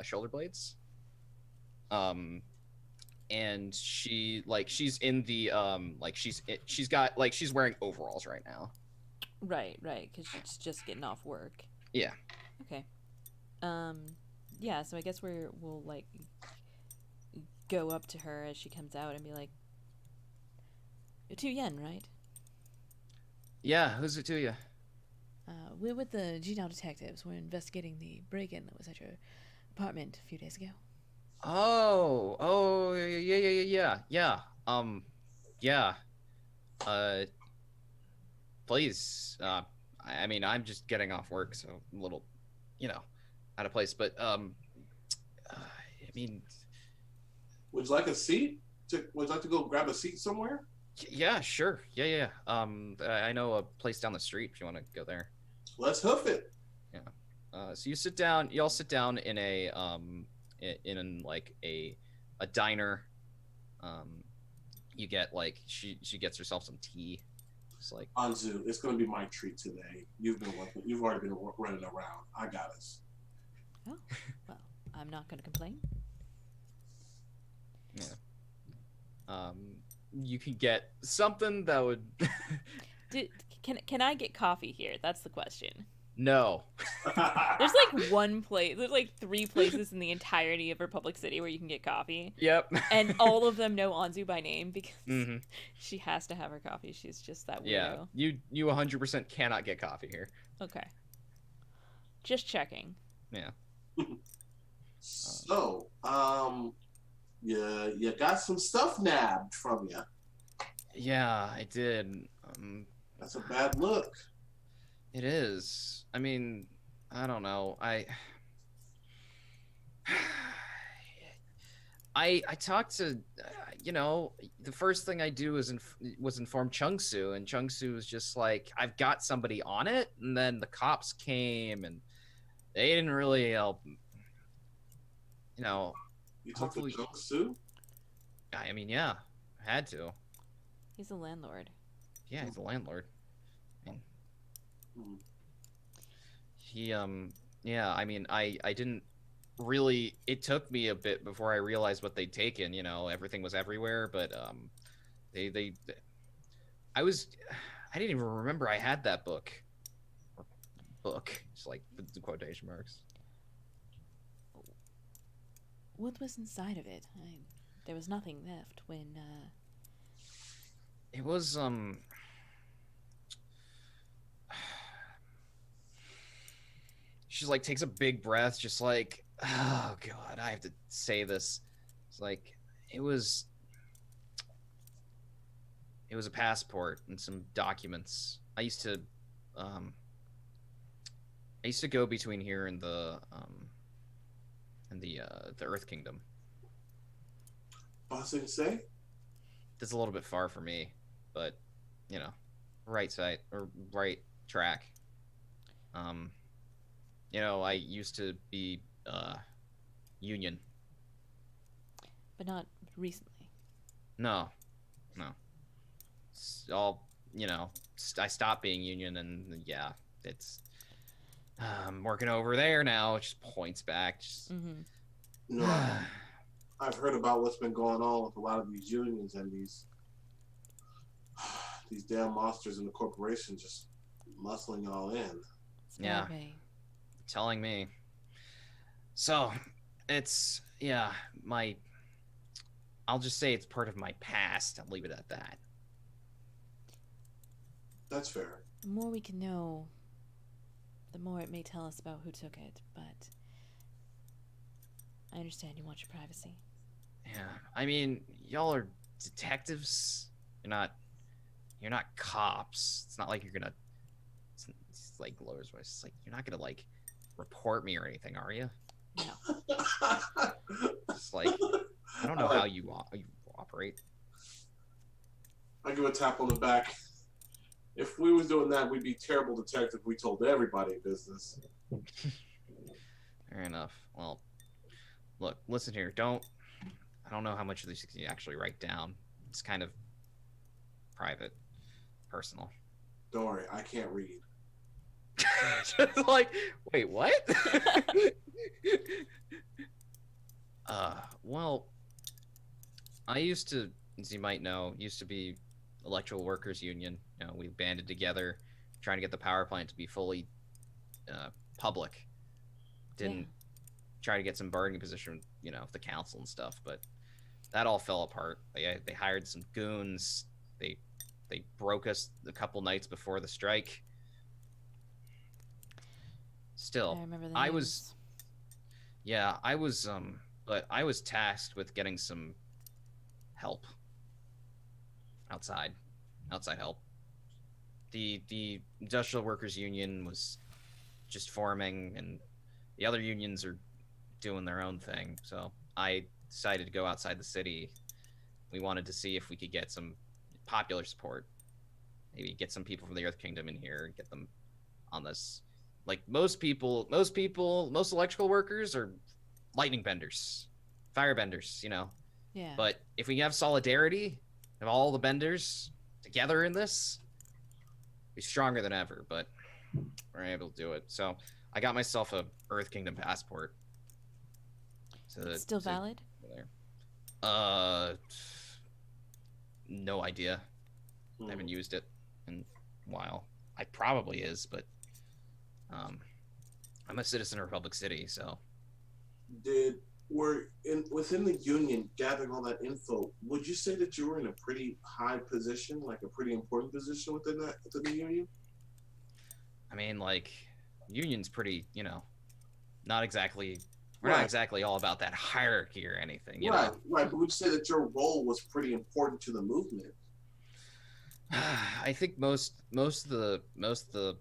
shoulder blades. And she's in the she's got like she's wearing overalls right now. Right, because she's just getting off work. Yeah. Okay. Yeah. So I guess we'll like go up to her as she comes out and be like, "You're 2 Yen, right?" Yeah. Who's it to you? We're with the G-Now detectives. We're investigating the break-in that was at your apartment a few days ago. Oh, yeah. Yeah. Uh, please. I mean, I'm just getting off work, so I'm a little, out of place. But I mean, Would you like a seat? Would you like to go grab a seat somewhere? yeah, sure. Yeah. I know a place down the street if you want to go there. Let's hoof it. Yeah. So you sit down. You all sit down in a like a diner. You get like she gets herself some tea. It's like Anzu, it's going to be my treat today. You've already been running around. I got us. Oh, well, I'm not going to complain. Yeah. You can get something that would. Can I get coffee here? That's the question. No. There's like one place. There's like 3 places in the entirety of Republic City where you can get coffee. Yep. And all of them know Anzu by name because mm-hmm. she has to have her coffee. She's just that Yeah. weirdo. You 100% cannot get coffee here. Okay. Just checking. Yeah. So, you got some stuff nabbed from you. Yeah, I did. That's a bad look. It is. I mean, I don't know. I talked to, the first thing I do was inform Chung-Soo, and Chung-Soo was just like, I've got somebody on it, and then the cops came, and they didn't really help. You talked to Chung-Soo? I mean, yeah, I had to. He's a landlord. Yeah, he's a landlord. He yeah, I mean, I didn't really, it took me a bit before I realized what they'd taken. Everything was everywhere, but I didn't even remember I had that book, just like the quotation marks. What was inside of it? There was nothing left when it was she's like takes a big breath, just like, oh god, I have to say this. It's like it was a passport and some documents. I used to go between here and the Earth Kingdom. Bossing say? That's a little bit far for me, but right side or right track. I used to be Union. But not recently. No. It's all, I stopped being Union, and yeah, it's I'm working over there now. It just points back. No, I've heard about what's been going on with a lot of these unions and these damn monsters in the corporation just muscling all in. Yeah. Telling me. So, it's, yeah, I'll just say it's part of my past. I'll leave it at that. That's fair. The more we can know, the more it may tell us about who took it, but I understand you want your privacy. Yeah, I mean, y'all are detectives. You're not cops. It's not like you're gonna, it's like Laura's voice. It's like, you're not gonna like report me or anything, are you? No. It's like, I don't know how you operate. I give a tap on the back. If we was doing that, we'd be terrible detectives. We told everybody business. Fair enough. Well, look, listen here. I don't know how much of this you can actually write down. It's kind of private, personal. Don't worry, I can't read. Just like, wait, what? Well, I used to, as you might know, used to be electrical workers union. You know, we banded together, trying to get the power plant to be fully public. Didn't try to get some bargaining position, you know, with the council and stuff, but that all fell apart. They hired some goons. They broke us a couple nights before the strike. Still, I remember the I news. was, yeah, I was, but I was tasked with getting some help outside help. The industrial workers union was just forming, and the other unions are doing their own thing. So I decided to go outside the city. We wanted to see if we could get some popular support. Maybe get some people from the Earth Kingdom in here and get them on this. Like most electrical workers are lightning benders, fire benders, you know. Yeah. But if we have solidarity of all the benders together in this, we're stronger than ever. But we're able to do it. So I got myself a Earth Kingdom passport. It's still valid? No idea. I haven't used it in a while. I probably is, but I'm a citizen of Republic City, so. Within the union gathering all that info, would you say that you were in a pretty high position, like a pretty important position within the union? I mean, like, union's pretty, you know, not exactly. We're not exactly all about that hierarchy or anything, you know? Right. But would you say that your role was pretty important to the movement? I think most of the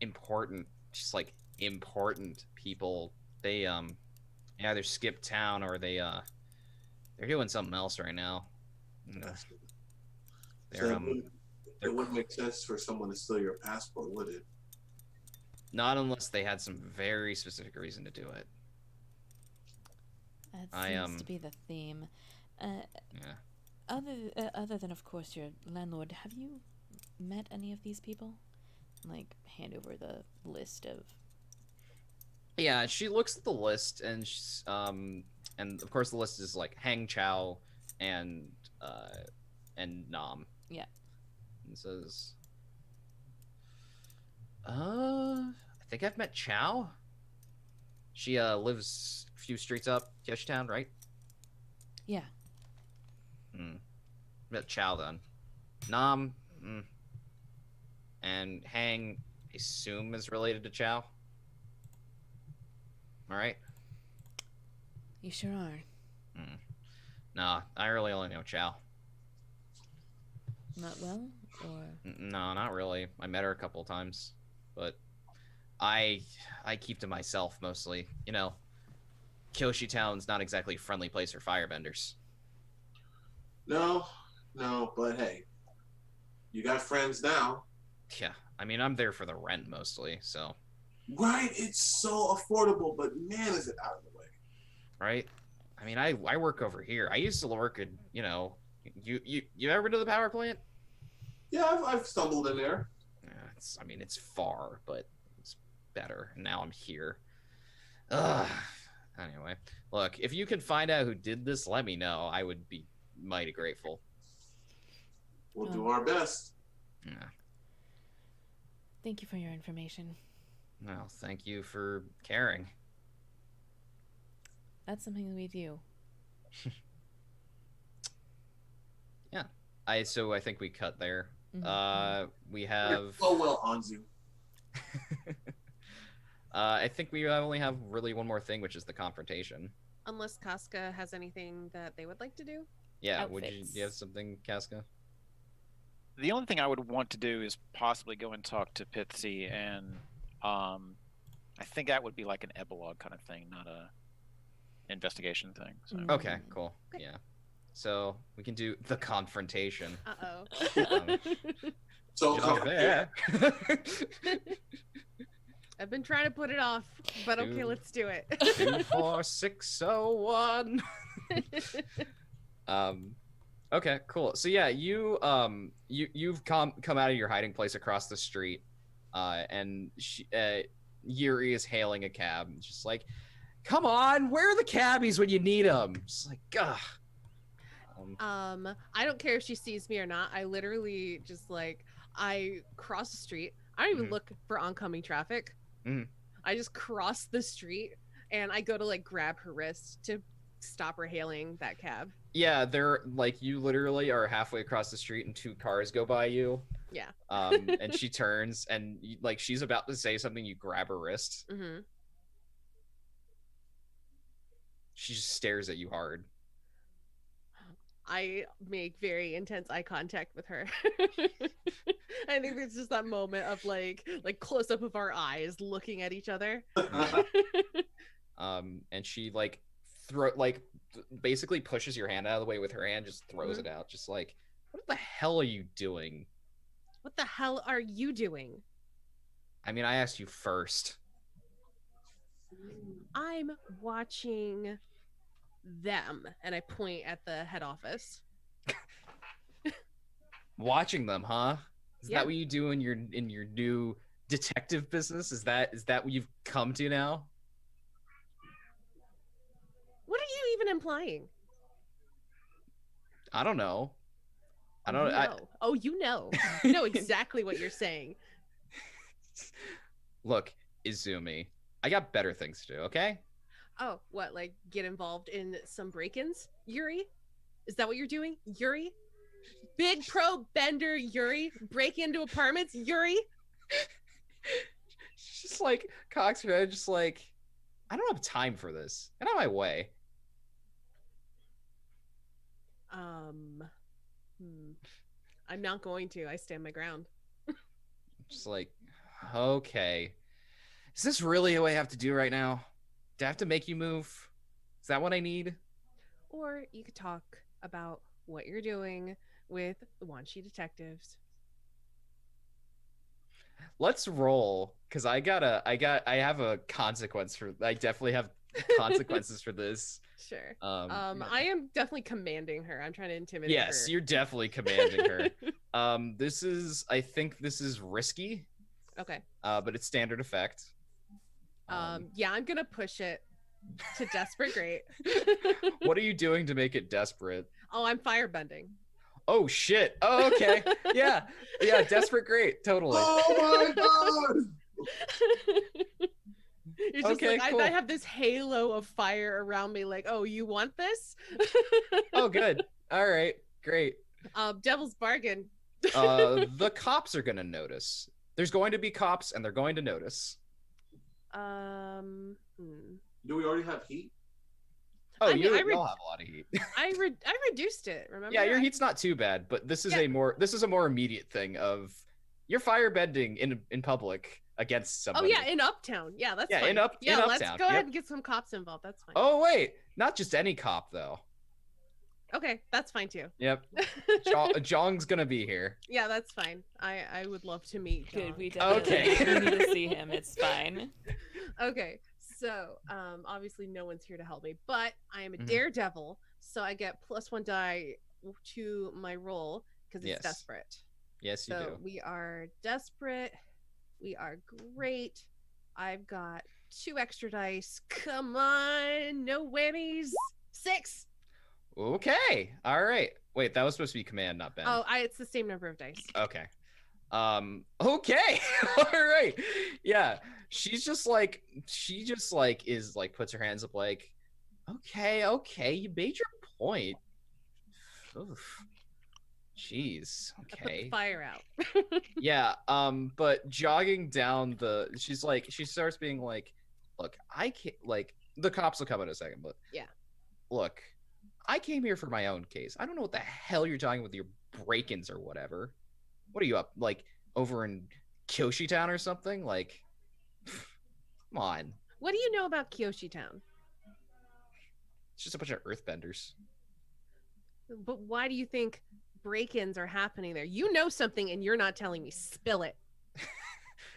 important, just like important people, they either skip town or they're doing something else right now. It wouldn't make sense for someone to steal your passport, would it? Not unless they had some very specific reason to do it. That seems to be the theme. Yeah. Other than, of course, your landlord, have you met any of these people? Like, hand over the list of. Yeah, she looks at the list, and she's, and of course the list is like Hang Chow and Nam. Yeah. And says, I think I've met Chow. She lives a few streets up Town, right? Yeah. Met Chow then. Nam, and Hang, I assume, is related to Chow. All right. You sure are. Nah, I really only know Chow. Not well, or? No, not really. I met her a couple of times, but I keep to myself mostly. You know, Kyoshi Town's not exactly a friendly place for firebenders. No, but hey, you got friends now. Yeah, I mean, I'm there for the rent mostly, so. Right, it's so affordable, but man, is it out of the way. Right? I mean, I work over here. I used to work at, you know, you ever been to the power plant? Yeah, I've stumbled in there. Yeah, it's far, but it's better. Now I'm here. Ugh. Anyway, look, if you can find out who did this, let me know. I would be mighty grateful. We'll do our best. Yeah. Thank you for your information. Well, thank you for caring. That's something we do. Yeah. I think we cut there. We have. Oh well, Anzu. I think we only have really one more thing, which is the confrontation. Unless Casca has anything that they would like to do. Yeah. Outfits. Do you have something, Casca? The only thing I would want to do is possibly go and talk to Pitsy, and I think that would be like an epilogue kind of thing, not a investigation thing. So. Okay, cool. Yeah. So we can do the confrontation. Uh-oh. So Javert. I've been trying to put it off, but okay, let's do it. 24601. Okay, cool. So yeah, you've come out of your hiding place across the street, and Yuri is hailing a cab, just like, come on, where are the cabbies when you need them? Just like, ugh. I don't care if she sees me or not. I literally just like I cross the street. I don't even look for oncoming traffic. I just cross the street and I go to like grab her wrist to stop her hailing that cab. Yeah, they're like, you literally are halfway across the street and two cars go by you. Yeah. And she turns and like she's about to say something, you grab her wrist. Mm-hmm. She just stares at you hard. I make very intense eye contact with her. I think there's just that moment of like close up of our eyes looking at each other. And she like basically pushes your hand out of the way with her hand, just throws it out, just like, what the hell are you doing? What the hell are you doing? I mean, I asked you first. I'm watching them, and I point at the head office. Watching them, huh? Is Yeah. that what you do in your new detective business? Is that what you've come to now? What are you even implying? I don't know. I You don't know. Oh, you know. You know exactly what you're saying. Look, Izumi, I got better things to do, okay? Oh, what, like get involved in some break-ins, Yuri? Is that what you're doing, Yuri? Big pro bender, Yuri? Break into apartments, Yuri? She's just like, cocks her head, just like, I don't have time for this. Get out of my way. I'm not going to. I stand my ground. Just like, okay. Is this really what I have to do right now? Do I have to make you move? Is that what I need? Or you could talk about what you're doing with the Wanshi detectives. Let's roll, because I have a consequence for. I definitely have consequences for this. Sure. Yeah. I am definitely commanding her. I'm trying to intimidate her. Yes, you're definitely commanding her. I think this is risky. Okay. But it's standard effect. Yeah, I'm gonna push it to desperate great. What are you doing to make it desperate? Oh, I'm firebending. Oh shit. Oh, okay. Yeah, desperate great, totally. Oh my god. It's just Okay, like cool. I have this halo of fire around me, like, oh, you want this? Oh, good. All right, great. Devil's bargain. The cops are gonna notice. There's going to be cops, and they're going to notice. Do we already have heat? Oh, I mean, you'll have a lot of heat. I reduced it. Remember? Yeah, your heat's not too bad, but this is a more immediate thing of you're firebending in public against somebody. Oh yeah, in Uptown. Yeah, that's fine. in Uptown. Let's go ahead and get some cops involved. That's fine. Oh wait, not just any cop though. Okay, that's fine too. Yep. Jong's gonna be here. Yeah, that's fine. I would love to meet Jong. Good, we definitely we need to see him. It's fine. Okay, so obviously no one's here to help me, but I am a daredevil, so I get +1 die to my roll because it's desperate. Yes, you do. So we are desperate. We are great. I've got 2 extra dice. Come on, no whammies. 6. Okay. All right. Wait, that was supposed to be command, not bend. Oh, it's the same number of dice. Okay. Okay. All right. Yeah. She just puts her hands up like, okay, you made your point. Oof. Jeez. Okay. I put the fire out. Yeah. But jogging down she starts being like, look, I can't, like, the cops will come in a second, but yeah. Look, I came here for my own case. I don't know what the hell you're talking with your break-ins or whatever. What are you up, like, over in Kyoshi Town or something? Like, come on. What do you know about Kyoshi Town? It's just a bunch of earthbenders. But why do you think break-ins are happening there. You know something and you're not telling me. Spill it.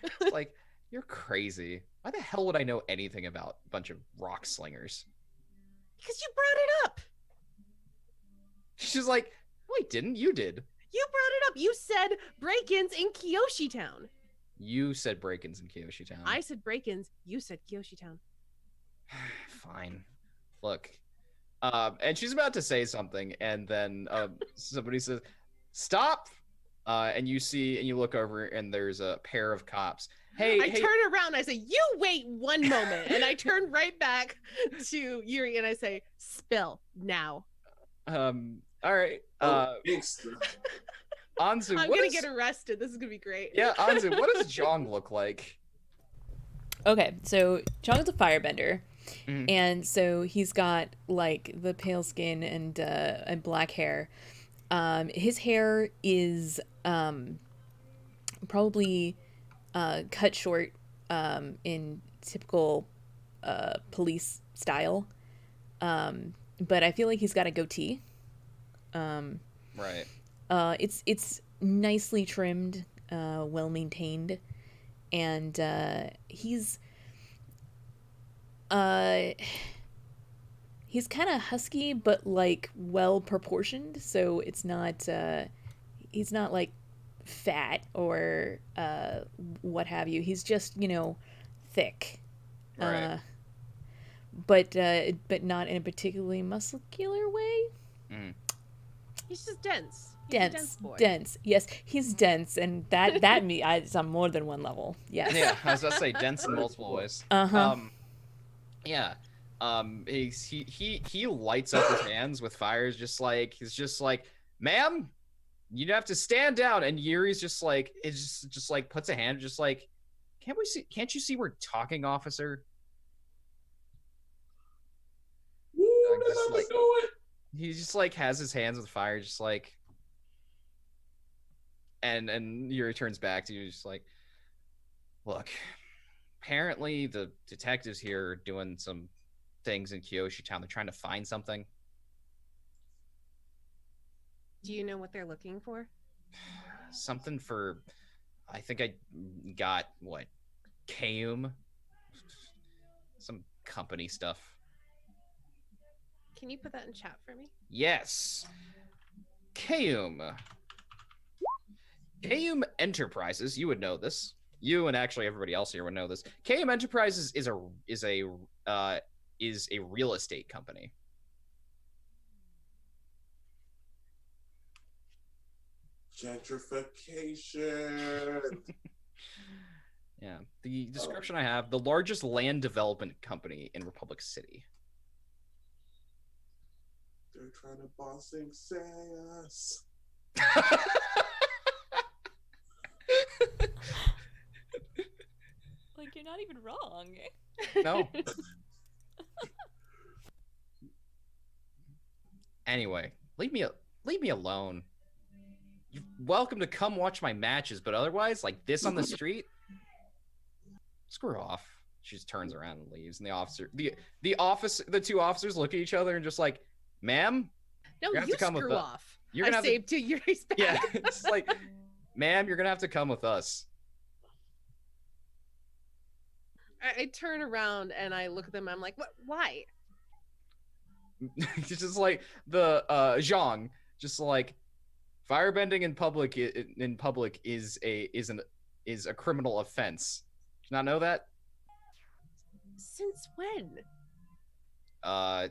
It's like, you're crazy. Why the hell would I know anything about a bunch of rock slingers? Because you brought it up. She's like, no, I didn't. You did. You brought it up. You said break-ins in Kyoshi Town. You said break-ins in Kyoshi Town. I said break-ins. You said Kyoshi Town. Fine. Look. And she's about to say something, and then somebody says, "Stop!" And you look over, and there's a pair of cops. I turn around, I say, "You wait one moment," and I turn right back to Yuri, and I say, "Spill now." All right. Gangster. Anzu, I'm gonna get arrested. This is gonna be great. Yeah, Anzu, what does Jong look like? Okay, so Chong's a firebender, Mhm. and so he's got like the pale skin and black hair. His hair is probably cut short in typical police style, but I feel like he's got a goatee. Right. It's nicely trimmed, well maintained, and he's kind of husky but like well proportioned, so it's not he's not like fat or what have you. He's just, thick. Right. But not in a particularly muscular way. Mm. He's just dense. He's a Dense boy. Yes, he's dense, and that it's on more than one level. Yes. Yeah, I was about to say dense in multiple ways. Uh-huh. Yeah. He lights up his hands with fires, he's just like, "Ma'am, you'd have to stand down." And Yuri's just like, just like puts a hand, just like, can't you see we're talking, officer? Ooh, Just that's how like- to do it. He just like has his hands with fire, just like, and Yuri turns back to you, just like, "Look, apparently the detectives here are doing some things in Kyoshi Town. They're trying to find something. Do you know what they're looking for? Something for, I think I got, what, Kayum? Some company stuff. Can you put that in chat for me? Yes. Kayum. Kayum Enterprises, you would know this. You and actually everybody else here would know this. Kayum Enterprises is a real estate company. Gentrification. Yeah. The description I have, the largest land development company in Republic City. They're trying to boss say us. Like, you're not even wrong. No. Anyway, leave me alone. You're welcome to come watch my matches, but otherwise, like this on the street, screw off. She just turns around and leaves, and the two officers look at each other and just like, "Ma'am, No, You're gonna have you to come with screw the- off. you're I gonna have to." saved to Yuri's back. Yeah, it's like, "Ma'am, you're gonna have to come with us." I turn around and I look at them. I'm like, "What? Why?" It's just like the Zhang, just like, firebending in public is a criminal offense. Did you not know that? Since when? I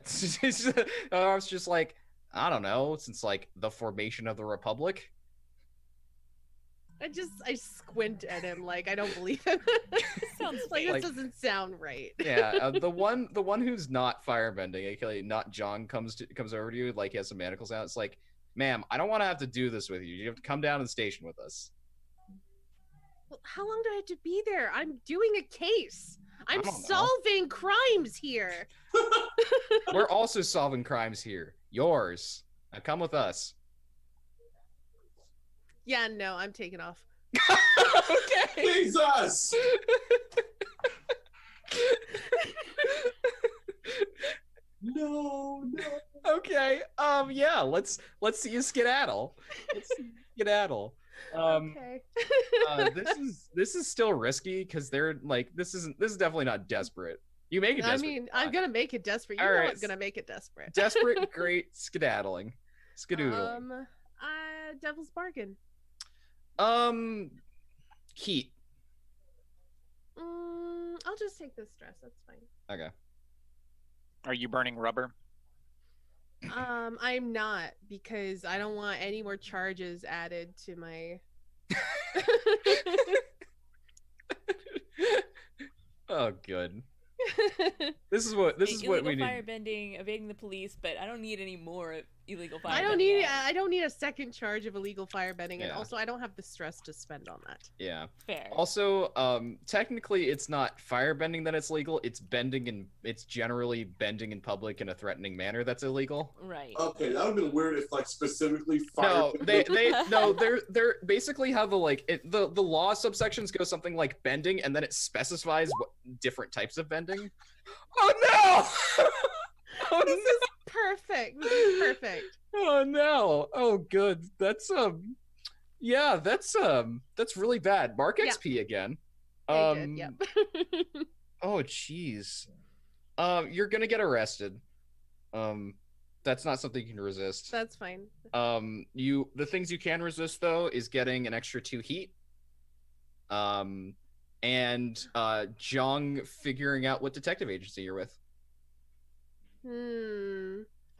was just like, I don't know, since like the formation of the Republic. I squint at him like I don't believe him. Sounds like fake. this doesn't sound right. Yeah, the one who's not firebending, aka not John, comes over to you like he has some manacles out. It's like, "Ma'am, I don't want to have to do this with you. You have to come down and station with us." Well, how long do I have to be there? I'm doing a case. I'm don't know. solving crimes here. We're also solving crimes here. Yours. Now come with us. Yeah, no, I'm taking off. Okay. Jesus! No. Okay. Yeah. Let's see you skedaddle. Let's see you skedaddle. Okay. This is still risky because they're like this is definitely not desperate. You make it I desperate. mean, I'm gonna make it desperate. You All know right. I'm gonna make it desperate. Desperate, great skedaddling, skedoodling. Devil's bargain. Heat. I'll just take this stress. That's fine. Okay. Are you burning rubber? I'm not, because I don't want any more charges added to my. Oh, good. This is what we illegal need. firebending, evading the police, but I don't need any more illegal firebending. I don't need a second charge of illegal firebending, and Yeah. also I don't have the stress to spend on that. Yeah. Fair. Also, technically, it's not firebending that it's legal. It's bending, and it's generally bending in public in a threatening manner that's illegal. Right. Okay, that would have been weird if, like, specifically fire. No, they're basically how the law subsections go something like bending, and then it specifies what different types of bending. Oh no! Oh, This is perfect. This is perfect. oh no! Oh good. That's yeah, that's really bad. Mark Yeah. XP again. I did, yep. Oh jeez. You're gonna get arrested. That's not something you can resist. That's fine. The things you can resist though is getting an extra 2 heat. And Jong figuring out what detective agency you're with.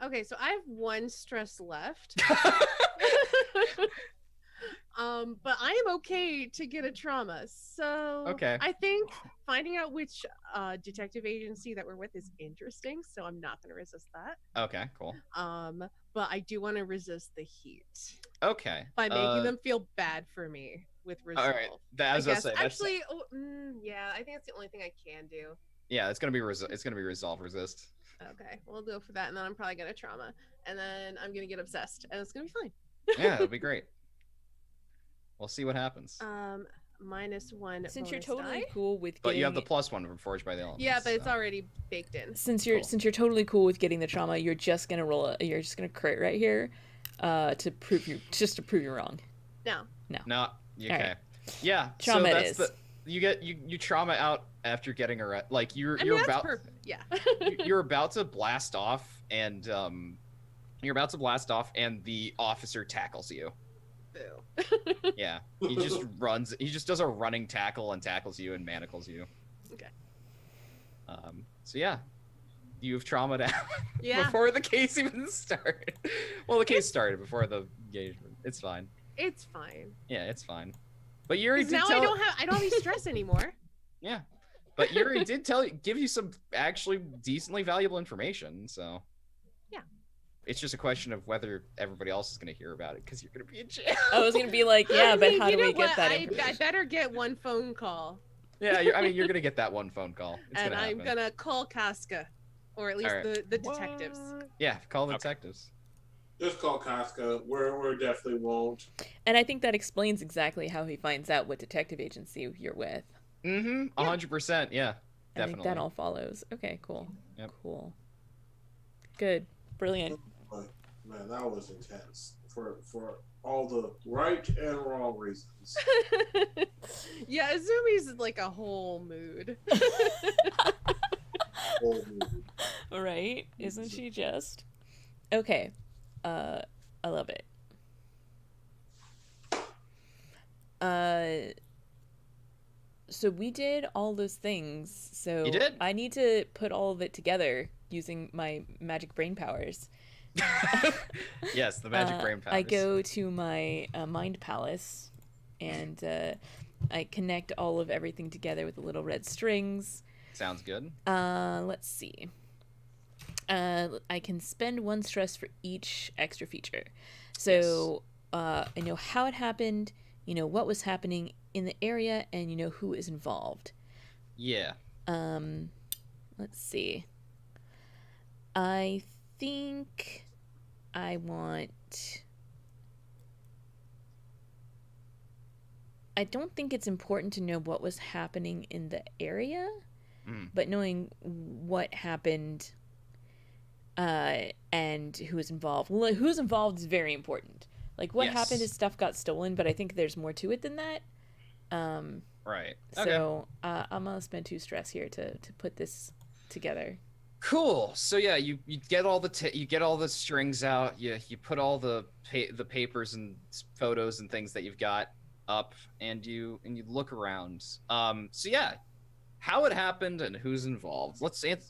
Okay, so I have 1 stress left. But I am okay to get a trauma. So Okay. I think finding out which detective agency that we're with is interesting, so I'm not gonna resist that. Okay, cool. But I do want to resist the heat Okay. by making them feel bad for me with resolve. All right. As I say, Actually, yeah, I think that's the only thing I can do. yeah, it's gonna be resolve resist. Okay, we'll go for that, and then I'm probably gonna trauma, and then I'm gonna get obsessed, and it's gonna be fine. Yeah, it'll be great. We'll see what happens. -1. Since you're bonus totally die. cool with getting, But you have the +1 from Forged by the Elements. Yeah, but it's so. already baked in. since you're Cool. totally cool with getting the trauma, you're just gonna crit right here, to prove you wrong. No. No. Okay. Alright. Yeah. Trauma so it that's is. you trauma out after getting arrested. Like you're That's about perfect. Yeah. you're about to blast off, and the officer tackles you. Boo. Yeah, he just runs. He just does a running tackle and tackles you and manacles you. Okay. So yeah, you've traumatized out Yeah. before the case even started. Well, the case started before the engagement. It's fine. It's fine. Yeah, it's fine. But Yuri 'Cause did now tell. I don't have any stress anymore. Yeah, but Yuri did give you some actually decently valuable information. So. Yeah. It's just a question of whether everybody else is going to hear about it because you're going to be in jail. I was gonna be like, yeah, but how you do know we get what? that I information? better get 1 phone call, Yeah, you're going to get that 1 phone call. It's and gonna I'm happen. gonna call Casca, or at least Alright. the detectives. Yeah, call the Okay. detectives. Just call Casca. We're definitely won't. And I think that explains exactly how he finds out what detective agency you're with. Mm-hmm. 100%. Yeah, I definitely. think that all follows. Okay, cool. Yep. Cool. Good. Brilliant. But man, that was intense for all the right and wrong reasons. Yeah, Azumi's like a whole mood. Whole movie. Right? Isn't she just? Okay. I love it. So we did all those things. So You did? I need to put all of it together using my magic brain powers. Yes, the magic brain powers. I go to my mind palace, and I connect all of everything together with the little red strings. Sounds good. Let's see. I can spend 1 stress for each extra feature. So I know how it happened, you know what was happening in the area, and you know who is involved. Yeah. Let's see. I think I don't think it's important to know what was happening in the area, but knowing what happened and who is involved. Well, who's involved is very important. Like what happened Yes. is stuff got stolen, but I think there's more to it than that. Right. Okay. So I'm gonna spend 2 stress here to put this together. Cool. So yeah, you get all the you get all the strings out. You put all the papers and photos and things that you've got up, and you look around. So yeah, how it happened and who's involved.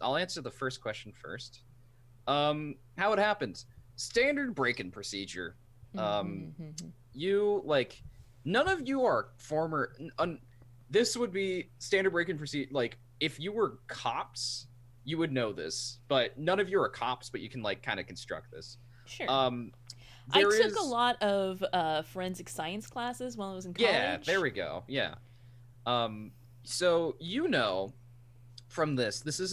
I'll answer the first question first. How it happened. Standard break-in procedure. You like none of you are former. This would be standard break-in procedure. Like if you were cops, you would know this, but none of you are cops, but you can like kind of construct this. Sure. I There took is a lot of forensic science classes while I was in college. yeah. There we go. Yeah. So you know from this is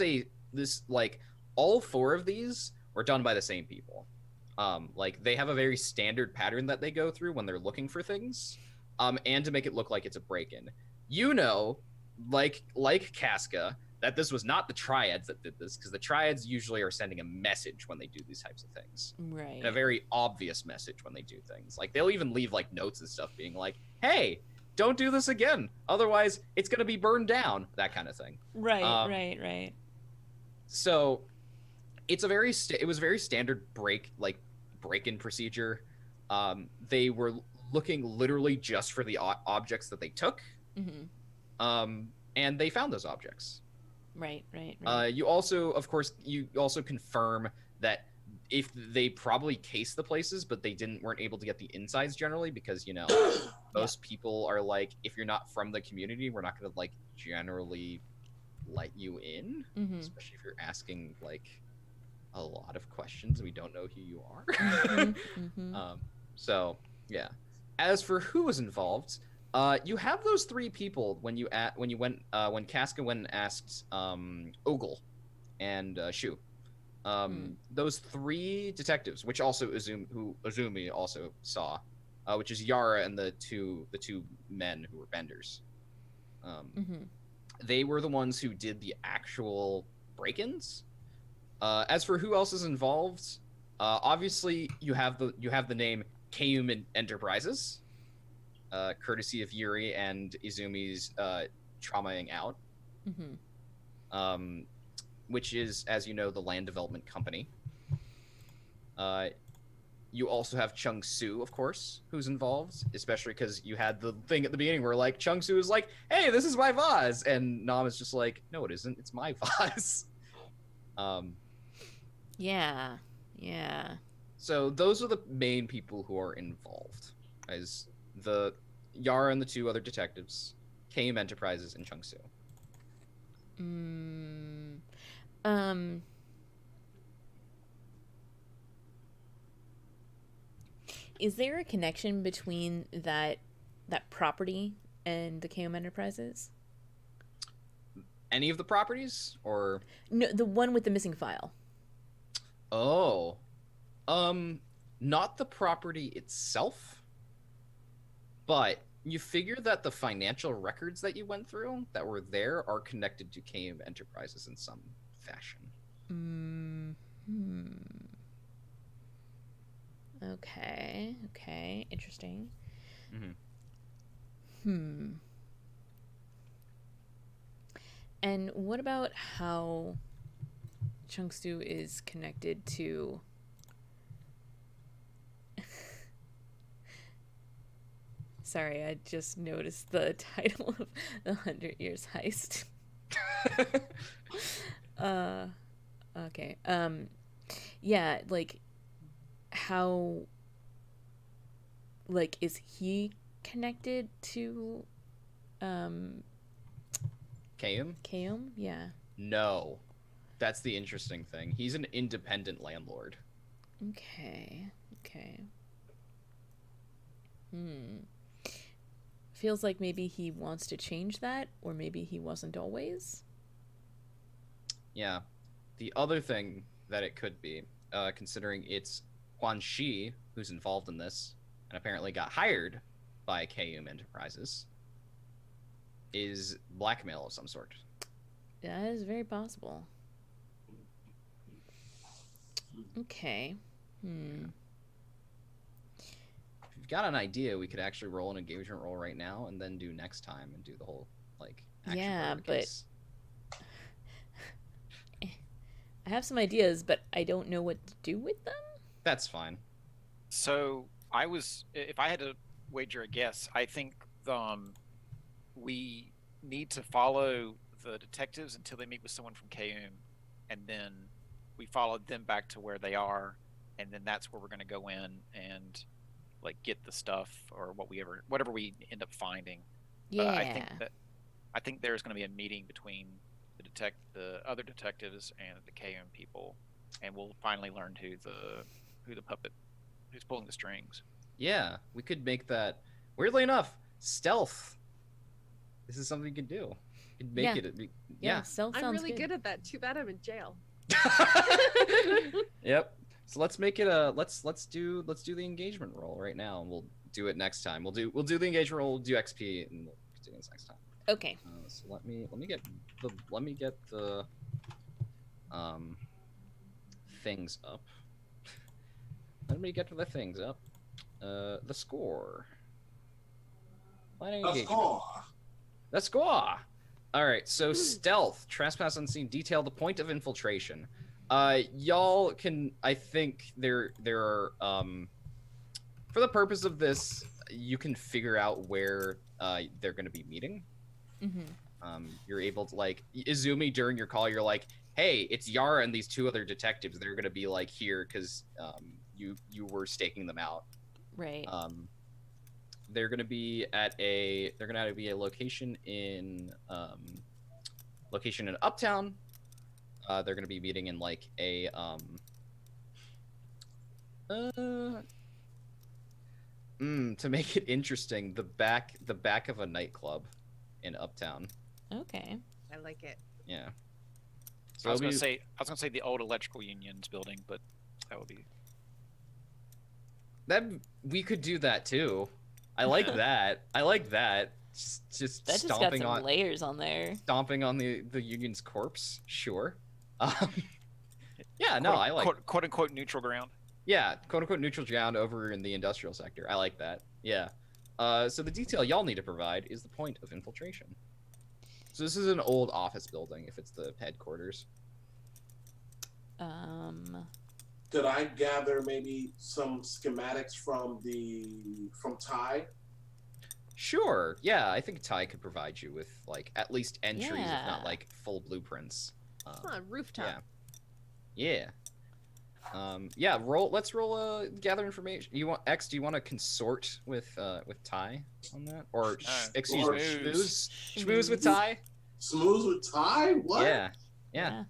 this like all 4 of these were done by the same people. Like they have a very standard pattern that they go through when they're looking for things, and to make it look like it's a break-in. You know, like Casca, that this was not the triads that did this, because the triads usually are sending a message when they do these types of things, Right. and a very obvious message when they do things. Like they'll even leave like notes and stuff, being like, "Hey, don't do this again, otherwise it's gonna be burned down," that kind of thing. Right. Right. So it's a very it was a very standard break-in procedure. They were looking literally just for the objects that they took, and they found those objects. Right. You also, of course, confirm that if they probably cased the places, but they weren't able to get the insides generally, because most people are like, if you're not from the community, we're not going to like generally let you in, especially if you're asking like a lot of questions and we don't know who you are. So yeah. As for who was involved, you have those 3 people when when Casca went and asked Ogle and Shu. Those 3 detectives, which also Azumi also saw, which is Yara and the two men who were benders. They were the ones who did the actual break-ins. As for who else is involved, obviously you have the name Kayum Enterprises, courtesy of Yuri and Izumi's traumaing out, which is, as you know, the land development company. You also have Chung Su, of course, who's involved, especially because you had the thing at the beginning where like Chung Su is like, "Hey, this is my vase," and Nam is just like, "No, it isn't. It's my vase." Yeah. So those are the main people who are involved, as the Yara and the 2 other detectives, KM Enterprises and Chung Su. Is there a connection between that property and the KM Enterprises? Any of the properties, or no, the one with the missing file? Oh, not the property itself, but you figure that the financial records that you went through that were there are connected to KM Enterprises in some fashion. Okay, interesting. And what about how Chungsu is connected to Sorry, I just noticed the title of the 100 Years Heist. Okay. Yeah, like how like is he connected to Kayum? Yeah. No. That's the interesting thing. He's an independent landlord. Okay. Feels like maybe he wants to change that, or maybe he wasn't always. Yeah. The other thing that it could be, considering it's Quan Shi who's involved in this, and apparently got hired by KM Enterprises, is blackmail of some sort. That is very possible. Okay. If you've got an idea, we could actually roll an engagement roll right now, and then do next time and do the whole like action Yeah, part of the but case. I have some ideas, but I don't know what to do with them. That's fine. So if I had to wager a guess, I think we need to follow the detectives until they meet with someone from KUM, and then we follow them back to where they are, and then that's where we're going to go in and like get the stuff or whatever we end up finding. Yeah. But I think there's going to be a meeting between the other detectives and the KUM people, and we'll finally learn who the puppet who's pulling the strings. Yeah, we could make that. Weirdly enough, stealth. This is something you can do. You can make it. Yeah. Stealth I'm sounds really good at that. Too bad I'm in jail. Yep. So let's make it let's do the engagement roll right now, and we'll do it next time. We'll do the engagement roll. We'll do XP, and we'll continue this next time. Okay. So let me get the things up. Let me get the things up. The score. The score. All right. So stealth, trespass unseen, detail, the point of infiltration. Y'all can. I think there are for the purpose of this, you can figure out where they're going to be meeting. You're able to like Izumi during your call. You're like, hey, it's Yara and these two other detectives. They're going to be like here because you were staking them out. Right. They're going to be at a location in Uptown. They're going to be meeting in like a to make it interesting, the back of a nightclub in Uptown. Okay. I like it. Yeah. So I was gonna say the old electrical unions building, but that would be that we could do that too. I like that. I like that. Just That just got stomping some on layers on there. stomping on the union's corpse. Sure. Yeah. No, quote, I like quote unquote neutral ground. Yeah, quote unquote neutral ground over in the industrial sector. I like that. Yeah. So the detail y'all need to provide is the point of infiltration. So this is an old office building if it's the headquarters. Did I gather maybe some schematics from Ty? Sure. Yeah, I think Ty could provide you with like at least entries, if not like full blueprints. Rooftop. Yeah. Yeah. Let's roll gather information. Do you want to consort with Ty on that, or excuse me, schmooze with Ty? Schmooze with Ty? What? Yeah.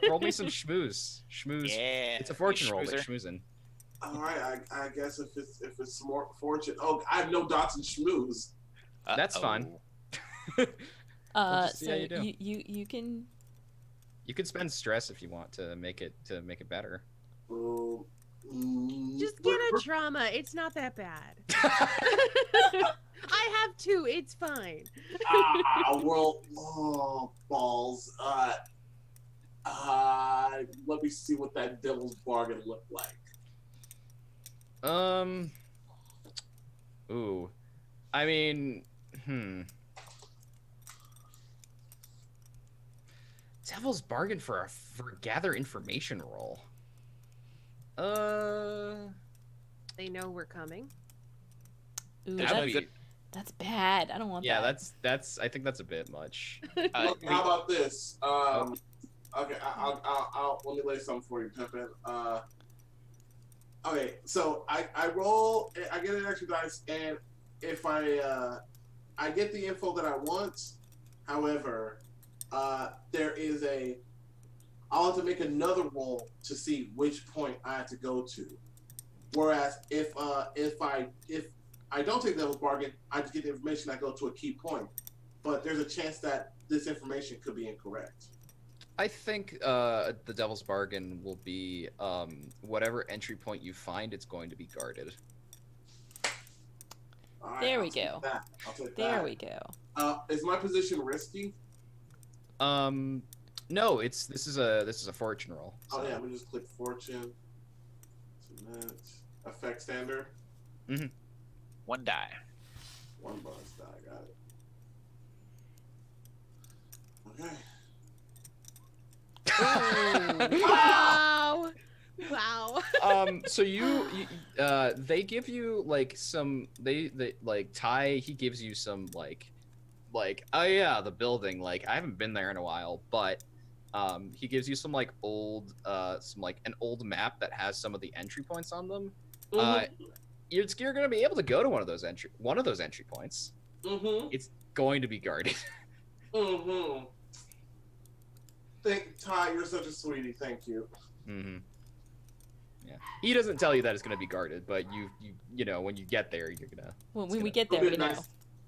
Roll me some schmooze. Yeah. It's a fortune roll, but schmoozing. All right. I guess if it's more fortune. Oh, I have no dots in schmooze. That's fine. So you can. You can spend stress if you want to make it better. Just get a drama. It's not that bad. I have two. It's fine. Balls. Let me see what that devil's bargain looked like. Ooh. I mean, Devil's bargain for a gather information roll. They know we're coming. Ooh, good. That's bad. I don't want that. Yeah, that's. I think that's a bit much. How about this? Okay, I'll let me lay something for you, Pimpin. Okay, so I roll. I get an extra dice, and if I get the info that I want. However, there is I'll have to make another roll to see which point I have to go to. Whereas if I don't take the devil's bargain, I just get the information. I go to a key point, but there's a chance that this information could be incorrect. I think the devil's bargain will be whatever entry point you find, it's going to be guarded. Right, there we go. I'll take there that. we go. Is my position risky? No, this is a fortune roll. Oh so- yeah, we just click fortune. Submit. Effect standard. One die. One bonus die. Got it. Okay. Wow. Wow. So they give you like some they like Ty, he gives you some like oh yeah, the building, like I haven't been there in a while, but he gives you some like old some like an old map that has some of the entry points on them. You're gonna be able to go to one of those entry points. It's going to be guarded. Ty, you're such a sweetie. Thank you. Yeah, he doesn't tell you that it's going to be guarded, but you know when you get there, you're gonna. When we get there, we know.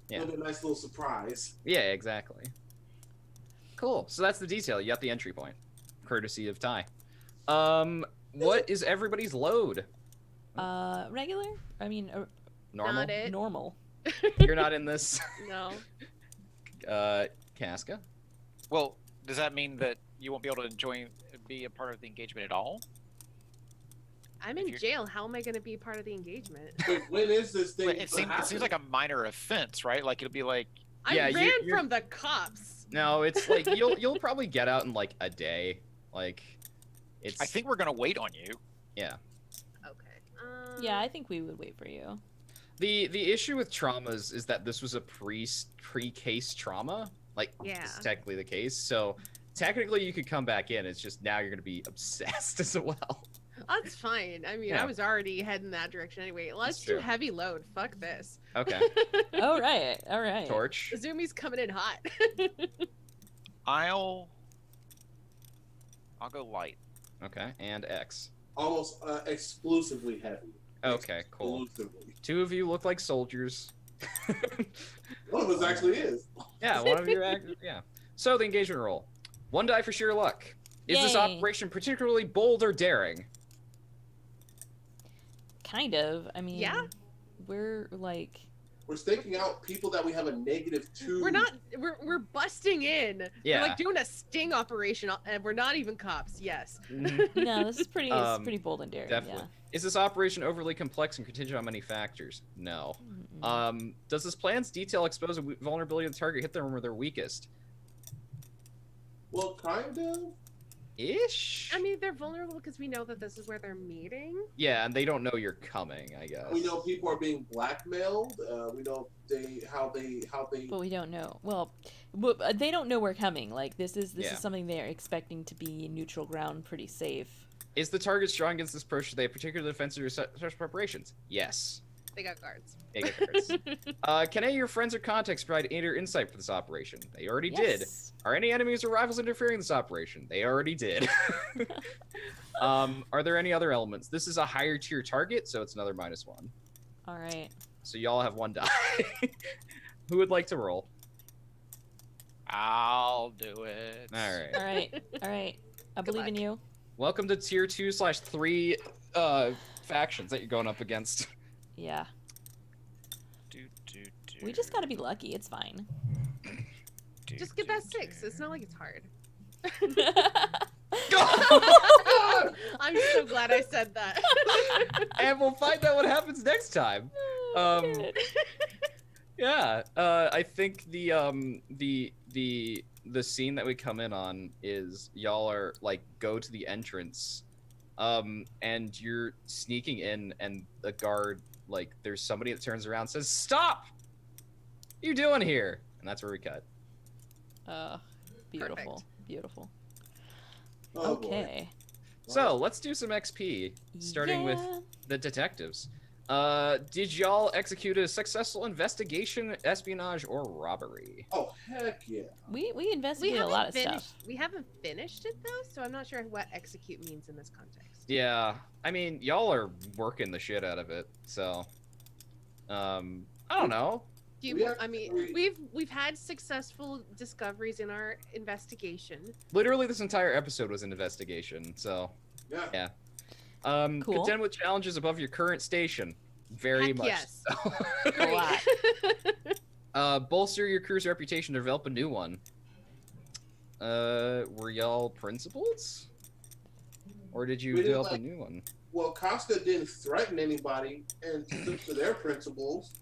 Yeah. It'll be a nice little surprise. Yeah, exactly. Cool. So that's the detail. You got the entry point, courtesy of Ty. What is everybody's load? Regular? I mean, Normal. Not it. normal. You're not in this. No. Casca. Well, does that mean that you won't be able to be a part of the engagement at all? I'm in jail. How am I going to be part of the engagement? Wait, when is this thing? It seems like a minor offense, right? Like it'll be like. I ran from the cops. No, it's like you'll probably get out in like a day. Like, it's. I think we're gonna wait on you. Yeah. Okay. Yeah, I think we would wait for you. The issue with traumas is that this was a pre-case trauma. Like, Yeah. this is technically the case. So technically, you could come back in. It's just now you're gonna be obsessed as well. That's fine. I mean, Yeah. I was already heading that direction anyway. Let's do true. heavy load. Fuck this. Okay. All right. All right. Torch. Zoomies coming in hot. I'll go light. Okay, and X. Almost exclusively heavy. Okay, cool. Exclusively. Two of you look like soldiers. One of us actually is. Yeah, one of you yeah. So the engagement roll. One die for sheer luck. Is this Yay. operation particularly bold or daring? Kind of. I mean, Yeah. we're like. We're staking out people that we have a -2. We're not. We're busting in. Yeah. We're like doing a sting operation, and we're not even cops. Yes. No, this is pretty. It's pretty bold and daring. Definitely. Is this operation overly complex and contingent on many factors? No. Yeah. Does this plan's detail expose a vulnerability of the target, hit them where they're weakest? Well, kind of. Ish. I mean, they're vulnerable because we know that this is where they're meeting. Yeah, and they don't know you're coming, I guess. We know people are being blackmailed. We know how they. But we don't know. Well, they don't know we're coming. Like this is something they're expecting to be neutral ground, pretty safe. Is the target strong against this approach? Do they have particular defensive or special preparations? Yes. They got guards. They get cards. Can any of your friends or contacts provide aid or insight for this operation? They already did. Yes. Are any enemies or rivals interfering in this operation? They already did. Are there any other elements? This is a higher tier target, so it's another -1. All right. So y'all have 1 die. Who would like to roll? I'll do it. All right. All right. All right. I believe in luck. you. Welcome to tier 2/3 factions that you're going up against. Yeah. Do. We just gotta be lucky. It's fine. Just get that 6. It's not like it's hard. I'm so glad I said that. And we'll find out what happens next time. Yeah, I think the scene that we come in on is y'all are like go to the entrance, and you're sneaking in, and the guard, like, there's somebody that turns around and says, "Stop! What are you doing here?" And that's where we cut. Beautiful. Perfect. Beautiful. Oh, boy. Okay. So let's do some XP, starting with Yeah. the detectives. Did y'all execute a successful investigation, espionage, or robbery? Oh heck yeah! We We investigated a haven't lot of finished. stuff. We haven't finished it though, so I'm not sure what execute means in this context. Yeah, I mean, y'all are working the shit out of it, so, I don't know. Do We you, have I mean, three- we've had successful discoveries in our investigation. Literally, this entire episode was an investigation, so, Yeah. yeah. Cool. Contend with challenges above your current station. Very Heck much yes. so. A lot. Bolster your crew's reputation to develop a new one. Were y'all principals? Or did you We didn't, develop a like- new one? Well, Casca didn't threaten anybody and stood to their principles.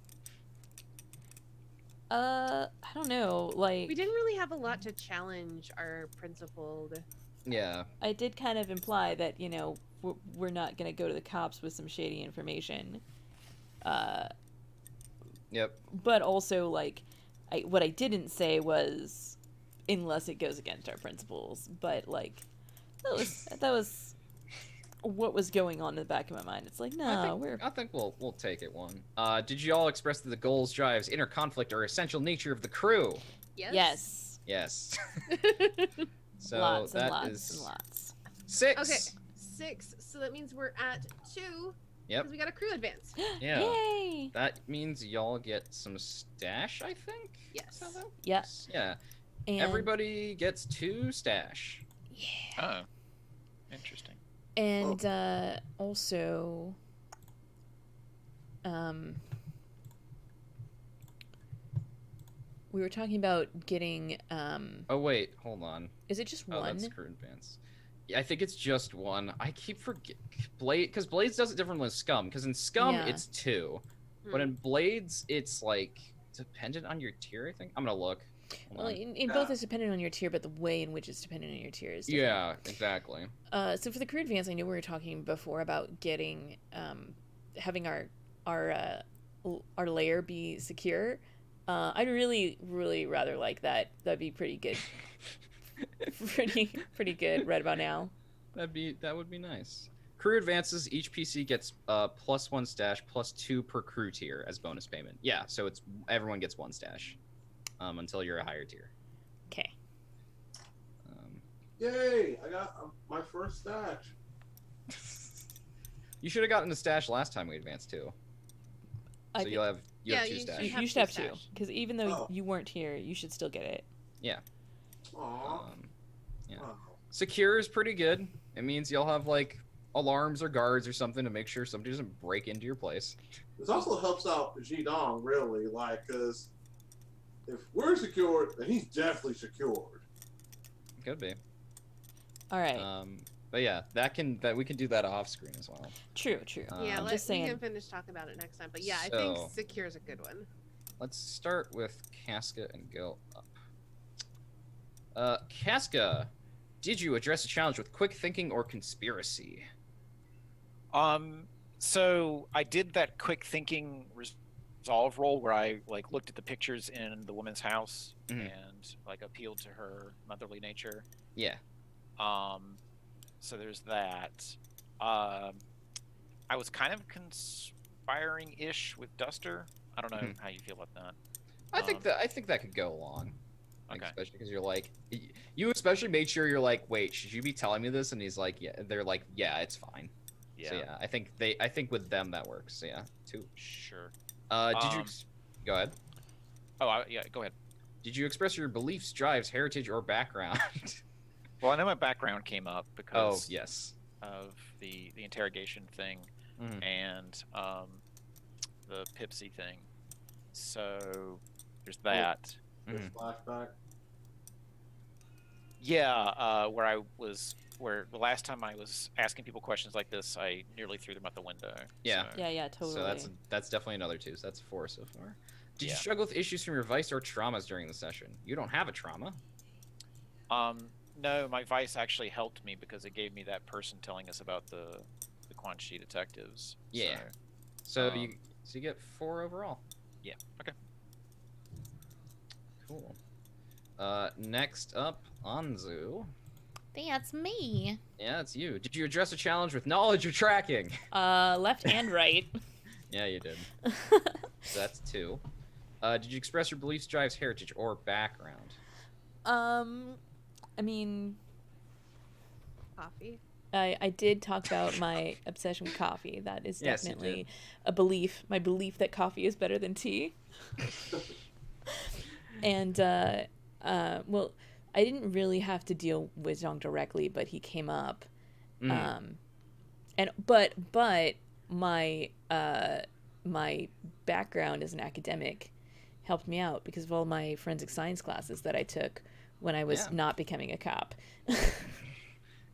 I don't know. Like, We didn't really have a lot to challenge our principled. Yeah. I did kind of imply that, you know, we're not gonna go to the cops with some shady information. Yep. But also, like, what I didn't say was, unless it goes against our principles. But like, that was what was going on in the back of my mind. It's like, no, I think we'll take it one. Did you all express that the goals, drives, inner conflict, or essential nature of the crew? Yes. Yes. Yes. So lots and that lots is and lots. 6. Okay, 6. So that means we're at 2 Yep. because we got a crew advance. Yeah. Yay! That means y'all get some stash, I think? Yes. Is that how that Yeah. works? Yeah. And Everybody gets 2 stash. yeah. Oh, interesting. And also, we were talking about getting. Oh wait, hold on. Is it just Oh, one? that's crew advance. Yeah, I think it's just one. I keep forgetting Blade, because Blades does it different than Scum. Because in Scum Yeah. it's 2, but in Blades it's like dependent on your tier. I think I'm gonna look. Hold Well, on. in both it's dependent on your tier, but the way in which it's dependent on your tier is different. Yeah, exactly. So for the career advance, I know we were talking before about getting, having our layer be secure. I'd really, really rather like that. That'd be pretty good. pretty good right about now. That would be nice. Crew advances. Each PC gets +1 stash +2 per crew tier as bonus payment. Yeah, so it's everyone gets 1 stash, until you're a higher tier. Okay. Yay! I got my first stash. You should have gotten a stash last time we advanced too. I So think you have Yeah, 2 you stash. should you should have two two, stash. because even though Oh. you weren't here, you should still get it. Yeah. Aww. Yeah. Oh. Secure is pretty good. It means you'll have like alarms or guards or something to make sure somebody doesn't break into your place. This also helps out Jidong, really, like, because if we're secured, then he's definitely secured. Could be. All right. But yeah, that we can do that off screen as well. True. Yeah, Um, we just saying. can finish talking about it next time. But yeah, I think So- secure is a good one. Let's start with Casca and go up. Casca, did you address a challenge with quick thinking or conspiracy? So I did that quick thinking resolve roll where I like looked at the pictures in the woman's house Mhm. and like appealed to her motherly nature. Yeah. So there's that. I was kind of conspiring-ish with Duster. I don't know Mhm. how you feel about that. I think that could go along. Like, Okay. especially because you're like, you especially made sure you're like, wait, should you be telling me this? And he's like, yeah. They're like, yeah, it's fine. Yeah. So yeah, I think with them that works. So, yeah, 2. Sure. Did you go ahead? Oh, yeah. Go ahead. Did you express your beliefs, drives, heritage, or background? Well, I know my background came up Oh because yes. of the interrogation thing Mhm. and the Pipsy thing. So there's that. This Mhm. flashback. Yeah, where the last time I was asking people questions like this, I nearly threw them out the window. Yeah. So, Yeah, totally. So that's definitely another 2. So that's 4 so far. Did you Yeah. struggle with issues from your vice or traumas during the session? You don't have a trauma. No, my vice actually helped me because it gave me that person telling us about the Quan Chi detectives. Yeah. So Um, you get 4 overall. Yeah. Okay. Cool. Next up, Anzu. That's me. Yeah, it's you. Did you address a challenge with knowledge or tracking? Left and right. Yeah, you did. So that's 2. Did you express your beliefs, drives, heritage, or background? I mean, Coffee. I did talk about my obsession with coffee. That is Yes, you definitely a belief. My belief that coffee is better than tea. And well, I didn't really have to deal with Zhang directly, but he came up. Mhm. But my my background as an academic helped me out because of all my forensic science classes that I took when I was Yeah. not becoming a cop.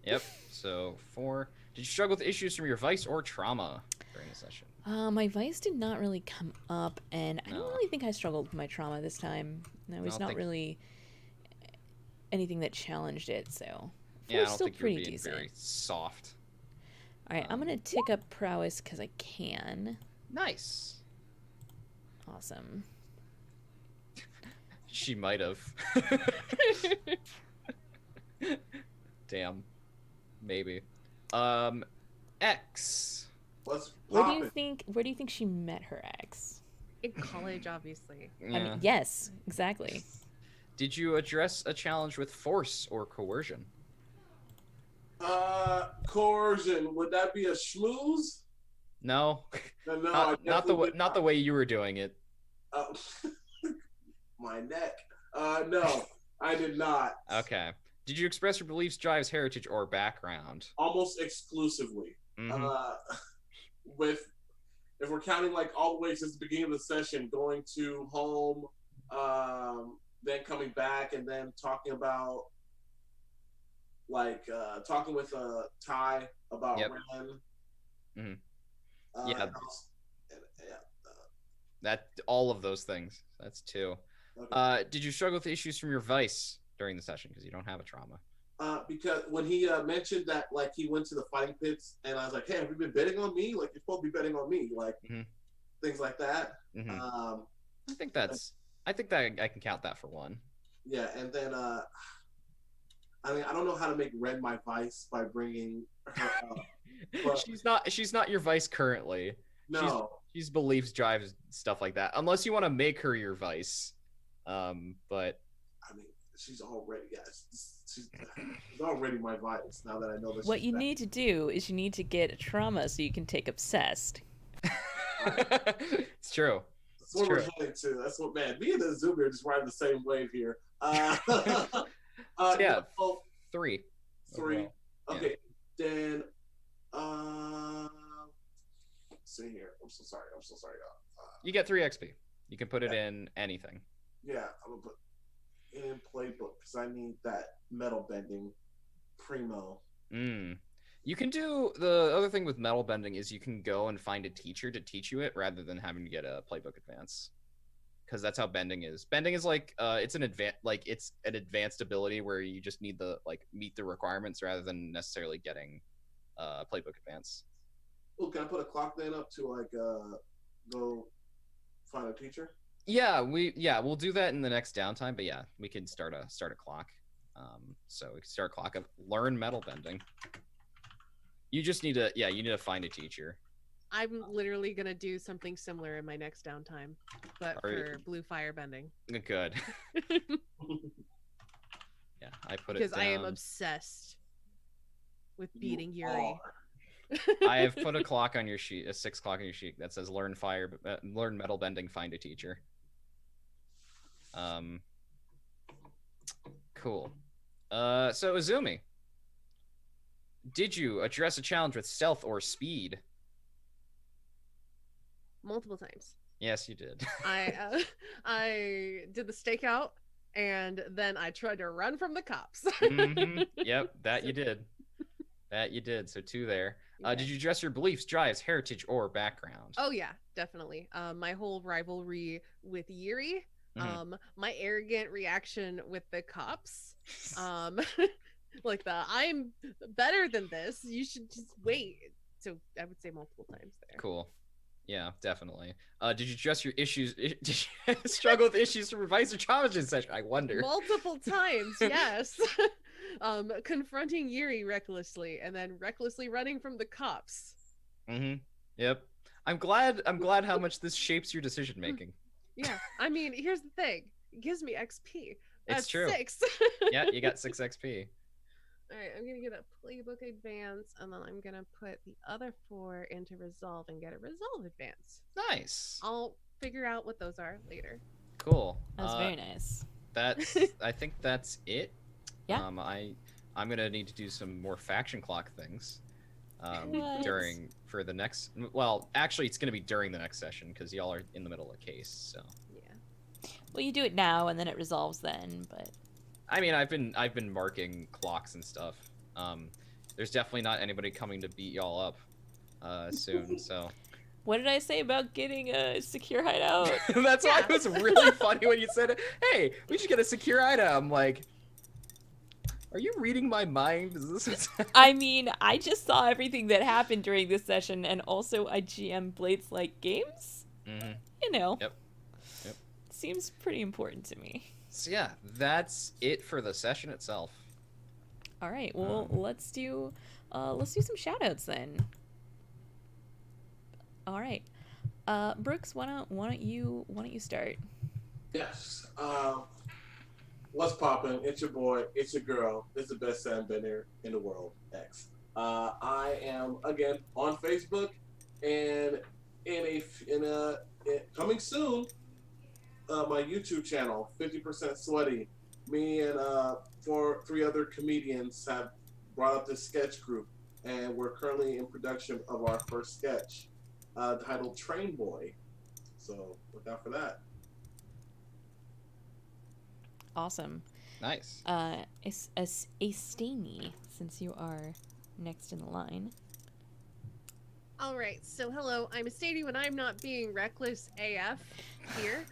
Yep. So 4. Did you struggle with issues from your vice or trauma during the session? My vice did not really come up, and I don't No. really think I struggled with my trauma this time. There was don't not think- really anything that challenged it, so Yeah, I four's don't still think you were pretty being decent. very soft. All right, I'm gonna tick up prowess because I can. Nice. Awesome. She might have. Damn. Maybe. X. Let's Where pop do you it. think? Where do you think she met her ex? In college, obviously. Yeah. I mean, yes, exactly. Did you address a challenge with force or coercion? Coercion. Would that be a schmooze? No. No, Not the way you were doing it. My neck. No, I did not. Okay. Did you express your beliefs, drives, heritage, or background? Almost exclusively. Mhm. If we're counting like all the way since the beginning of the session, going to home, then coming back, and then talking about talking with Ty about Yep. Ren. Mhm. Yeah. That all of those things. That's 2. Okay. Did you struggle with issues from your vice during the session because you don't have a trauma? Because when he mentioned that, like, he went to the fighting pits, and I was like, "Hey, have you been betting on me? Like, you're supposed to be betting on me, like things like that." Mhm. I think that I can count that for 1. Yeah, and then I mean, I don't know how to make Red my vice by bringing her up. But she's not your vice currently. no, She's beliefs, drives, stuff like that. Unless you want to make her your vice. But I mean, she's already she's already my vice now that I know that. What she's you back. need to do is you need to get a trauma so you can take obsessed. it's true. That's what we're heading to. That's what, man. Me and the Zoomer are just riding the same wave here. Yeah. No, 3. 3. Overall. Okay, then let's see here. I'm so sorry. You get 3 XP. You can put it in anything. Yeah, I'm gonna put in playbook because I need that metal bending primo. You can do the other thing with metal bending is you can go and find a teacher to teach you it rather than having to get a playbook advance. Because that's how bending is. Bending is like it's an advanced ability where you just need the meet the requirements rather than necessarily getting playbook advance. Oh, can I put a clock then up to go find a teacher? Yeah, we'll do that in the next downtime. But yeah, we can start a clock. So we can start a clock of learn metal bending. You just need to find a teacher. I'm literally gonna do something similar in my next downtime, but for blue fire bending. Good. Yeah, I put it because down. I am obsessed with beating Yuri. I have put a clock on your sheet, a 6 o'clock on your sheet that says learn metal bending, find a teacher. Cool. So Izumi, did you address a challenge with stealth or speed? Multiple times. Yes, you did. I did the stakeout, and then I tried to run from the cops. Yep, that you did. That you did. So 2 there. Okay. Did you address your beliefs, drives, heritage, or background? Oh yeah, definitely. My whole rivalry with Yuri, my arrogant reaction with the cops, like I'm better than this. You should just wait. So I would say multiple times there. Cool. Yeah, definitely. Did you address your issues? Did you struggle with issues from advice or challenges session? I wonder. Multiple times, yes. Confronting Yuri recklessly and then recklessly running from the cops. Yep. I'm glad how much this shapes your decision making. Yeah. I mean, here's the thing. It gives me XP. That's It's true. 6. Yeah, you got 6 XP. All right, I'm gonna get a playbook advance, and then I'm gonna put the other 4 into resolve and get a resolve advance. Nice. I'll figure out what those are later. Cool. That's very nice. I think that's it. Yeah. I'm gonna need to do some more faction clock things. For the next. Well, actually, it's gonna be during the next session because y'all are in the middle of a case. So. Yeah. Well, you do it now, and then it resolves then. But I mean, I've been marking clocks and stuff. There's definitely not anybody coming to beat y'all up soon. So What did I say about getting a secure hideout? that's why it was really funny when you said, "Hey, we should get a secure hideout." I'm like, are you reading my mind? Is this what's I mean, I just saw everything that happened during this session, and also I GM Blades like games. Mm-hmm. You know. Yep. Seems pretty important to me. So yeah, that's it for the session itself. All right. Well, let's do some shout outs then. All right. Brooks, why don't you start? Yes. What's poppin'? It's your boy. It's your girl. It's the best sandbender in the world, X. I am again on Facebook, and coming soon, my YouTube channel, 50% Sweaty. Me and three other comedians have brought up this sketch group, and we're currently in production of our first sketch, titled Train Boy. So look out for that. Awesome. Nice. Staney, since you are next in the line. All right, so hello, I'm Sadie when I'm not being reckless AF here.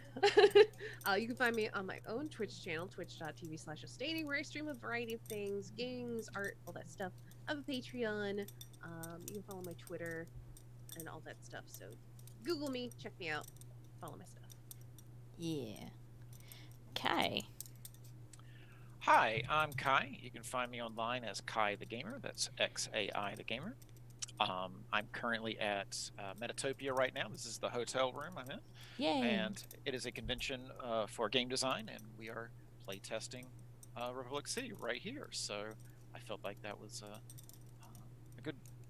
You can find me on my own Twitch channel, twitch.tv/Staney, where I stream a variety of things, games, art, all that stuff. I have a Patreon. You can follow my Twitter and all that stuff. So Google me, check me out, follow my stuff. Yeah. Kai. Hi, I'm Kai. You can find me online as Kai the Gamer. That's XAI the Gamer. I'm currently at Metatopia right now. This is the hotel room I'm in. Yay. And it is a convention for game design, and we are playtesting Republic City right here. So I felt like that was a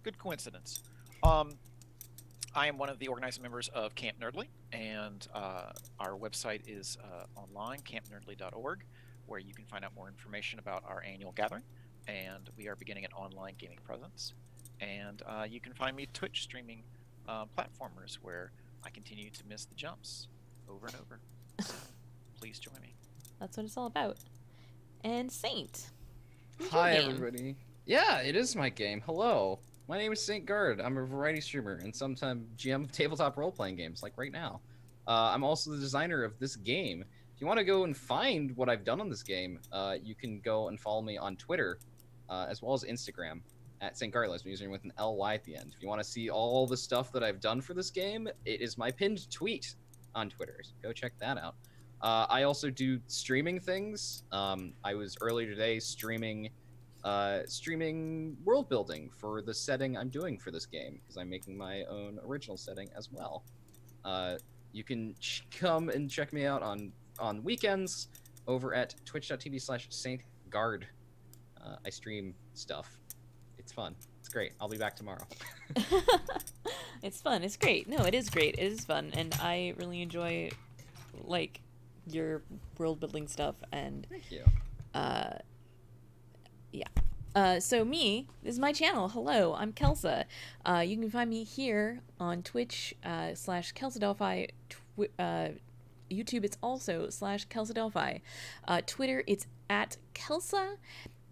good coincidence. I am one of the organizing members of Camp Nerdly, and our website is online, campnerdly.org, where you can find out more information about our annual gathering. And we are beginning an online gaming presence. And you can find me Twitch streaming platformers where I continue to miss the jumps over and over. So please join me. That's what it's all about. And Saint. Hi, everybody. Yeah, it is my game. Hello. My name is Saint Guard. I'm a variety streamer and sometimes GM of tabletop role-playing games, like right now. I'm also the designer of this game. If you want to go and find what I've done on this game, you can go and follow me on Twitter, as well as Instagram, at St. Carlos, I'm using with an LY at the end. If you want to see all the stuff that I've done for this game, it is my pinned tweet on Twitter, so go check that out. I also do streaming things. I was earlier today streaming world building for the setting I'm doing for this game, because I'm making my own original setting as well. You can come and check me out on weekends over at twitch.tv/SaintGuard. I stream stuff. It's fun. It's great. I'll be back tomorrow. It's fun. It's great. No, it is great. It is fun, and I really enjoy like your world building stuff. And thank you. Yeah. So this is my channel. Hello, I'm Kelsa. You can find me here on Twitch /KelsaDelphi. YouTube, it's also /KelsaDelphi. Twitter, it's at Kelsa.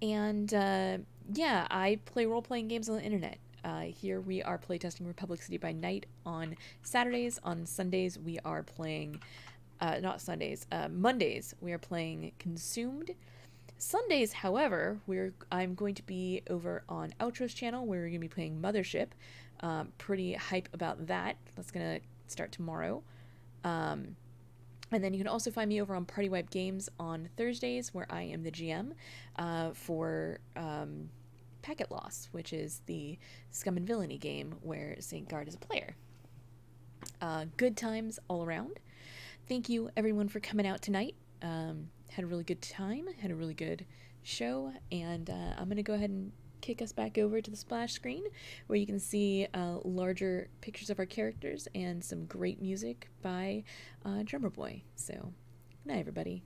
And yeah, I play role-playing games on the internet. Here we are playtesting Republic City by night on Saturdays. On Sundays, we are playing... not Sundays. Mondays, we are playing Consumed. Sundays, however, I'm going to be over on Outro's channel, where we're going to be playing Mothership. Pretty hype about that. That's going to start tomorrow. And then you can also find me over on Party Wipe Games on Thursdays, where I am the GM for Packet Loss, which is the Scum and Villainy game where St. Guard is a player. Good times all around. Thank you, everyone, for coming out tonight. Had a really good time, had a really good show, and I'm going to go ahead and kick us back over to the splash screen, where you can see larger pictures of our characters and some great music by Drummer Boy. So, good night, everybody.